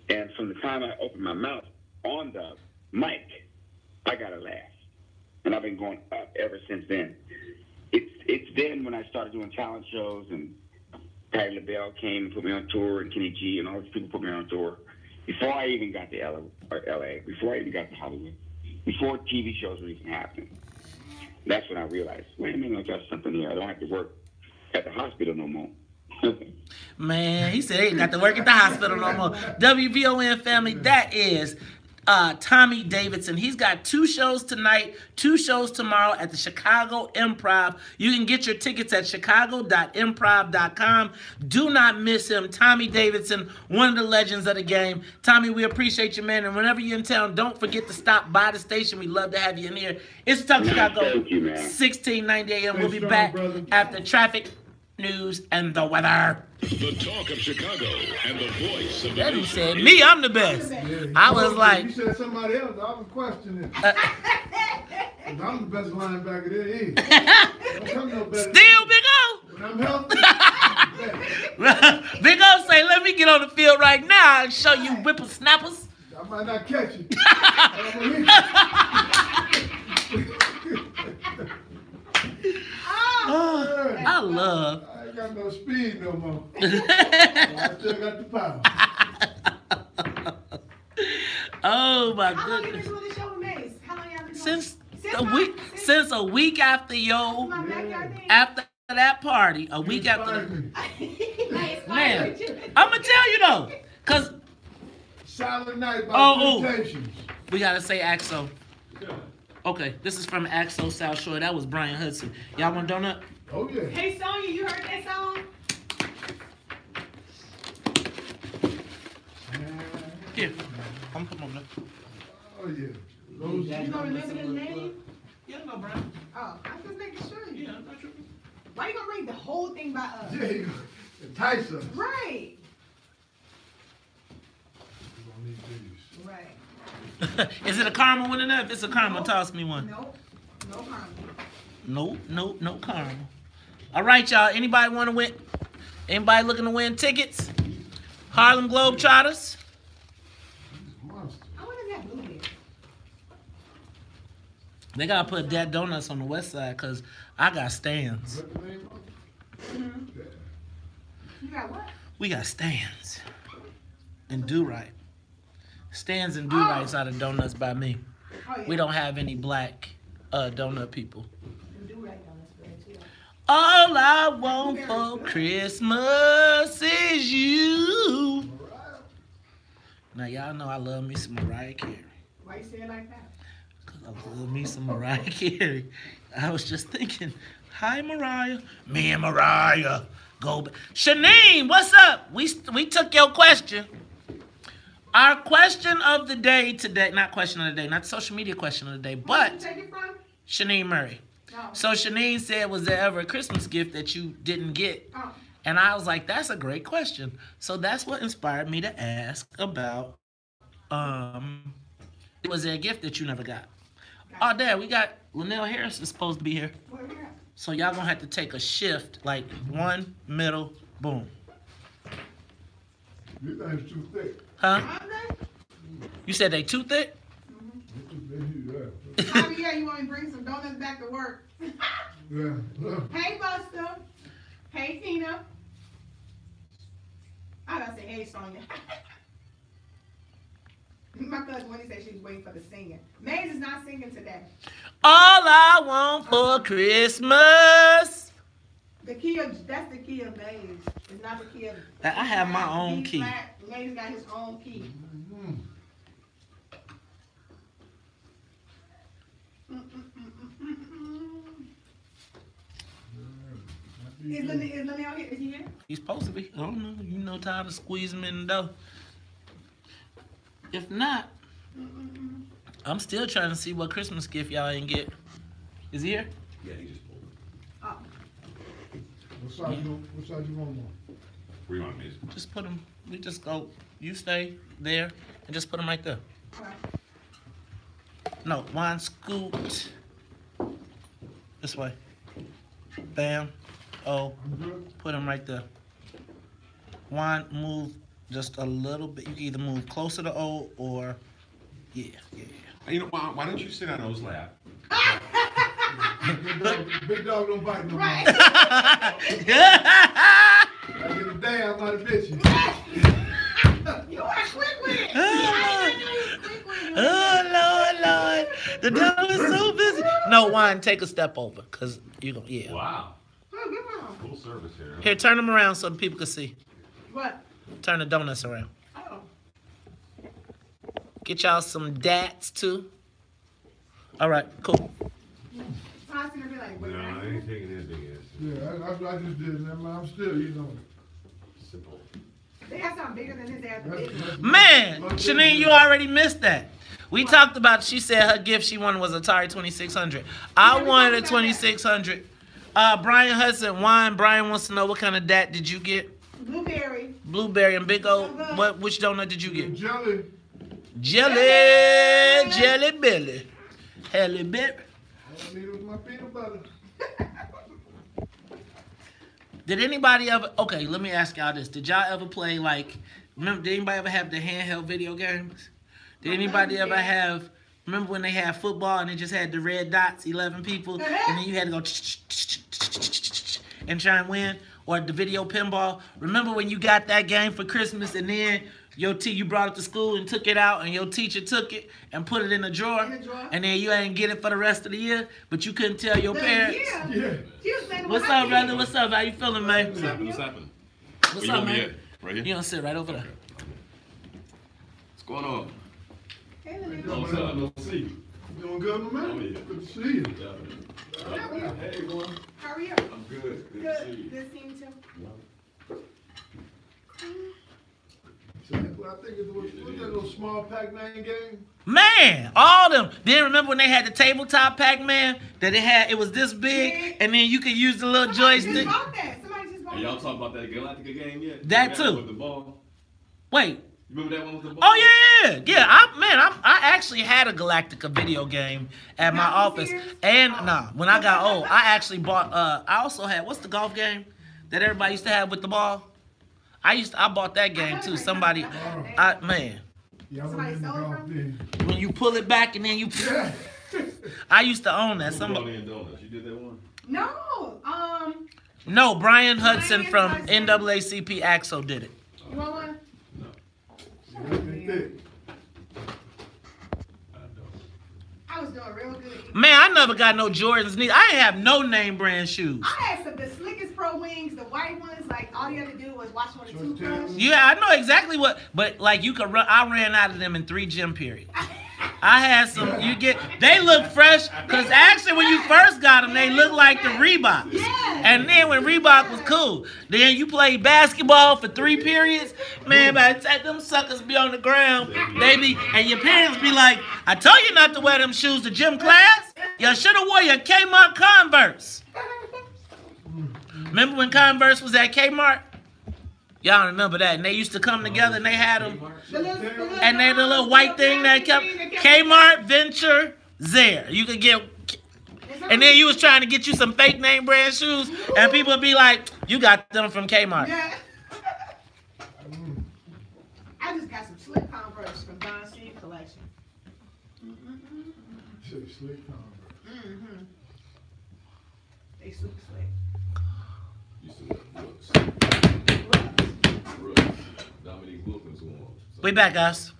And from the time I opened my mouth on the mic, I got a laugh. And I've been going up ever since then. It's then when I started doing talent shows and Patti LaBelle came and put me on tour, and Kenny G and all these people put me on tour. Before I even got to L.A., before I even got to Hollywood, before TV shows were even happening. That's when I realized, wait a minute, I got something here. I don't have to work at the hospital no more. Man, he said he ain't got to work at the hospital no more. WVON family, that is Tommy Davidson. He's got 2 shows tonight, 2 shows tomorrow at the Chicago Improv. You can get your tickets at chicago.improv.com. Do not miss him. Tommy Davidson, one of the legends of the game. Tommy, we appreciate you, man. And whenever you're in town, don't forget to stop by the station. We'd love to have you in here. It's Talk Chicago, 1690 AM. We'll be back after traffic, news, and the weather. The talk of Chicago and the voice of the That nation. said, me, I'm the best. I was like... You said somebody else, I was questioning. I'm the best linebacker there is. Don't come no better. Still Big O. When I'm healthy, Big O say, let me get on the field right now and show you whippersnappers. I might not catch you. Oh, I love. I ain't got no speed no more. I still got the power. Oh my How long you been goodness. doing the show with Mace? How long y'all been doing Since Since a week, since a week after yo, my backyard thing? after that party, a week after. Man, you. I'm gonna tell you though, cause Silent Night by oh, Temptations. we gotta say Axo. Okay, this is from Axo South Shore. That was Brian Hudson. Y'all want a donut? Oh yeah. Hey Sonya, you heard that song? Here, I'm putting on that. Oh yeah. You gonna remember his name? Yeah, no, Brian. Oh, I'm just making sure. Yeah, I'm not tripping. Why you gonna read the whole thing by us? Yeah, you entice us. Right. We're gonna need these. Right. Is it a caramel one enough? If it's a caramel, toss me one. Nope. No harm. No caramel. All right, y'all. Anybody want to win? Anybody looking to win tickets? Harlem Globetrotters. I wonder if that blue here. They gotta put that donuts on the west side because I got stands. What the name of it? You got what? We got stands and do-right. Stands and do-rights are the donuts by me. Oh, yeah. We don't have any black donut people. You do right down this way, too. All I want for Christmas is you. Now y'all know I love me some Mariah Carey. Why you say it like that? Cause I love me some Mariah Carey. I was just thinking, hi Mariah. Me and Mariah go back. Shanine, what's up? We took your question. Our question of the day today, not question of the day, not social media question of the day, but Where did you take it from? Shanine Murray. No. So Shanine said, was there ever a Christmas gift that you didn't get? Oh. And I was like, that's a great question. So that's what inspired me to ask about, was there a gift that you never got? Oh, Dad, we got Linnell Harris is supposed to be here. Where we at? So y'all gonna have to take a shift, like one, middle, boom. These things too thick. Huh? Aren't they? You said they too thick? Javier, you want me to bring some donuts back to work? Yeah. Hey, Buster. Hey, Tina. I gotta say, hey, Sonya. My cousin, when he said she was waiting for the singing. Maze is not singing today. All I want for Christmas. The key of, that's the key of Maze. It's not the key of. I have my own B key. flat. Maze got his own key. Is Linnell here? Is he here? He's supposed to be. I don't know. You know, time to squeeze him in the dough. If not, I'm still trying to see what Christmas gift y'all ain't get. Is he here? Yeah, he just pulled it. Oh. What size you want more? Where you want me? Just put him. We just go. You stay there and just put him right there. Okay. No, wine scoot. This way. Bam. Oh, put him right there. Wine, move just a little bit. You can either move closer to O or, yeah. You know, why don't you sit on O's lap? Big dog don't bite no more. Right. I get a damn out of bitches. You are quick with it. Oh, Lord. The dog is so busy. no, Juan, take a step over, cause you gonna Wow. Oh, good one. Full service here. Here, turn them around so the people can see. What? Turn the donuts around. Oh. Get y'all some dats too. All right, cool. Toss's gonna be like, No, I ain't taking that big ass. Yeah, I just did that. I'm still, you know. Simple. they have something bigger than his ass. Man, Shanine, you already missed that. We talked about, she said her gift she wanted was Atari 2600. I wanted a 2600. Brian Hudson, wine. Brian wants to know what kind of dat did you get? Blueberry. Blueberry and big old, which donut did you get? Jelly. Jelly Billy. Helly Billy. All I needed was my peanut butter. Did anybody ever, okay, let me ask y'all this. Did y'all ever play, like, remember, did anybody ever have the handheld video games? Did anybody ever have, remember when they had football and they just had the red dots, 11 people, and then you had to go and try and win? Or the video pinball? Remember when you got that game for Christmas and then you brought it to school and took it out and your teacher took it and put it in a drawer? And then you ain't get it for the rest of the year, but you couldn't tell your parents? Yeah. What's up, brother? What's up? How you feeling, man? What's happening? What's happening? What's up, man? Right here? You gonna sit right over there. What's going on? Hey, Lily. What's up? Don't see you. Doing good, man? Oh, yeah. Good to see you. Hey, boy. How are you? I'm good. Good to see you. Good seeing you too. So, I think it was that little small Pac-Man game. Man, all them. Then remember when they had the tabletop Pac-Man that it was this big, and then you could use the little joystick. Hey, y'all talk about that Galactica game yet? That too. With the ball. Wait. You remember that one with the ball? Oh yeah. I actually had a Galactica video game at my office, and when I got old, I actually bought. I also had, what's the golf game that everybody used to have with the ball? I bought that game too. Somebody, man. Yeah, when you pull it back and then you. I used to own that. Somebody. You did that one? No. No, Brian Hudson from NAACP AXO did it. You want one? I was doing real good. Man, I never got no Jordans. Neither. I didn't have no name brand shoes. I had the slickest pro wings, the white ones. Like all you had to do was watch one of the toothbrush. Yeah, I know exactly what. But like you could run. I ran out of them in 3 gym periods. I had some. They look fresh because actually when you first got them, they looked like the Reeboks. Yeah. And then when Reebok was cool, then you played basketball for 3 periods. Man, by the time them suckers be on the ground, and your parents be like, "I told you not to wear them shoes to gym class. You should have wore your Kmart Converse." Remember when Converse was at Kmart? Y'all remember that? And they used to come together and they had them. And they had the little white thing that kept Kmart, Venture, Zare. You could get, and then you was trying to get you some fake name brand shoes, and people would be like, "You got them from Kmart." Yeah. I just got some slick Converse from Don Steve Collection. Slick Converse. They super slick. You still got Brooks. Dominique Wilkins won. We back, guys.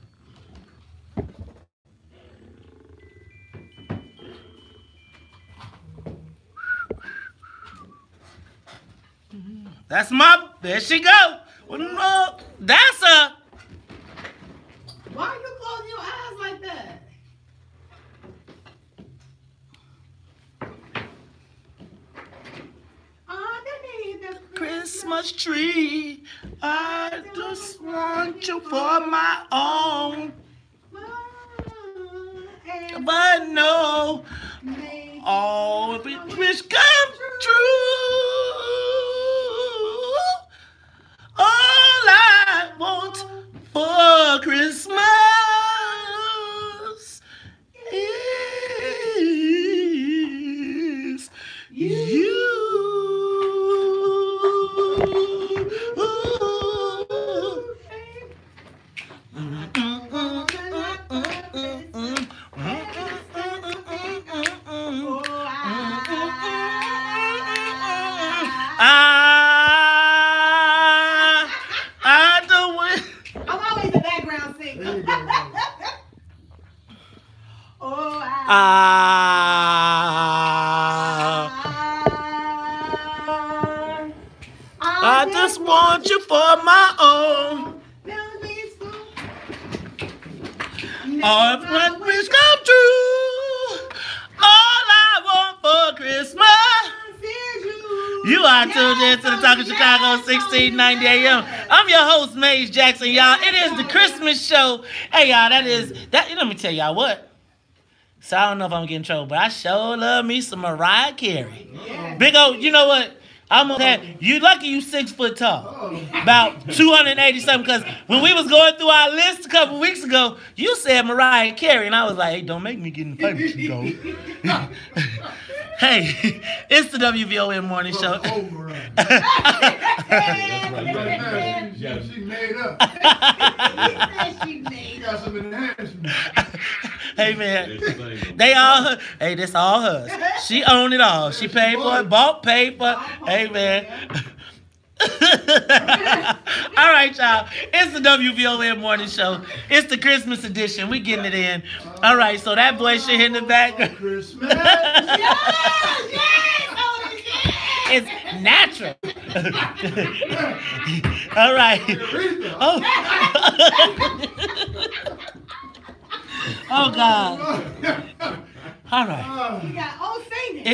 That's there she go. That's a. Why are you closing your eyes like that? Christmas tree, I just want you for my own. But no, all of it wish come true. All I want for Christmas is you. All my wish come true. All I want for Christmas. You are tuned in to the Talking Chicago 1690 AM. I'm your host, Maze Jackson, y'all. It is the Christmas show. Hey, y'all, that. Let me tell y'all what. So I don't know if I'm gonna get in trouble, but I sure love me some Mariah Carey. Yeah. Big old, you know what? I'm okay. You lucky you 6 foot tall. About 280 something, because when we was going through our list a couple weeks ago, you said Mariah Carey, and I was like, hey, don't make me get in the fight with you, though. Hey, it's the WVON morning show. She made up. She got some enhancement. Hey man, this all hers. She owned it all. She paid for it, paid for it. Hey man. All right, y'all. It's the WVON morning show. It's the Christmas edition. We getting it in. All right, so that voice you hear in the back. Christmas. It's natural. All right. Oh. Oh God. All right. You got old singing.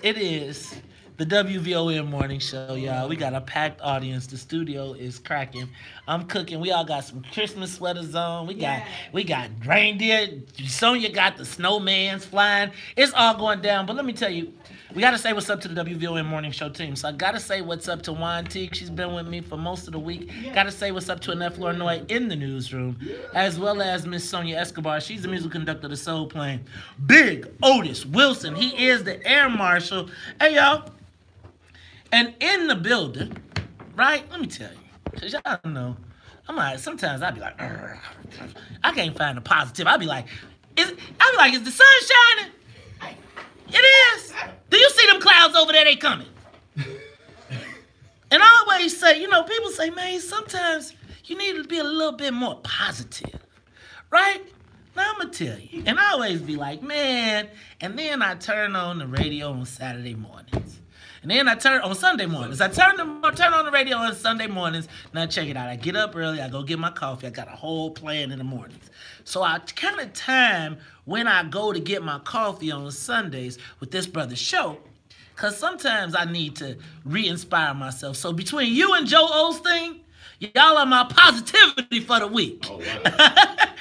It is the WVON morning show, y'all. We got a packed audience. The studio is cracking. I'm cooking. We all got some Christmas sweaters on. We got reindeer. Sonya got the snowmans flying. It's all going down. But let me tell you, we got to say what's up to the WVON morning show team. So I got to say what's up to Juan Teague. She's been with me for most of the week. Got to say what's up to Annette Flournoy in the newsroom, as well as Miss Sonia Escobar. She's the musical conductor of the Soul Plane. Big Otis Wilson. He is the air marshal. Hey, y'all. And in the building, right? Let me tell you, because y'all know, sometimes I'll be like, I can't find the positive. I'll be like, is the sun shining? It is. Do you see them clouds over there? They coming. And I always say, people say, man, sometimes you need to be a little bit more positive, right? Now I'm going to tell you. And I always be like, man, and then I turn on the radio on Saturday mornings. And then I turn on Sunday mornings. I turn on the radio on Sunday mornings. Now check it out. I get up early. I go get my coffee. I got a whole plan in the mornings. So I kind of time when I go to get my coffee on Sundays with this brother's show, because sometimes I need to re-inspire myself. So between you and Joe Osteen, y'all are my positivity for the week. Oh, wow.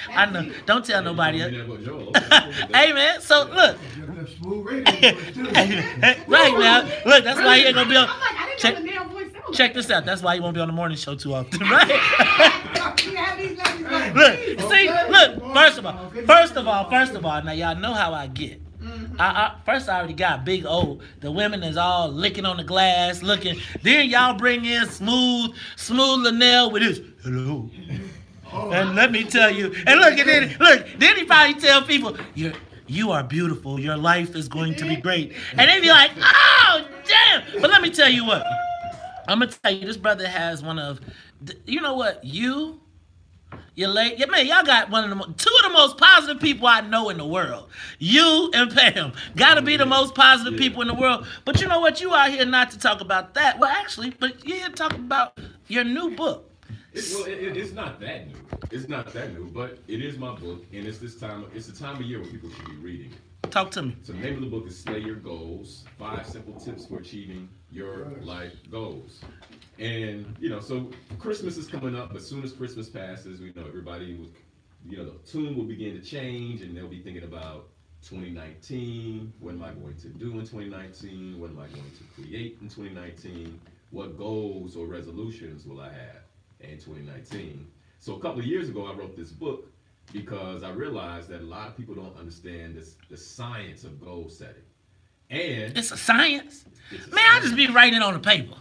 I know. Don't tell nobody. Hey, man. So, look. Right now. Look, that's why he ain't going to be on. Check this out. That's why he won't be on the morning show too often, right? Look. First of all, now y'all know how I get. First, I already got Big O. The women is all licking on the glass, looking. Then y'all bring in Smooth Linnell with his hello. And let me tell you, and then he probably tell people, you are beautiful. Your life is going to be great. And they be like, oh, damn. But let me tell you what. I'm going to tell you, this brother has one of, you know what, y'all got two of the most positive people I know in the world. You and Pam got to be the most positive people in the world. But you know what? You are here not to talk about that. Well, actually, but you're here to talk about your new book. It's not that new. It's not that new, but it is my book, and it's the time of year when people should be reading it. Talk to me. So the name of the book is Slay Your Goals, 5 Simple Tips for Achieving Your Life Goals. And, so Christmas is coming up, but as soon as Christmas passes, we know everybody the tune will begin to change, and they'll be thinking about 2019, what am I going to do in 2019, what am I going to create in 2019, what goals or resolutions will I have in 2019. So a couple of years ago, I wrote this book because I realized that a lot of people don't understand the science of goal setting. And it's a science? I just be writing it on the paper.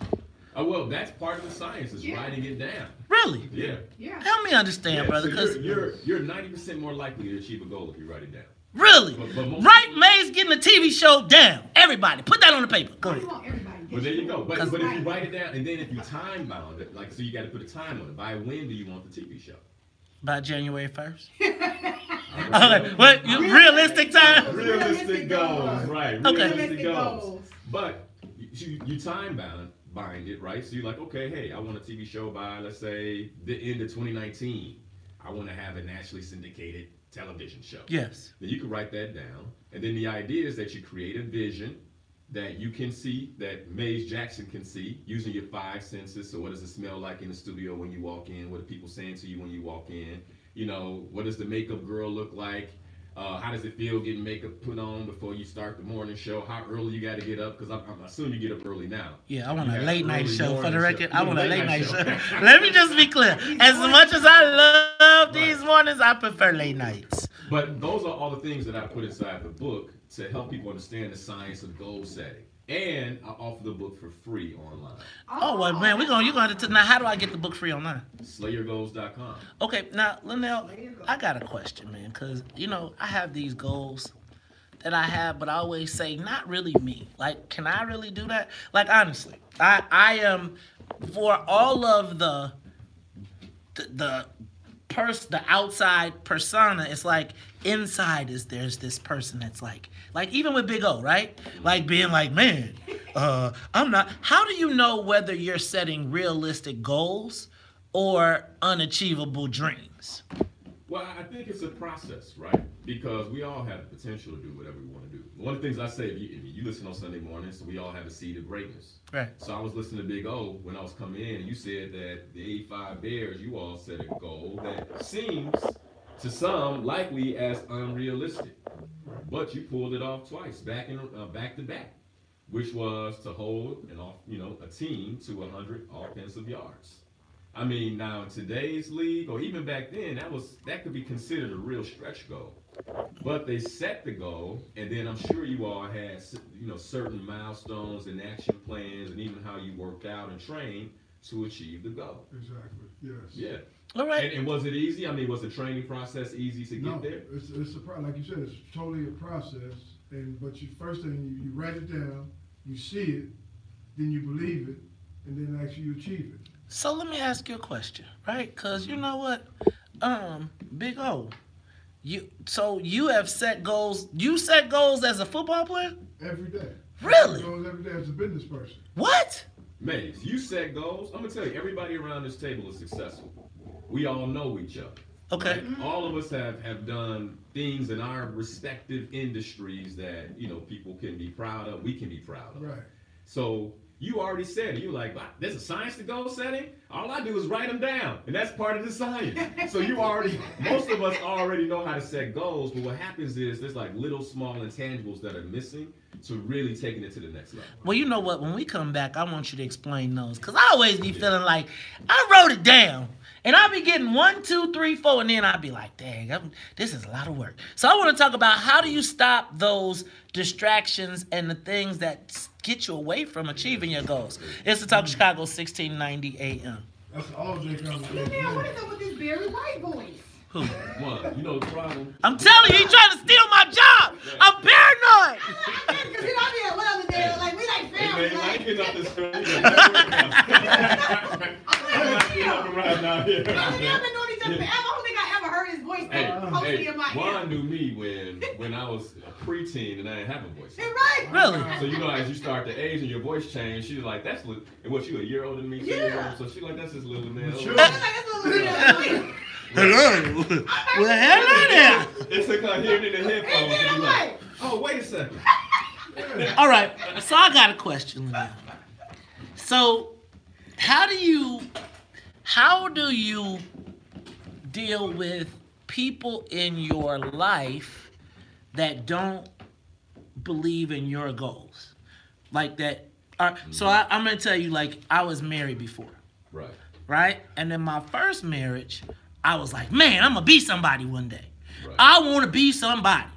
Oh, well, that's part of the science, is writing it down. Really? Yeah. Help me understand, brother. So you're 90% more likely to achieve a goal if you write it down. Really? Right, Maze getting a TV show down. Everybody, put that on the paper. Go ahead. Well, there you go. But if you write it down, and then if you time bound it, so you got to put a time on it. By when do you want the TV show? By January 1st. What? Realistic time? Realistic goals, right. Okay. Realistic goals. But you time bind it, right? So you're like, okay, hey, I want a TV show by, let's say, the end of 2019. I want to have a nationally syndicated television show. Yes. Then you can write that down. And then the idea is that you create a vision that you can see, that Maze Jackson can see, using your 5 senses. So what does it smell like in the studio when you walk in? What are people saying to you when you walk in? You know, what does the makeup girl look like? How does it feel getting makeup put on before you start the morning show? How early you got to get up? Because I'm assuming you get up early now. Yeah, I want a late night show for the record. Show. I want a late night show. Let me just be clear. As much as I love these mornings, I prefer late nights. But those are all the things that I put inside the book to help people understand the science of goal setting. And I offer the book for free online. Oh, well, man, you're going to now. How do I get the book free online? SlayYourGoals.com. Okay, now, Linnell, I got a question, man, because, you know, I have these goals that I have, but I always say, not really me. Like, can I really do that? Like, honestly, I am, for all of the outside persona, it's like inside there's this person that's like even with Big O, right? Like being like, man, I'm not. How do you know whether you're setting realistic goals or unachievable dreams? Well, I think it's a process, right? Because we all have the potential to do whatever we want to do. One of the things I say, if you listen on Sunday mornings, so we all have a seed of greatness. Right. So I was listening to Big O when I was coming in, and you said that the 85 Bears, you all set a goal that seems to some likely as unrealistic. But you pulled it off twice, back to back, which was to hold a team to 100 offensive yards. I mean, now in today's league, or even back then, that could be considered a real stretch goal. But they set the goal, and then I'm sure you all had, certain milestones and action plans, and even how you worked out and trained to achieve the goal. Exactly. Yes. Yeah. All right. And was it easy? I mean, was the training process easy to get there? It's a like you said, it's totally a process. But first thing you write it down, you see it, then you believe it, and then actually you achieve it. So let me ask you a question, right? Because you know what, Big O, you have set goals. You set goals as a football player? Every day. Really? Goals every day as a business person. What? Maze, you set goals. I'm gonna tell you, everybody around this table is successful. We all know each other. Okay. Right? All of us have done things in our respective industries that people can be proud of. We can be proud of. Right. So you already said it. You're like, there's a science to goal setting? All I do is write them down. And that's part of the science. So most of us already know how to set goals. But what happens is there's like little small intangibles that are missing to really taking it to the next level. Well, you know what? When we come back, I want you to explain those. Because I always be feeling like I wrote it down. And I'll be getting 1, 2, 3, 4, and then I'll be like, dang, this is a lot of work. So I want to talk about how do you stop those distractions and the things that get you away from achieving your goals. It's the Talk of Chicago, 1690 AM. That's all they come to. Man, what is up with this Barry White voice? Who? One, you know the problem. I'm telling you, he's trying to steal my job. I'm paranoid. Because he don't be at well today. Like, we like family. Hey, man, I get up this early. Right now here. We have been knowing each other forever. I don't think I ever heard his voice closely in my ear. Juan knew me when I was a preteen and I didn't have a voice. You're right. Really? So as you start to age and your voice change, she's like, that's what. And what, you a year older than me? Yeah. So she's like, that's his little man. Hello. Well, hello there. It took her hearing in the headphones to be like, oh, wait a second. All right. So I got a question now. So how do you deal with people in your life that don't believe in your goals? Like that are, so I'm going to tell you, like, I was married before. Right. Right? And in my first marriage, I was like, man, I'm going to be somebody one day. Right. I want to be somebody.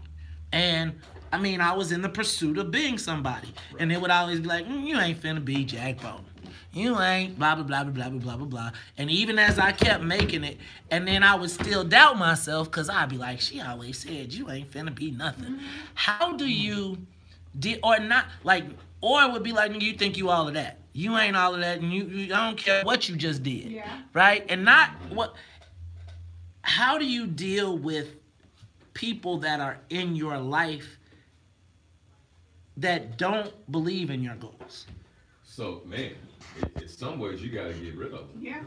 And I mean, I was in the pursuit of being somebody. Right. And they would always be like, you ain't finna be Jack Bowden. You ain't blah, blah, blah, blah, blah, blah, blah, blah. And even as I kept making it, and then I would still doubt myself because I'd be like, she always said you ain't finna be nothing. How do you, or not, like, or it would be like, you think you all of that. You ain't all of that, and you I don't care what you just did. Yeah. Right? And not what, how do you deal with people that are in your life that don't believe in your goals? So, man, in some ways you got to get rid of them. Yeah.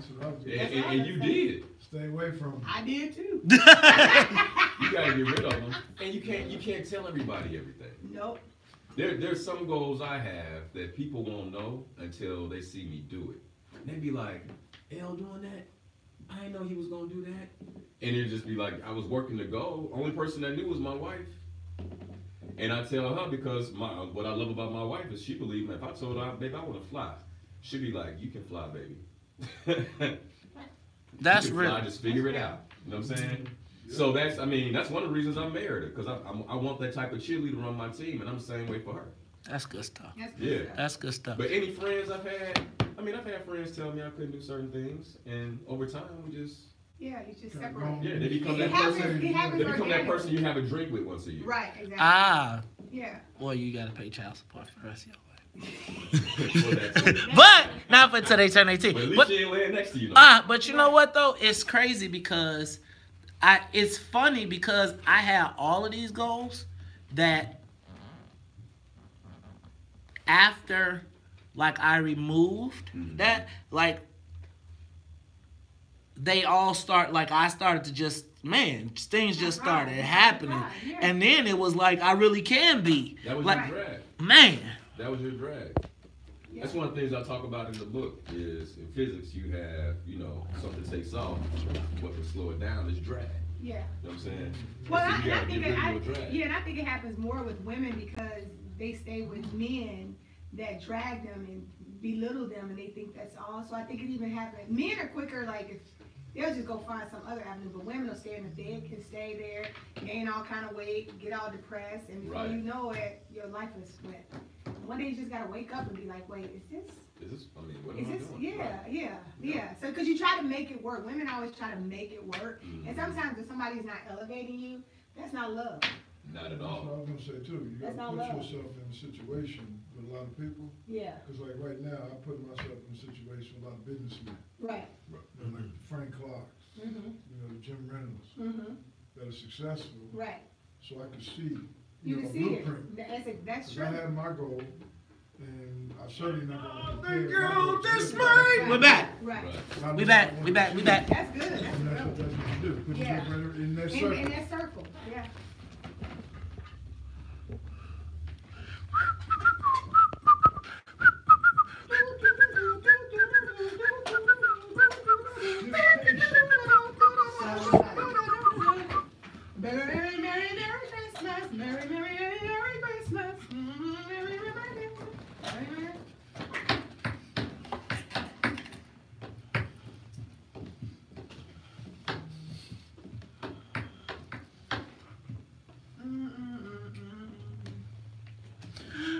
And you did. Stay away from them. I did too. You got to get rid of them. And you can't tell everybody everything. Nope. There's some goals I have that people won't know until they see me do it. And they be like, L doing that? I didn't know he was going to do that. And it'd just be like, I was working the goal. Only person that knew was my wife. And I tell her because what I love about my wife is she believes me. If I told her, babe, I want to fly, she'd be like, you can fly, baby. That's you can real. fly, just figure it out. You know what I'm saying? So that's one of the reasons I married her, because I want that type of cheerleader on my team, and I'm the same way for her. That's good stuff. Yeah. That's good stuff. But any friends I've had, I've had friends tell me I couldn't do certain things, and over time we just... Yeah, you just separate. Yeah, they become that person. They become that person you have a drink with once a year. Right, exactly. Ah. Yeah. Well, you got to pay child support for the rest of Well, your life. But not until they turn 18. But at least But, she ain't laying next to you. Though. but you know what though? It's crazy because it's funny because I had all of these goals that after like I removed that, like they all start, like I started to just, man, things just started happening. Yeah. And then it was like, I really can be. That was like, your drag. Man. That was your drag. Yeah. That's one of the things I talk about in the book is in physics you have, something takes off. What can slow it down is drag. Yeah. You know what I'm saying? Well, so I think and I think it happens more with women because they stay with men that drag them and belittle them and they think that's all. So I think it even happens. Men are quicker, like if they'll just go find some other avenue, but women will stay in the bed, can stay there, gain all kind of weight, get all depressed, and before you know it, your life is split. One day you just gotta wake up and be like, wait, what am I doing? Yeah. So, because you try to make it work. Women always try to make it work, and sometimes if somebody's not elevating you, that's not love. Not at all. That's what I was gonna say too. You gotta put yourself in a situation with a lot of people. Yeah. Because like right now, I put myself in a situation with a lot of businessmen. Right. Like Frank Clark's, the Jim Reynolds, that are successful. Right. So I could see, You a can see blueprint. it. That's true. I had my goal, and I certainly not gonna compare. Girl, this way. We're back. Right. We back. That's good. That's what you do. Put yourself in that circle. In that circle. Yeah. Merry, Merry, Merry Christmas. Merry, Merry, Merry Christmas. Merry, Merry, Merry.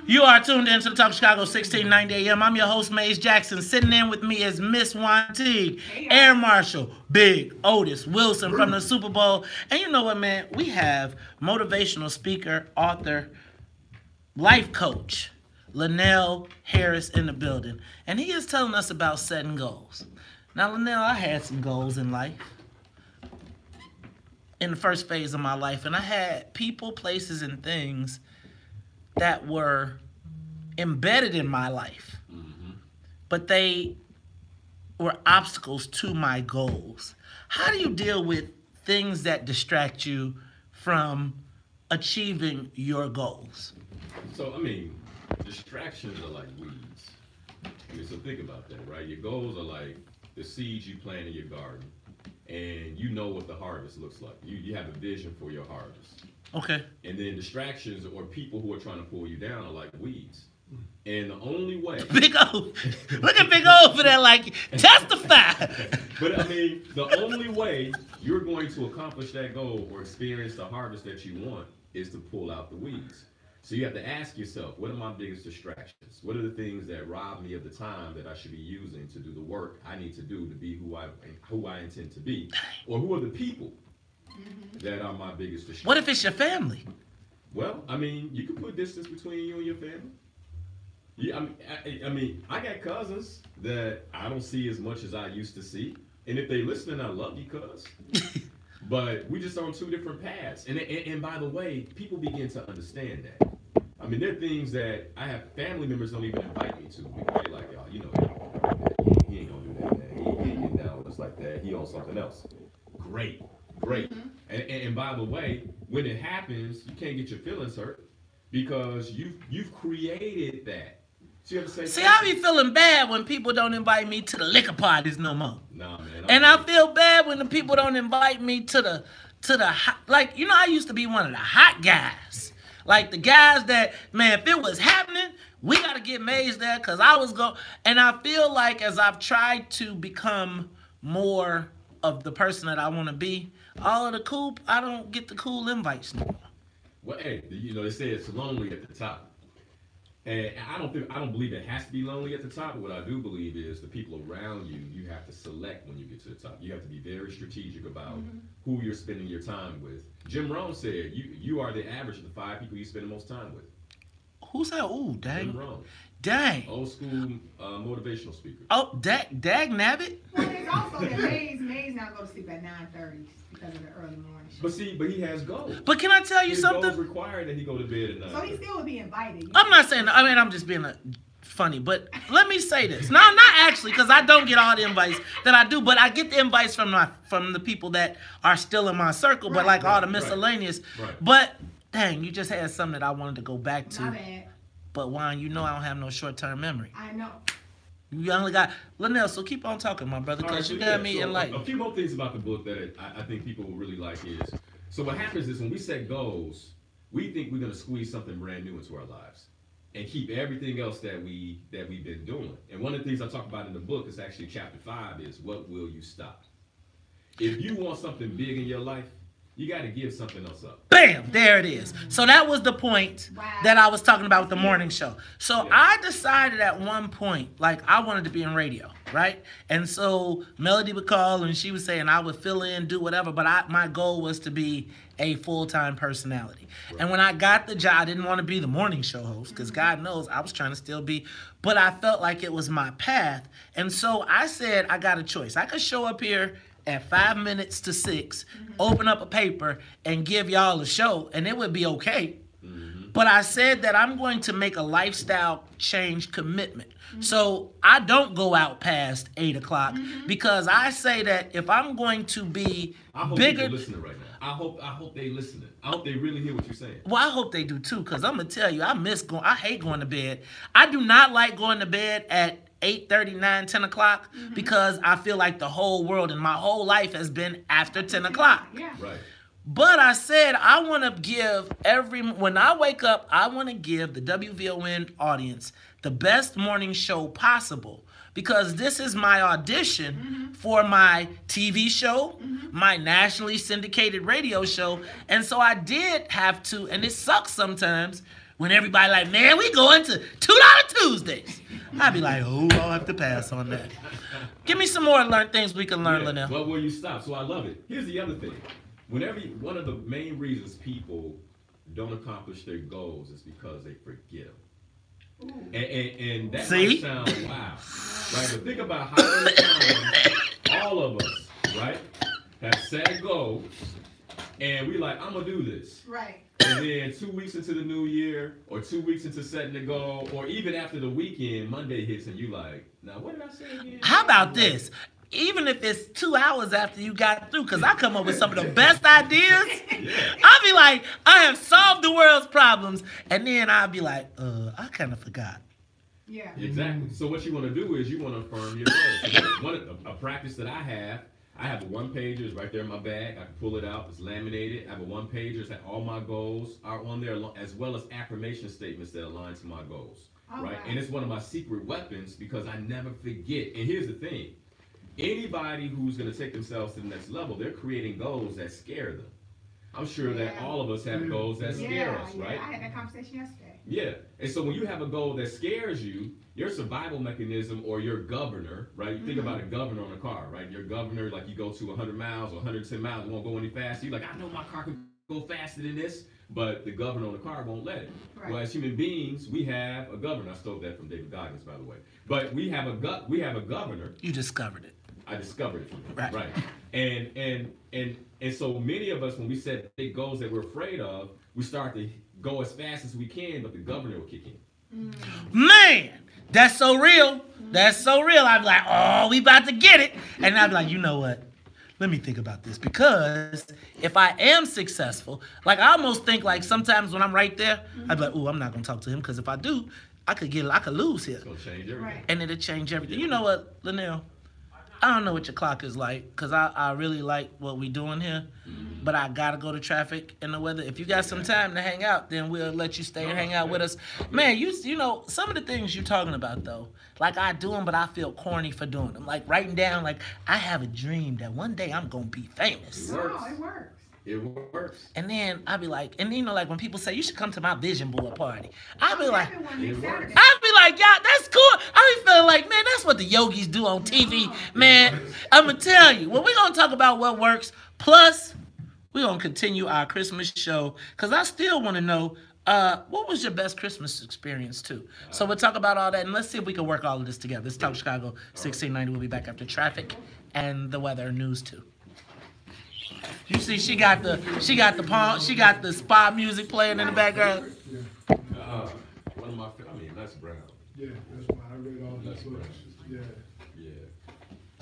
You are tuned in to the Talk Chicago 1690 AM. I'm your host, Maze Jackson. Sitting in with me is Miss Juan Teague, Air Marshal, Big Otis Wilson from the Super Bowl. And you know what, man? We have motivational speaker, author, life coach, Linnell Harris in the building. And he is telling us about setting goals. Now, Linnell, I had some goals in life. In the first phase of my life. And I had people, places, and things that were embedded in my life, but they were obstacles to my goals. How do you deal with things that distract you from achieving your goals? So, distractions are like weeds. So think about that, right? Your goals are like the seeds you plant in your garden, and you know what the harvest looks like. You have a vision for your harvest. Okay. And then distractions or people who are trying to pull you down are like weeds. And the only way... Big O. Look at Big O for that, like, testify. But the only way you're going to accomplish that goal or experience the harvest that you want is to pull out the weeds. So you have to ask yourself, what are my biggest distractions? What are the things that rob me of the time that I should be using to do the work I need to do to be who I intend to be? Or who are the people that are my biggest distractions? What if it's your family? Well, you can put distance between you and your family. Yeah, I got cousins that I don't see as much as I used to see. And if they listening, I love you, cuz. But we just on two different paths. And by the way, people begin to understand that. mean, there are things that I have family members don't even invite me to because they're like, y'all, you know, he ain't gonna do that, man. He ain't getting down with us like that. He on something else. Great. And by the way, when it happens, you can't get your feelings hurt because you've created that. See, I be feeling bad when people don't invite me to the liquor parties no more. Nah, man. And I feel bad when the people don't invite me to the hot, like, you know, I used to be one of the hot guys. Like the guys that, man, if it was happening, we got to get Maze there because I was going. And I feel like as I've tried to become more of the person that I want to be, all of the cool, I don't get the cool invites no more. Well, hey, you know, they say it's lonely at the top. And I don't believe it has to be lonely at the top. But what I do believe is the people around you, you have to select when you get to the top. You have to be very strategic about who you're spending your time with. Jim Rohn said, you are the average of the 5 people you spend the most time with. Who's that? Ooh, dang. Jim Rohn. Dang. Old school motivational speaker. Oh, dag nabbit. Well, there's also that Maze now go to sleep at 9:30 because of the early morning show. But he has goals. But can I tell you something? His goals require that he go to bed at 9. So he still would be invited. I'm not saying, I mean, I'm just being funny, but let me say this. No, not actually, because I don't get all the invites that I do, but I get the invites from the people that are still in my circle, but like all the miscellaneous. Right. But, dang, you just had something that I wanted to go back to. My bad. But, Juan, you know I don't have no short-term memory. I know. You only got Linnell, so keep on talking, my brother, because you got me enlightened. A few more things about the book that I think people will really like is, so what happens is when we set goals, we think we're going to squeeze something brand new into our lives and keep everything else that we've been doing. And one of the things I talk about in the book is actually chapter 5 is, what will you stop? If you want something big in your life, you got to give something else up. Bam! There it is. So that was the point that I was talking about with the morning show. So I decided at one point, like, I wanted to be in radio, right? And so Melody would call and she would say, and I would fill in, do whatever, but my goal was to be a full-time personality. Right. And when I got the job, I didn't want to be the morning show host because God knows I was trying to still be, but I felt like it was my path. And so I said, I got a choice. I could show up here at 5 minutes to 6, open up a paper and give y'all a show, and it would be okay. But I said that I'm going to make a lifestyle change commitment. So I don't go out past 8 o'clock because I say that if I'm going to be bigger. People listening right now. I hope they listening. I hope they really hear what you're saying. Well, I hope they do too, because I'm gonna tell you, I hate going to bed. I do not like going to bed at 8:30, 9, 10 o'clock because I feel like the whole world and my whole life has been after 10 o'clock. Yeah. Right. But I said I want to give when I wake up, I want to give the WVON audience the best morning show possible because this is my audition for my TV show, my nationally syndicated radio show. And so I did have to, and it sucks sometimes when everybody like, man, we going to $2 Tuesdays. I'd be like, oh, I'll have to pass on that. Give me some more things we can learn, Linnell. Well, will you stop? So I love it. Here's the other thing. One of the main reasons people don't accomplish their goals is because they forget them. And that might sound wow, right? But think about how many times all of us, right, have set goals, and we like, I'm gonna do this. Right. And then 2 weeks into the new year, or 2 weeks into setting the goal, or even after the weekend, Monday hits, and you like, now what did I say again? How about this? Even if it's 2 hours after you got through, because I come up with some of the best ideas. I'll be like, I have solved the world's problems. And then I'll be like, I kind of forgot. Yeah. Exactly. So what you want to do is you want to affirm your goals. So a practice that I have a one-pager. It's right there in my bag. I can pull it out. It's laminated. I have a one-pager that all my goals are on there, as well as affirmation statements that align to my goals. Right? And it's one of my secret weapons because I never forget. And here's the thing. Anybody who's going to take themselves to the next level, they're creating goals that scare them. I'm sure that all of us have goals that scare us, right? I had that conversation yesterday. Yeah. And so when you have a goal that scares you, your survival mechanism or your governor, right? You think about a governor on a car, right? Your governor, like you go to 100 miles or 110 miles, it won't go any faster. You're like, I know my car can go faster than this, but the governor on the car won't let it. Right. Well, as human beings, we have a governor. I stole that from David Goggins, by the way. But we have a governor. You discovered it. I discovered it from him. Right. And so many of us, when we set big goals that we're afraid of, we start to go as fast as we can, but the governor will kick in. Man, that's so real. That's so real. I'd be like, oh, we about to get it. And I'd be like, you know what? Let me think about this, because if I am successful, like I almost think like sometimes when I'm right there, I'd be like, oh, I'm not gonna talk to him, because if I do, I could lose here. It's gonna change everything. And it'll change everything. You know what, Linnell? I don't know what your clock is like, because I really like what we doing here, but I gotta go to traffic and the weather. If you got some time to hang out, then we'll let you stay and hang out with us. Man, you know, some of the things you're talking about though, like I do them, but I feel corny for doing them. Like writing down, like I have a dream that one day I'm gonna be famous. It works. Oh, it works. It works. And then I'd be like, and you know, like when people say you should come to my vision board party, I'd be like, yeah, that's cool. I be feeling like, man, that's what the yogis do on TV, man. I'm gonna tell you. Well, we're gonna talk about what works. Plus, we're gonna continue our Christmas show, because I still want to know what was your best Christmas experience too. So we'll talk about all that, and let's see if we can work all of this together. It's Talk Chicago 1690. We'll be back after traffic and the weather news too. You see, she got the spa music playing in the background. One of my, Les Brown. Yeah, that's why I read all these books. Yeah.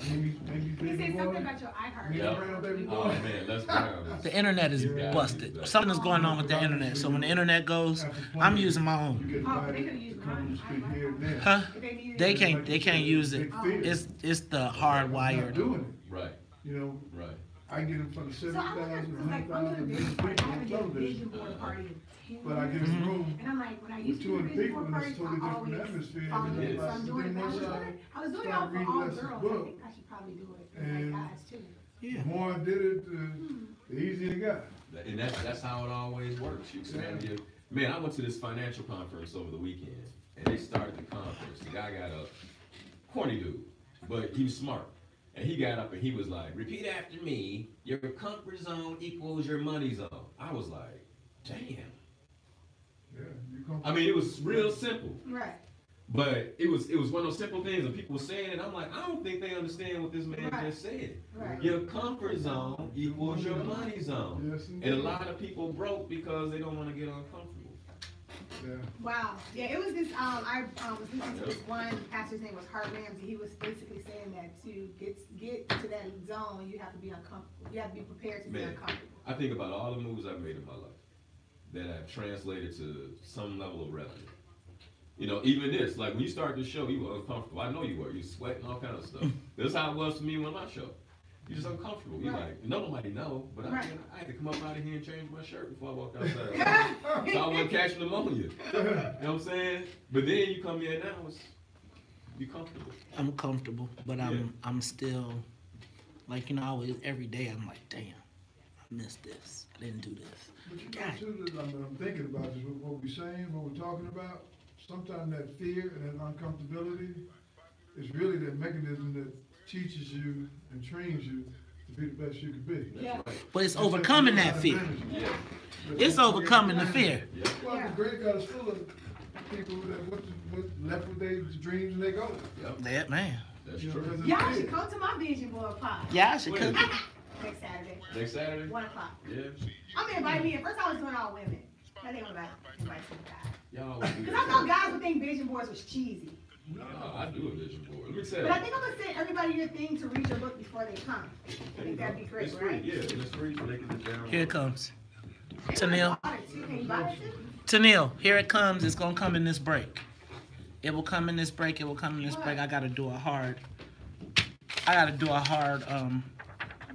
Maybe He said something about your iHeart. Oh man, Les Brown. The internet is busted. Something is going on with the internet. So when the internet goes, I'm using my own. Oh, they could use mine. Huh? They can't use it. It's the hardwired. Right. You know. Right. I get them for the 70,000, Like, I'm doing a vision board. I haven't done a vision board party in 10 but I get a room. And I'm like, when I used with to do 200 vision people, board and parties, it's totally I different always atmosphere. follow And it. So then I'm doing it. I was doing it all for all girls. I think I should probably do it for like guys too. The more I did it, the easier it got. And that's how it always works. You expand your. Man, I went to this financial conference over the weekend, and they started the conference. The guy got up, corny dude, but he was smart. And he got up and he was like, repeat after me, your comfort zone equals your money zone. I was like, damn. Yeah, I mean, it was real simple. Right. But it was one of those simple things, and people were saying it. I'm like, I don't think they understand what this man just said. Right. Your comfort zone equals your money zone. Yes, and a lot of people broke because they don't want to get uncomfortable. Yeah. Wow. Yeah, it was this, I was listening to this one pastor's name was Hart Ramsey. He was basically saying that to get to that zone, you have to be uncomfortable. You have to be prepared to be uncomfortable. I think about all the moves I've made in my life that have translated to some level of revenue. You know, even this, like when you start this show, you were uncomfortable. I know you were. You sweating, all kind of stuff. That's how it was for me on my show. You're just uncomfortable. You're like, nobody know, but I had to come up out of here and change my shirt before I walked outside. So I wasn't catching pneumonia. You know what I'm saying? But then you come here now, you comfortable. I'm comfortable, but I'm still, like, you know, always, every day I'm like, damn, I missed this. I didn't do this. But you know, too, I'm thinking about this, what we're saying, what we're talking about. Sometimes that fear and that uncomfortability is really that mechanism that teaches you and trains you to be the best you can be. Yeah. But it's overcoming that fear. Yeah. It's overcoming the fear. Well, the great God is full of people that what left with their dreams and their goals. That man. That's true. Y'all should come to my vision board party. Yeah, I should come. Next Saturday. Next Saturday? 1 o'clock. Yeah. I'm gonna invite me. At first I was doing all women. Now they gonna invite some guys. Y'all Because I know guys would think vision boards was cheesy. No, I do a vision board. Let me say But I think I'm gonna send everybody your thing to read your book before they come. I think that'd be great, it's free. right? Yeah, it's free so they can just download. Here it comes. Tanil. Can you buy it too? Tanil, here it comes. It's gonna come in this break. It will come in this break. It will come in this break. I gotta do a hard.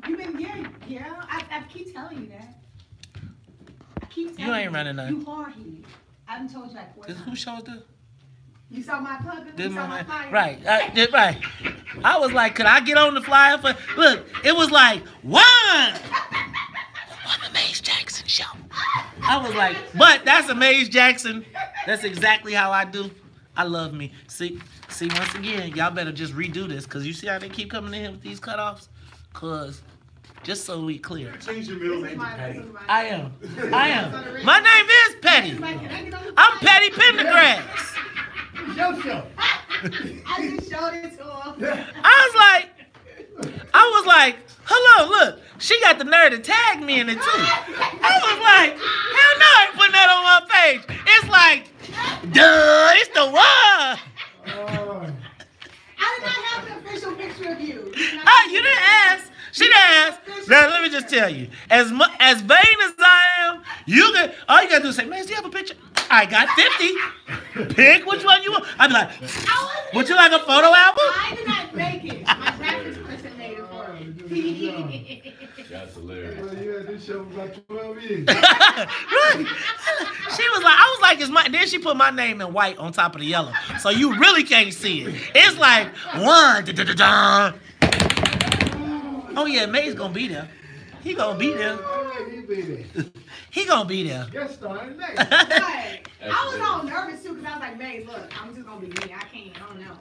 You've been, yeah. I keep telling you that. I keep telling you. You ain't running nothing. You hard-headed. I haven't told you like 4 times. Who showed this? You saw my plug? You saw my flyer? Right, right. I was like, could I get on the flyer for? Look, it was like one the Maze Jackson show. I was like, but that's a Maze Jackson. That's exactly how I do. I love me. See, once again, y'all better just redo this, because you see how they keep coming in here with these cutoffs? Because, just so we clear. Change your middle name to Patty. I am. My name is Petty. I'm Petty Pendergrass. Your show. I just showed it to him. I was like, was like, hold on, look. She got the nerve to tag me in it too. I was like, hell no, I ain't putting that on my page. It's like, duh, it's the one. I did not have an official picture of you. You didn't ask. She didn't ask. Now, let me just tell you, as vain as I am, all you gotta do is say, man, do you have a picture? I got 50. Pick which one you want. I'd be like, would you like a photo album? I did not make it. My graphics person made it for me. That's hilarious. Well, yeah, this show was like 12 years. Right. I was like, then she put my name in white on top of the yellow. So you really can't see it. It's like, one, da-da-da-da. Oh yeah, May's gonna be there. He gonna be there. He gonna be there. Guest star in May. I was all nervous too because I was like, May, look, I'm just gonna be me. I don't know.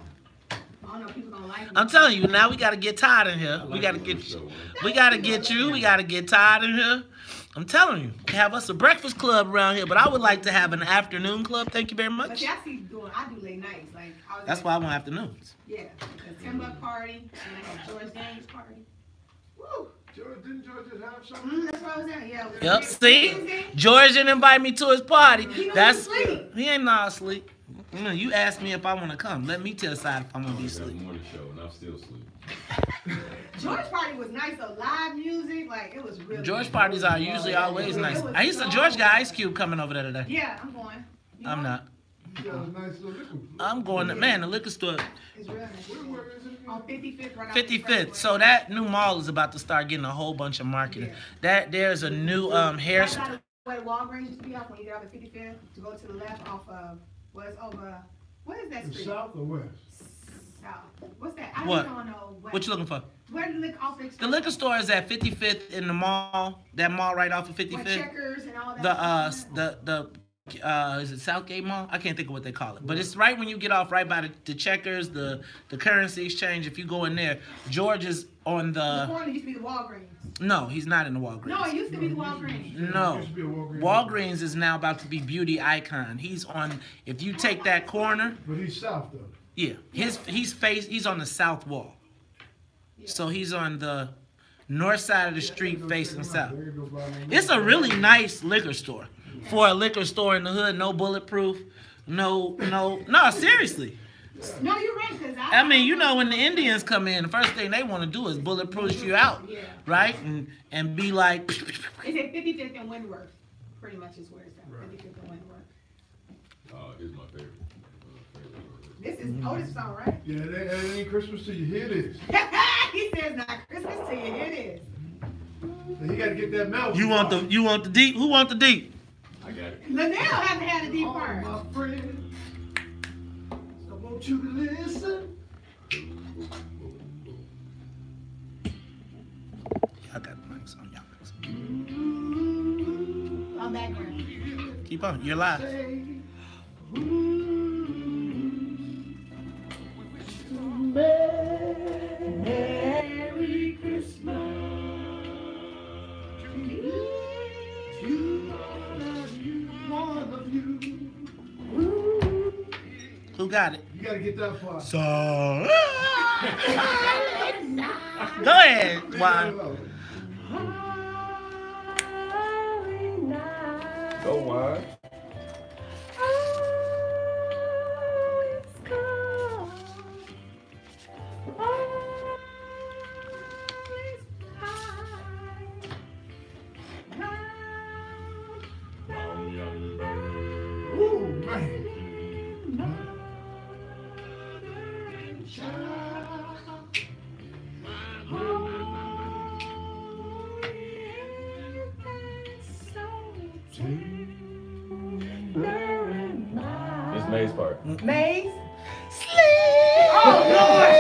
I don't know if people gonna like me. I'm telling you, now we gotta get tired in here. We gotta get you. We gotta get tired in here. I'm telling you, have us a breakfast club around here, but I would like to have an afternoon club. Thank you very much. But see, I do late nights. Like that's why I want afternoons. Yeah, the 10-buck party and like a George James party. Woo! Didn't George just have something? That's what I was at. Yeah. Yep. See, George didn't invite me to his party. He ain't not asleep. You asked me if I want to come. Let me decide if I'm gonna be asleep. Morning show, and I'm still asleep. George party was nice. So live music, like it was really. George parties are usually always nice. George got Ice Cube coming over there today. Yeah, I'm going. I'm not. Nice I'm going to, the liquor store. It's real nice. On 55th, right 55th. So that new mall is about to start getting a whole bunch of marketing. Yeah. There's a new hair store. Where Walgreens used to be off when you get off at 55th to go to the left off of what is that street? South or west? South. What's that? What? don't know. What you looking for? Where the liquor off the liquor store is at 55th in the mall. That mall right off of 55th. Checkers and all that. Is it Southgate Mall? I can't think of what they call it, but it's right when you get off, right by the Checkers, the currency exchange. If you go in there, George is on the corner used to be the Walgreens. No, he's not in the Walgreens. No, it used to be the Walgreens. No, Walgreens is now about to be Beauty Icon. He's on. If you take that corner, but he's south though. Yeah, he's on the south wall. So he's on the north side of the street facing south. It's a really nice liquor store. For a liquor store in the hood, no bulletproof, no, seriously. No, you're right. Cause I mean, you know, when the Indians come in, the first thing they want to do is bulletproof you out, right? And be like. It's at 55th and Windworth, pretty much is where it's at. 55th and Windworth. It's my favorite. This is Otis' song, right? Yeah, it ain't Christmas till you hear this. He says not Christmas till you hear this. So he got to get that mouth. You want the deep? Who want the deep? I got it. Linnell hasn't had a deep part. My friend, I want you to listen. I got the mics on y'all. On background. Keep on. You're live. Merry Christmas. Who got it? You gotta get that part. So go ahead, Juan. Go Juan. It's May's part. Maze? Sleep. Oh, Lord.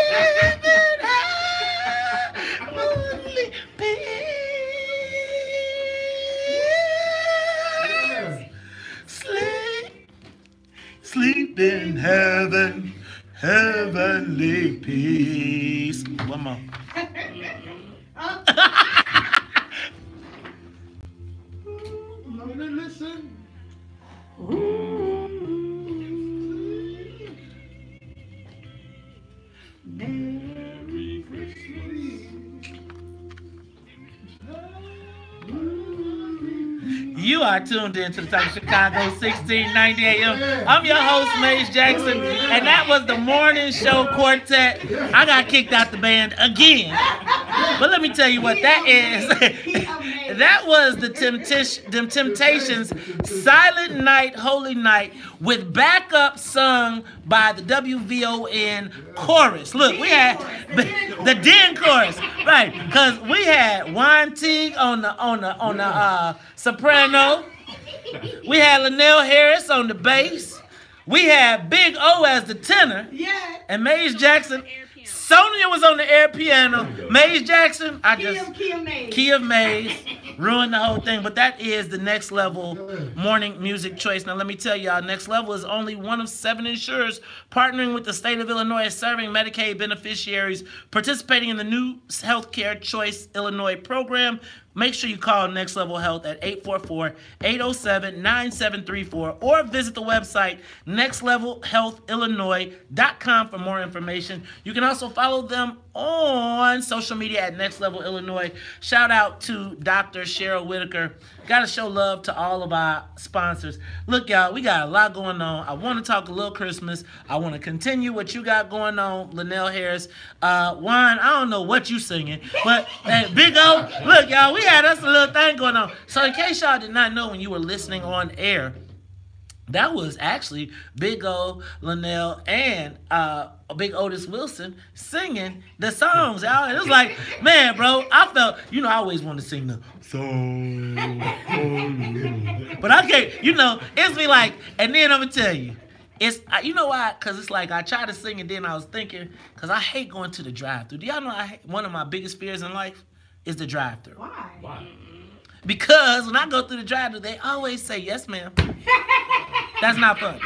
Sleep in heaven, heavenly peace. One more. Listen. Merry Christmas. You are tuned in to the Talk of Chicago, 1690 AM. I'm your host, Maze Jackson, and that was the morning show quartet. I got kicked out the band again. But let me tell you what that is. That was the Temptations' Silent Night, Holy Night, with backup sung by the WVON chorus. Look, we had the Den chorus, right? Because we had Juan Teague on the soprano. We had Linnell Harris on the bass. We had Big O as the tenor. Yeah. And Maze Jackson. Sonia was on the air piano. Maze Jackson, Key of Maze, ruined the whole thing. But that is the Next Level morning music choice. Now let me tell y'all, Next Level is only one of 7 insurers partnering with the state of Illinois, serving Medicaid beneficiaries participating in the new Healthcare Choice Illinois program. Make sure you call Next Level Health at 844-807-9734 or visit the website nextlevelhealthillinois.com for more information. You can also follow them on social media at Next Level Illinois. Shout out to Dr. Cheryl Whitaker. Got to show love to all of our sponsors. Look, y'all, we got a lot going on. I want to talk a little Christmas. I want to continue what you got going on, Linnell Harris. Juan, I don't know what you singing, but Big O, look, y'all, we had us a little thing going on. So in case y'all did not know when you were listening on air, that was actually Big O, Linnell, and Big Otis Wilson singing the songs, y'all. It was like, man, bro, I felt, I always wanted to sing the song. But I can't, it's me like, and then I'm going to tell you, it's, you know why? Because it's like I tried to sing and then I was thinking, because I hate going to the drive-thru. Do y'all know one of my biggest fears in life is the drive-thru? Why? Because when I go through the drive-thru, they always say, yes, ma'am. That's not fun.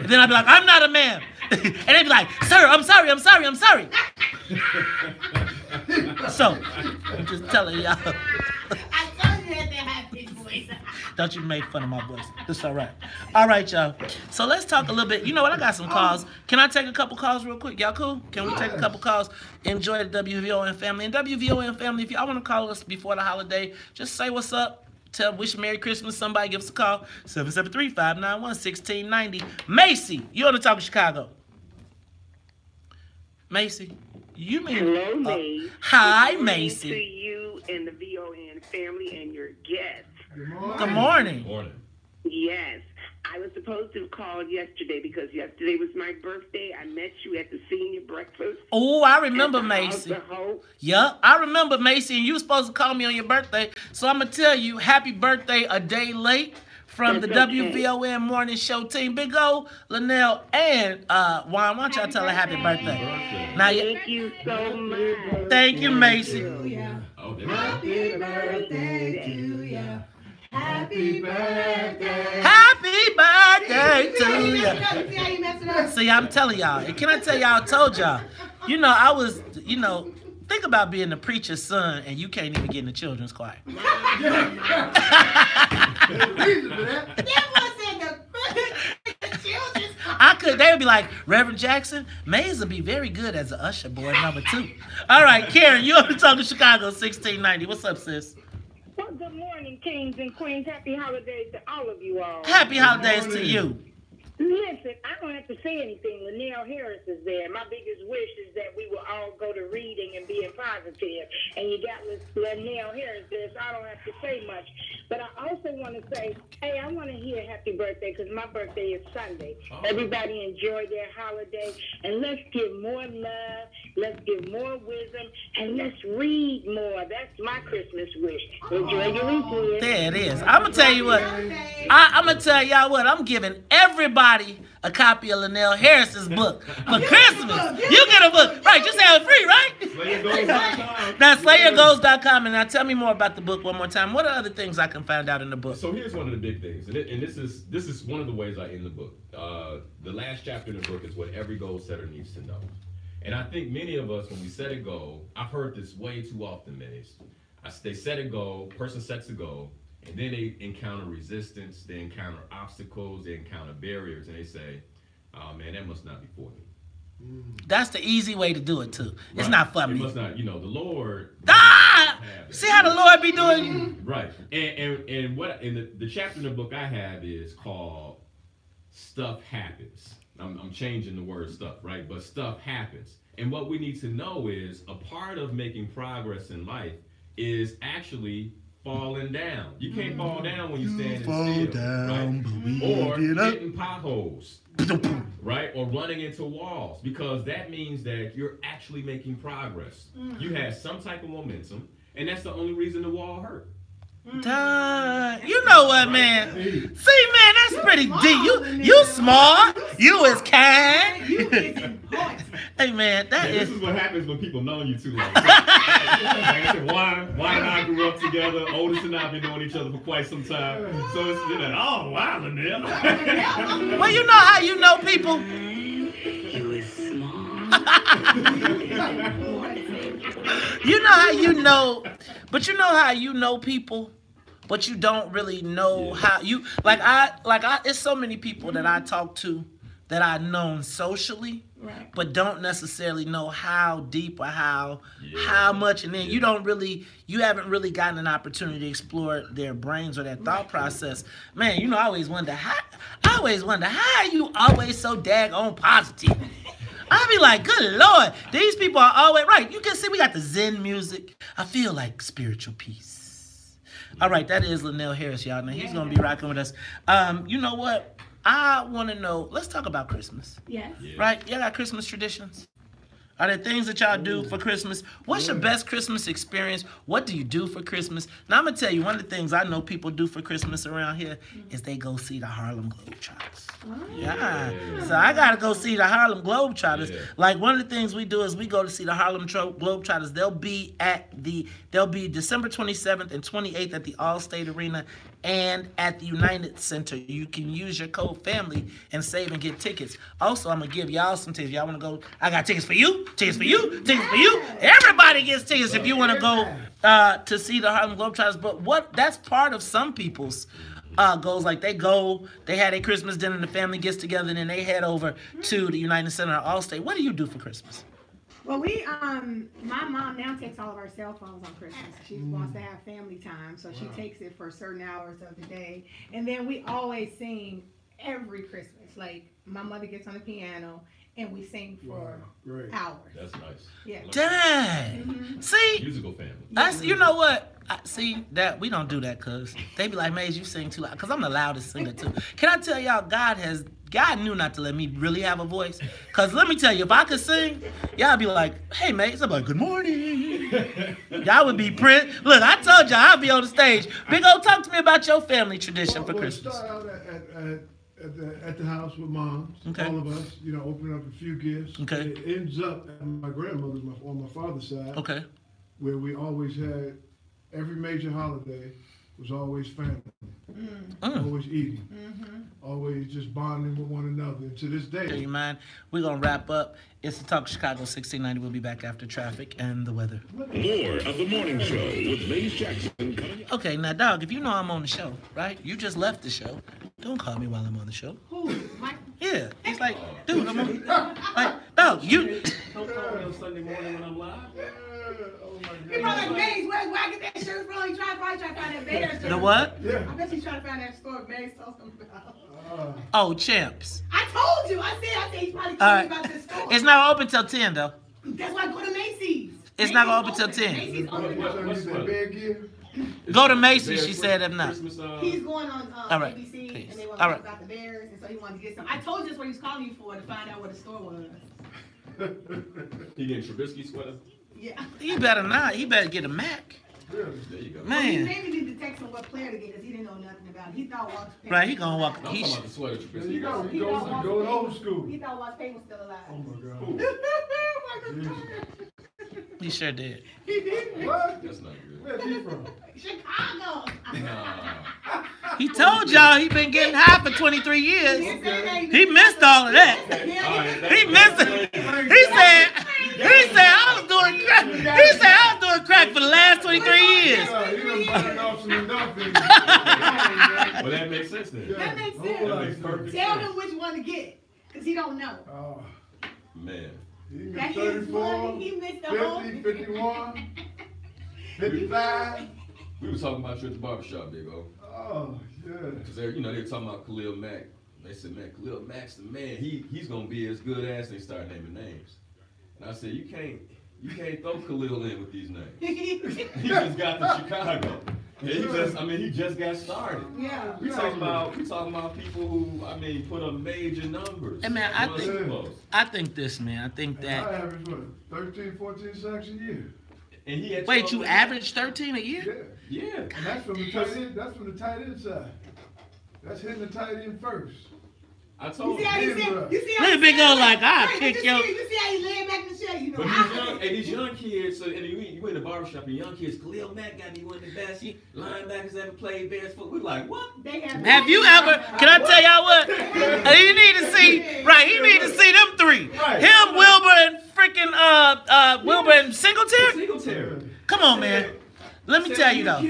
And then I'd be like, I'm not a ma'am. And they'd be like, sir, I'm sorry. So, I'm just telling y'all. I told you that they had big voice. Don't you make fun of my voice. It's all right. All right, y'all. So let's talk a little bit. You know what? I got some calls. Can I take a couple calls real quick? Y'all cool? Can we take a couple calls? Enjoy the WVON family. And WVON family, if y'all want to call us before the holiday, just say what's up. Wish Merry Christmas. Somebody give us a call. 773-591-1690. Macy, you on the Talk of Chicago. Macy, you mean... Hello, Mace. Hi, Macy. To you and the VON family and your guests. Good morning. Good morning. Yes. I was supposed to have called yesterday because yesterday was my birthday. I met you at the senior breakfast. Oh, I remember, Macy. Yep, I remember, Macy, and you were supposed to call me on your birthday. So I'm going to tell you, happy birthday a day late from the WVON morning show team. Big O, Linnell, and Juan, why don't y'all tell her happy birthday? Thank you so much. Thank you, Macy. Happy birthday to you. Happy birthday. Happy birthday to you. See, I'm telling y'all. And can I tell y'all, I told y'all. I was, think about being the preacher's son and you can't even get in the children's choir. They would be like, Reverend Jackson, Mays will be very good as an usher boy number 2. All right, Karen, you on the Talk of Chicago, 1690. What's up, sis? Well, good morning, kings and queens. Happy holidays to all of you all. Happy holidays to you. Listen, I don't have to say anything. Linnell Harris is there. My biggest wish is that we will all go to reading and being positive. And you got Linnell Harris there, so I don't have to say much. But I also want to say, hey, I want to hear happy birthday because my birthday is Sunday. Everybody enjoy their holiday. And let's give more love. Let's give more wisdom. And let's read more. That's my Christmas wish. Enjoy your weekend. There it is. I'm going to tell you what. I'm going to tell y'all what. I'm giving everybody a copy of Linnell Harris's book for Christmas. You get a book. Right, just have it free, right? SlayerGoals.com. Now, SlayerGoals.com. And now tell me more about the book one more time. What are other things I can find out in the book? So here's one of the big things. And this is one of the ways I end the book. The last chapter in the book is what every goal setter needs to know. And I think many of us, when we set a goal, I've heard this way too often, Maze. They set a goal, person sets a goal, and then they encounter resistance, they encounter obstacles, they encounter barriers, and they say, oh man, that must not be for me. That's the easy way to do it too. It's not for it me. must not, the Lord. See how the Lord be doing? Right. And what in the chapter in the book I have is called Stuff Happens. I'm changing the word stuff, right? But stuff happens. And what we need to know is a part of making progress in life is actually falling down. You can't fall down when you're standing still, right? Or hitting potholes, right? Or running into walls, because that means that you're actually making progress. You had some type of momentum, and that's the only reason the wall hurt. You know what, man? See, man, that's pretty deep. You smart. You is kind. Hey, man, this is what happens when people know you too long. Why and I grew up together. Otis and I have been knowing each other for quite some time. So it's like, oh, wow, Linnell. Well, you know how you know people. You is smart. You know how you know, but you know how you know people, but you don't really know how you like. It's so many people that I talk to that I've known socially, but don't necessarily know how deep or how much, and then you haven't really gotten an opportunity to explore their brains or their thought process. Man, I always wonder how you always so daggone positive. I be like, good Lord, these people are always right. You can see we got the Zen music. I feel like spiritual peace. All right, that is Linnell Harris, y'all. Now he's gonna be rocking with us. You know what? I want to know. Let's talk about Christmas. Yes. Right? Y'all got Christmas traditions? Are there things that y'all do for Christmas? What's your best Christmas experience? What do you do for Christmas? Now, I'm going to tell you, one of the things I know people do for Christmas around here is they go see the Harlem Globetrotters. Yeah. So I got to go see the Harlem Globetrotters. Yeah. Like, one of the things we do is we go to see the Harlem Globetrotters. They'll be December 27th and 28th at the All-State Arena and at the United Center. You can use your code FAMILY and save and get tickets. Also, I'm going to give y'all some tickets. Y'all want to go? I got tickets for you. Tickets for you, tickets for you. Everybody gets tickets if you want to go to see the Harlem Globetrotters. But that's part of some people's goals. Like they had a Christmas dinner and the family gets together and then they head over to the United Center or Allstate. What do you do for Christmas? Well, my mom now takes all of our cell phones on Christmas. She wants to have family time, so she takes it for certain hours of the day. And then we always sing every Christmas. Like my mother gets on the piano and we sing for hours. That's nice. Yeah. Dang. See? Musical family. You know what? See, that we don't do that because they be like, Maze, you sing too loud. Because I'm the loudest singer too. Can I tell y'all, God knew not to let me really have a voice. Because let me tell you, if I could sing, y'all be like, hey, Maze. I'm like, good morning. Y'all would be Look, I told y'all I'll be on the stage. Big O, talk to me about your family tradition for Christmas. Start out at the house with moms, all of us, open up a few gifts. Okay. And it ends up at my grandmother's on my father's side. Okay. Where we always had, every major holiday was always family. Always eating. Always just bonding with one another. And to this day. You mind? We're going to wrap up. It's the Talk Chicago 1690. We'll be back after traffic and the weather. More of the morning show with Maze Jackson. Okay, now, dog, if you know I'm on the show, right? You just left the show. Don't call me while I'm on the show. Who? Mike? Yeah. He's like, dude, I'm on. Like, dog, you. Don't call me on Sunday morning when I'm live. You're like, Maze, where I get that shirt from? You probably try to find that Bears shirt. The what? Yeah. I bet he's trying to find that store Maze told him about. Oh, Champs. I told you. I said he's probably calling about this store. It's not open till 10, though. That's why I go to Macy's. It's not going to open till 10. Macy's open. Go to Macy's, she said, if not. He's going on ABC, Peace. and they want to talk about the Bears, and so he wanted to get some. I told you that's what he was calling you for, to find out what the store was. He getting Trubisky sweater? Yeah. He better not. He better get a Mac. There you go. Man. Well, he maybe need to text him what player to get, because he didn't know nothing about it. He thought Walter Payton. Right, he gonna walk. I'm talking about the sweater Trubisky. He goes old school. He thought Walter Payton was still alive. Oh my God. He sure did. He did. What? That's not good. Where's he from? Chicago. He told y'all he been getting high for 23 years. He missed all of that. He missed it. He said I was doing crack. He said I was doing crack for the last 23 years. Well, that makes sense then. That makes sense. That makes perfect Tell sense. him which one to get, because he don't know. Man. He missed 34, he missed the 50, whole 51, 55. We were talking about you at the barbershop, Big O. Oh, yeah. Because they were talking about Khalil Mack. They said, man, Khalil Mack's the man. He's gonna be as good as. They start naming names. And I said, you can't throw Khalil in with these names. He just got to Chicago. And he just got started. Yeah. We talking about people who, put up major numbers. And man, I think this, man. I think that. I average what, 13, 14 sacks a year. And he had Wait, you average 13 a year? Yeah. Yeah. And that's from the tight end. That's from the tight end side. That's hitting the tight end first. I told you see how Look at Big O like, I'll kick your. You see how he laying back in the chair? You know, but these young kids, so you in the barbershop and young kids, Khalil Mack got me one of the best linebackers ever played Bears football. We're like, what? Have you ever, can I tell y'all what? You need to see, right, he need to see them three. Right. Him, Wilbur, and freaking, Wilbur and Singletary? Come on, man. Let me tell you though.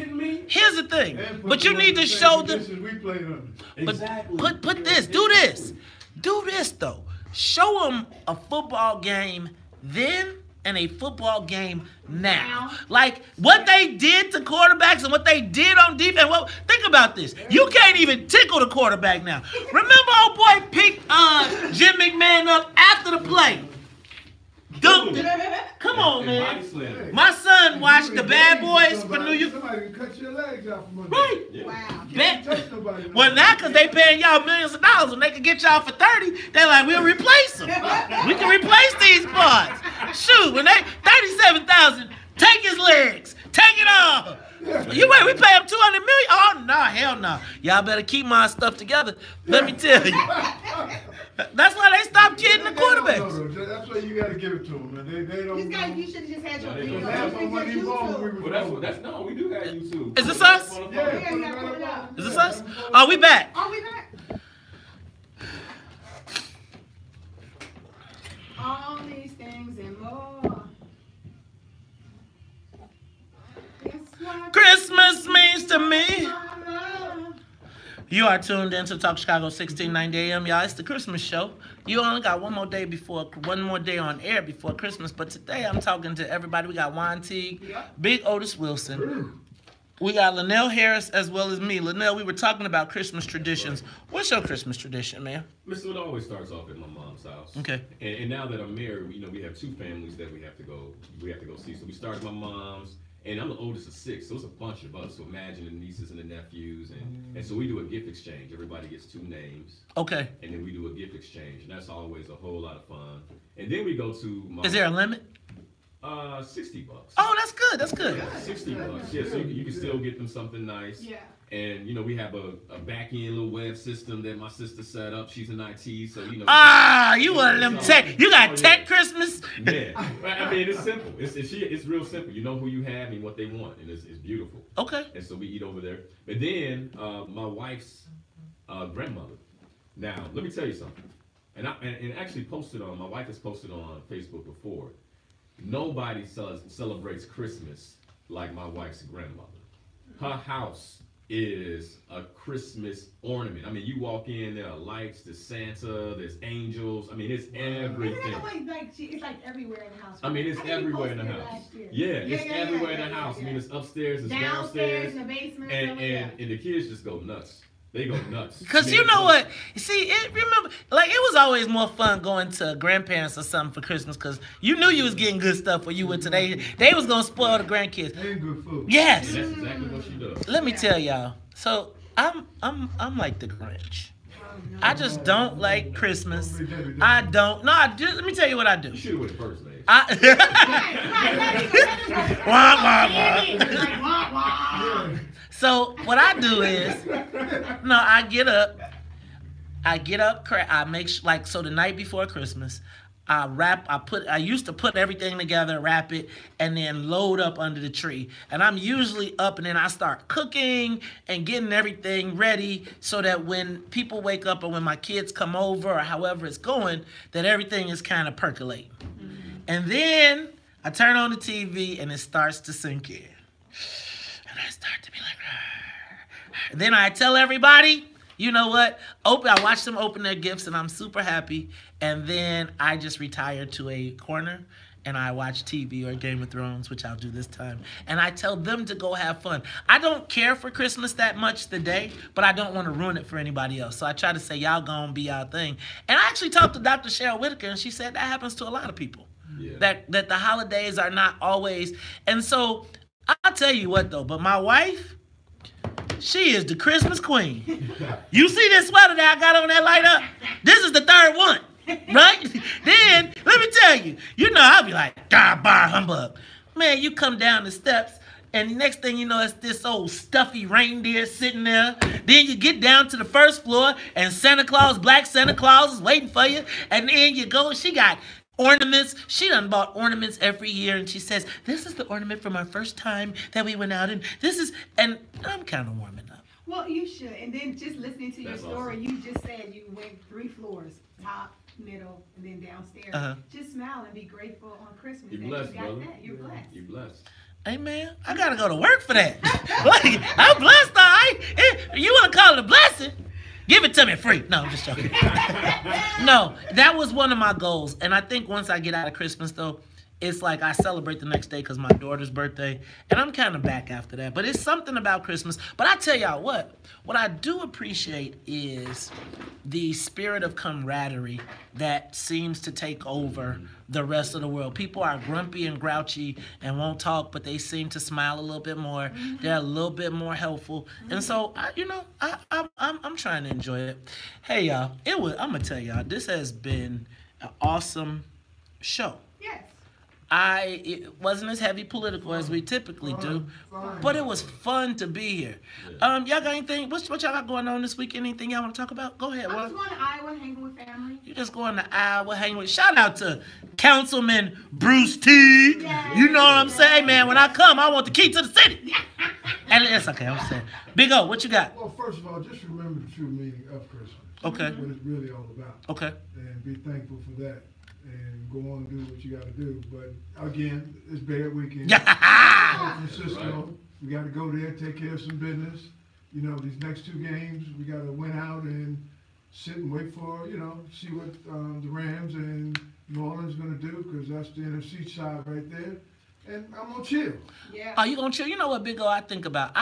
Here's the thing. But you need to show them. But put this. Do this. Do this though. Show them a football game then and a football game now. Like what they did to quarterbacks and what they did on defense. Well, think about this. You can't even tickle the quarterback now. Remember old boy picked Jim McMahon up after the play. Dunked it. Come on, man. My son watched the Bad Boys for New York. Somebody can cut your legs out from under. Right. Yeah. Wow. Well, now because they paying y'all millions of dollars, when they can get y'all for 30, they're like, we'll replace them. We can replace these parts. Shoot, when they 37,000, take his legs, take it off. You wait, we pay him $200 million? Oh no, hell no. Y'all better keep my stuff together. Let me tell you. That's why they stopped kidding the quarterbacks. That's why you got to give it to them. They don't. You should have just had your No, we do have YouTube. Is this us? Yeah. Is this us? Are we back? Are we back? All these things and more. Christmas means to me. You are tuned into Talk Chicago 1690 AM, y'all. It's the Christmas show. You only got one more day on air before Christmas, but today I'm talking to everybody. We got Juan Teague, Big Otis Wilson. We got Linnell Harris as well as me. Linnell, we were talking about Christmas traditions. What's your Christmas tradition, man? Listen, it always starts off at my mom's house. Okay. And now that I'm married, we have two families that we have to go see. So we start at my mom's. And I'm the oldest of 6, so it's a bunch of us. So imagine the nieces and the nephews, and so we do a gift exchange. Everybody gets 2 names. Okay. And then we do a gift exchange, and that's always a whole lot of fun. And then we go to my. Is there a limit? $60. Oh, that's good. That's good. Yeah, $60. Yeah, so you can still get them something nice. Yeah. And we have a back end little web system that my sister set up. She's in IT, so you one of them tech. You got tech Christmas. Yeah, it's simple. It's real simple. You know who you have and what they want, and it's beautiful. Okay. And so we eat over there. But then my wife's grandmother. Now let me tell you something. And actually my wife has posted on Facebook before. Nobody celebrates Christmas like my wife's grandmother. Her house is a Christmas ornament. You walk in, there are lights, there's Santa, there's angels. It's everything. It's like everywhere in the house. It's everywhere in the house. It's everywhere in the house. It's upstairs, it's downstairs, in the basement, and the kids just go nuts. They go nuts. Because you know what? See, remember, it was always more fun going to grandparents or something for Christmas because you knew you was getting good stuff when you went to they was going to spoil the grandkids. They good food. Yes. And that's exactly what she does. Let me tell y'all. So, I'm like the Grinch. I just don't like Christmas. I don't. No, let me tell you what I do. You should have went first, man. So what I do is, I get up, I make so the night before Christmas, I used to put everything together, wrap it, and then load up under the tree. And I'm usually up and then I start cooking and getting everything ready so that when people wake up or when my kids come over or however it's going, that everything is kind of percolating. And then I turn on the TV and it starts to sink in. And I start to be like, and then I tell everybody, you know what? I watched them open their gifts, and I'm super happy. And then I just retired to a corner, and I watch TV or Game of Thrones, which I'll do this time. And I tell them to go have fun. I don't care for Christmas that much today, but I don't want to ruin it for anybody else. So I try to say, y'all gonna be our thing. And I actually talked to Dr. Cheryl Whitaker, and she said that happens to a lot of people. Yeah. That the holidays are not always. And so I'll tell you what, though, but my wife, she is the Christmas queen. You see this sweater that I got on that light up? This is the third one. Right? Then, let me tell you, I'll be like, God, bar humbug. Man, you come down the steps, and next thing you know, it's this old stuffy reindeer sitting there. Then you get down to the first floor, and Santa Claus, Black Santa Claus is waiting for you. And then you go, she got ornaments. She done bought ornaments every year, and she says, this is the ornament from our first time that we went out, and and I'm kind of warming up. Well, you should. And then just listening to your story, awesome. You just said you went 3 floors, top, middle, and then downstairs. Just smile and be grateful on Christmas. You're blessed, brother. You're blessed. You're blessed. Hey, man, I got to go to work for that. Like, I'm blessed, all right? You want to call it a blessing? Give it to me free. No, I'm just joking. No, that was one of my goals. And I think once I get out of Christmas, though, it's like I celebrate the next day because my daughter's birthday, and I'm kind of back after that. But it's something about Christmas. But I tell y'all what I do appreciate is the spirit of camaraderie that seems to take over the rest of the world. People are grumpy and grouchy and won't talk, but they seem to smile a little bit more. They're a little bit more helpful. And so, I'm trying to enjoy it. Hey, y'all, I'm going to tell y'all, this has been an awesome show. Yes. It wasn't as heavy political as we typically do, but it was fun to be here. Y'all got anything? What y'all got going on this week? Anything y'all want to talk about? Go ahead. I'm just going to Iowa, hanging with family. You just going to Iowa, hanging with. Shout out to Councilman Bruce T. Yes. You know what I'm saying, man? When I come, I want the key to the city. And it's okay. I'm saying, Big O, what you got? Well, first of all, just remember the true meaning of Christmas. Okay. What it's really all about. Okay. And be thankful for that. And go on and do what you got to do. But again, it's bad weekend. San Francisco, we got to go there, take care of some business. These next 2 games, we got to win out and sit and wait for, see what the Rams and New Orleans going to do, because that's the NFC side right there. And I'm going to chill. Yeah. Oh, you going to chill? You know what, Big O, I think about?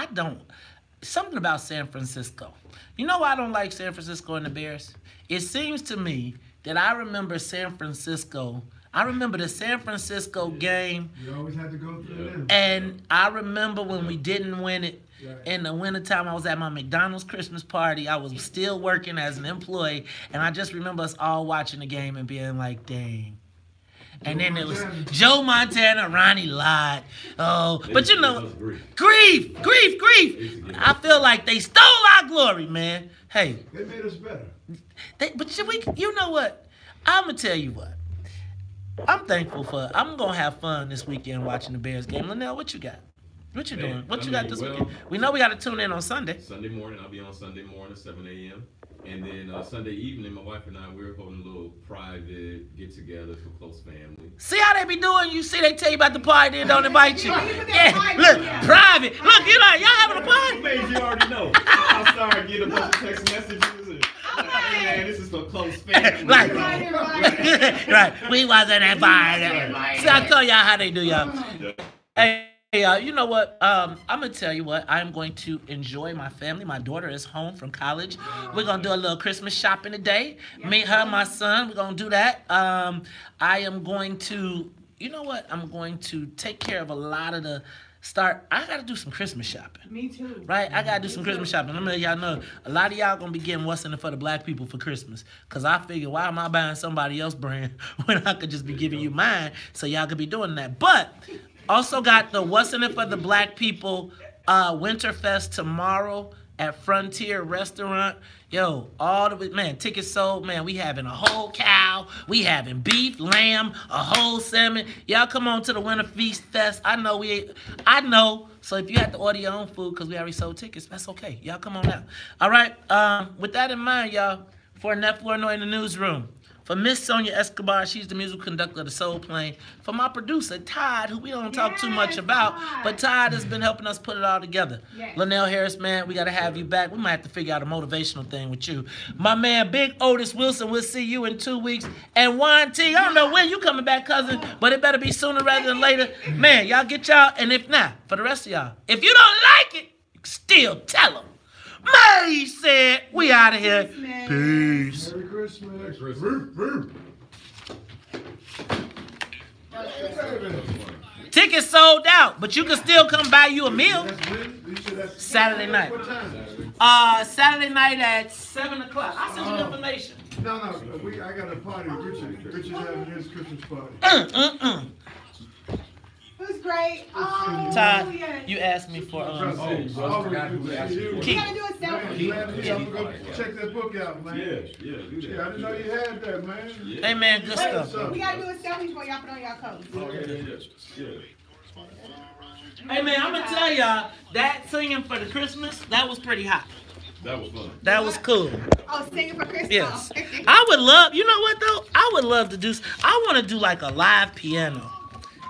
Something about San Francisco. You know why I don't like San Francisco and the Bears? It seems to me that I remember San Francisco. I remember the San Francisco game. You always had to go through them. And I remember when we didn't win it. In the wintertime, I was at my McDonald's Christmas party. I was still working as an employee. And I just remember us all watching the game and being like, dang. And then it was Joe Montana, Ronnie Lott. Oh, but grief. I feel like they stole our glory, man. Hey. They made us better. You know what? I'm going to tell you what. I'm thankful for, I'm going to have fun this weekend watching the Bears game. Linnell, what you got? What you doing? What you got this weekend? We know we got to tune in on Sunday. Sunday morning, I'll be on Sunday morning, 7 a.m. And then Sunday evening, my wife and I, we're holding a little private get-together for close family. See how they be doing? You see they tell you about the party, then don't invite you. Yeah, look, private. Look, y'all having a party? You already know. I'll start getting a bunch of text messages. And, hey, man, this is for close family. Right. We wasn't invited. See, I tell y'all how they do, y'all. Hey. Hey, you know what? I'm going to tell you what. I'm going to enjoy my family. My daughter is home from college. We're going to do a little Christmas shopping today. Me, her, my son. We're going to do that. I am going to, you know what? I'm going to take care of a lot of the I got to do some Christmas shopping. Me too. Right? I got to do some Christmas shopping. Let me let y'all know, a lot of y'all going to be getting what's in it for the black people for Christmas. Because I figure, why am I buying somebody else's brand when I could just be giving you mine so y'all could be doing that? But also got the What's in It for the Black People Winterfest tomorrow at Frontier Restaurant. Yo, tickets sold. Man, we having a whole cow. We having beef, lamb, a whole salmon. Y'all come on to the Winter Feast Fest. I know. So if you have to order your own food because we already sold tickets, that's okay. Y'all come on out. All right. With that in mind, y'all, for Neff Warnoy in the newsroom, For Miss Sonia Escobar, she's the musical conductor of the Soul Plane. For my producer, Todd, who we don't talk too much about, but Todd has been helping us put it all together. Yes. Linnell Harris, man, we got to have you back. We might have to figure out a motivational thing with you. My man, Big Otis Wilson, we'll see you in 2 weeks. And Juan T, I don't know when you coming back, cousin, but it better be sooner rather than later. Man, y'all get y'all, and if not, for the rest of y'all, if you don't like it, still tell them. May said, we out of here. Peace. Merry Christmas. Merry Christmas. Tickets sold out, but you can still come buy you a meal. Saturday night. Saturday night at 7 o'clock. I'll send you information. No, I got a party. Richard's having his Christmas party. It was great. Oh, Todd, yeah. you asked me for I forgot who asked you. We gotta do a selfie. I'm gonna go check that book out, man. Yeah, do that. Yeah, I didn't know you had that, man. Yeah. Hey, man, good stuff. We gotta do a selfie before y'all put on y'all coats. Hey, man, I'm gonna tell y'all, that singing for the Christmas, that was pretty hot. That was fun. That was cool. Oh, singing for Christmas? Yes. I would love, you know what, though? I would love to do, I want to do like a live piano.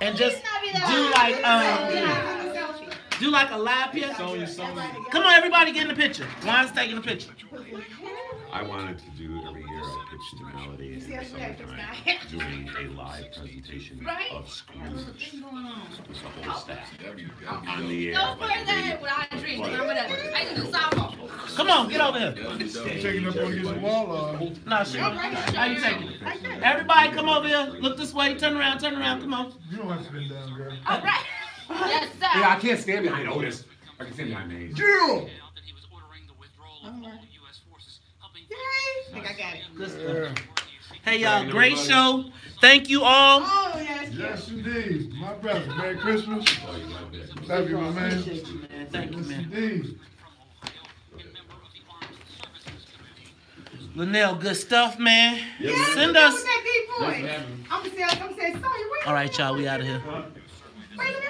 And just do like a live piano. Come on, everybody, get in the picture. Juan's taking the picture. I wanted to do every year I pitched a melody in the summertime doing a live presentation of Scrooge with the whole staff on the air. Come on, get over here. Taking up on against the wall. No, sure. How you taking it? Everybody, come over here. Look this way. Turn around. Come on. You don't have to bend down, girl. All right. Yes, sir. Yeah, I can't stand behind Otis. I can stand behind Maze. Jill! I think I got it. Good stuff. Hey, y'all, great show. Thank you all. Oh, yes. Yes, indeed. My brother. Merry Christmas. Love you, my man. Thank you, man. Indeed. Linnell, good stuff, man. Yes, Send us. I'm gonna say, sorry. All right, y'all, we out of here. Wait a minute.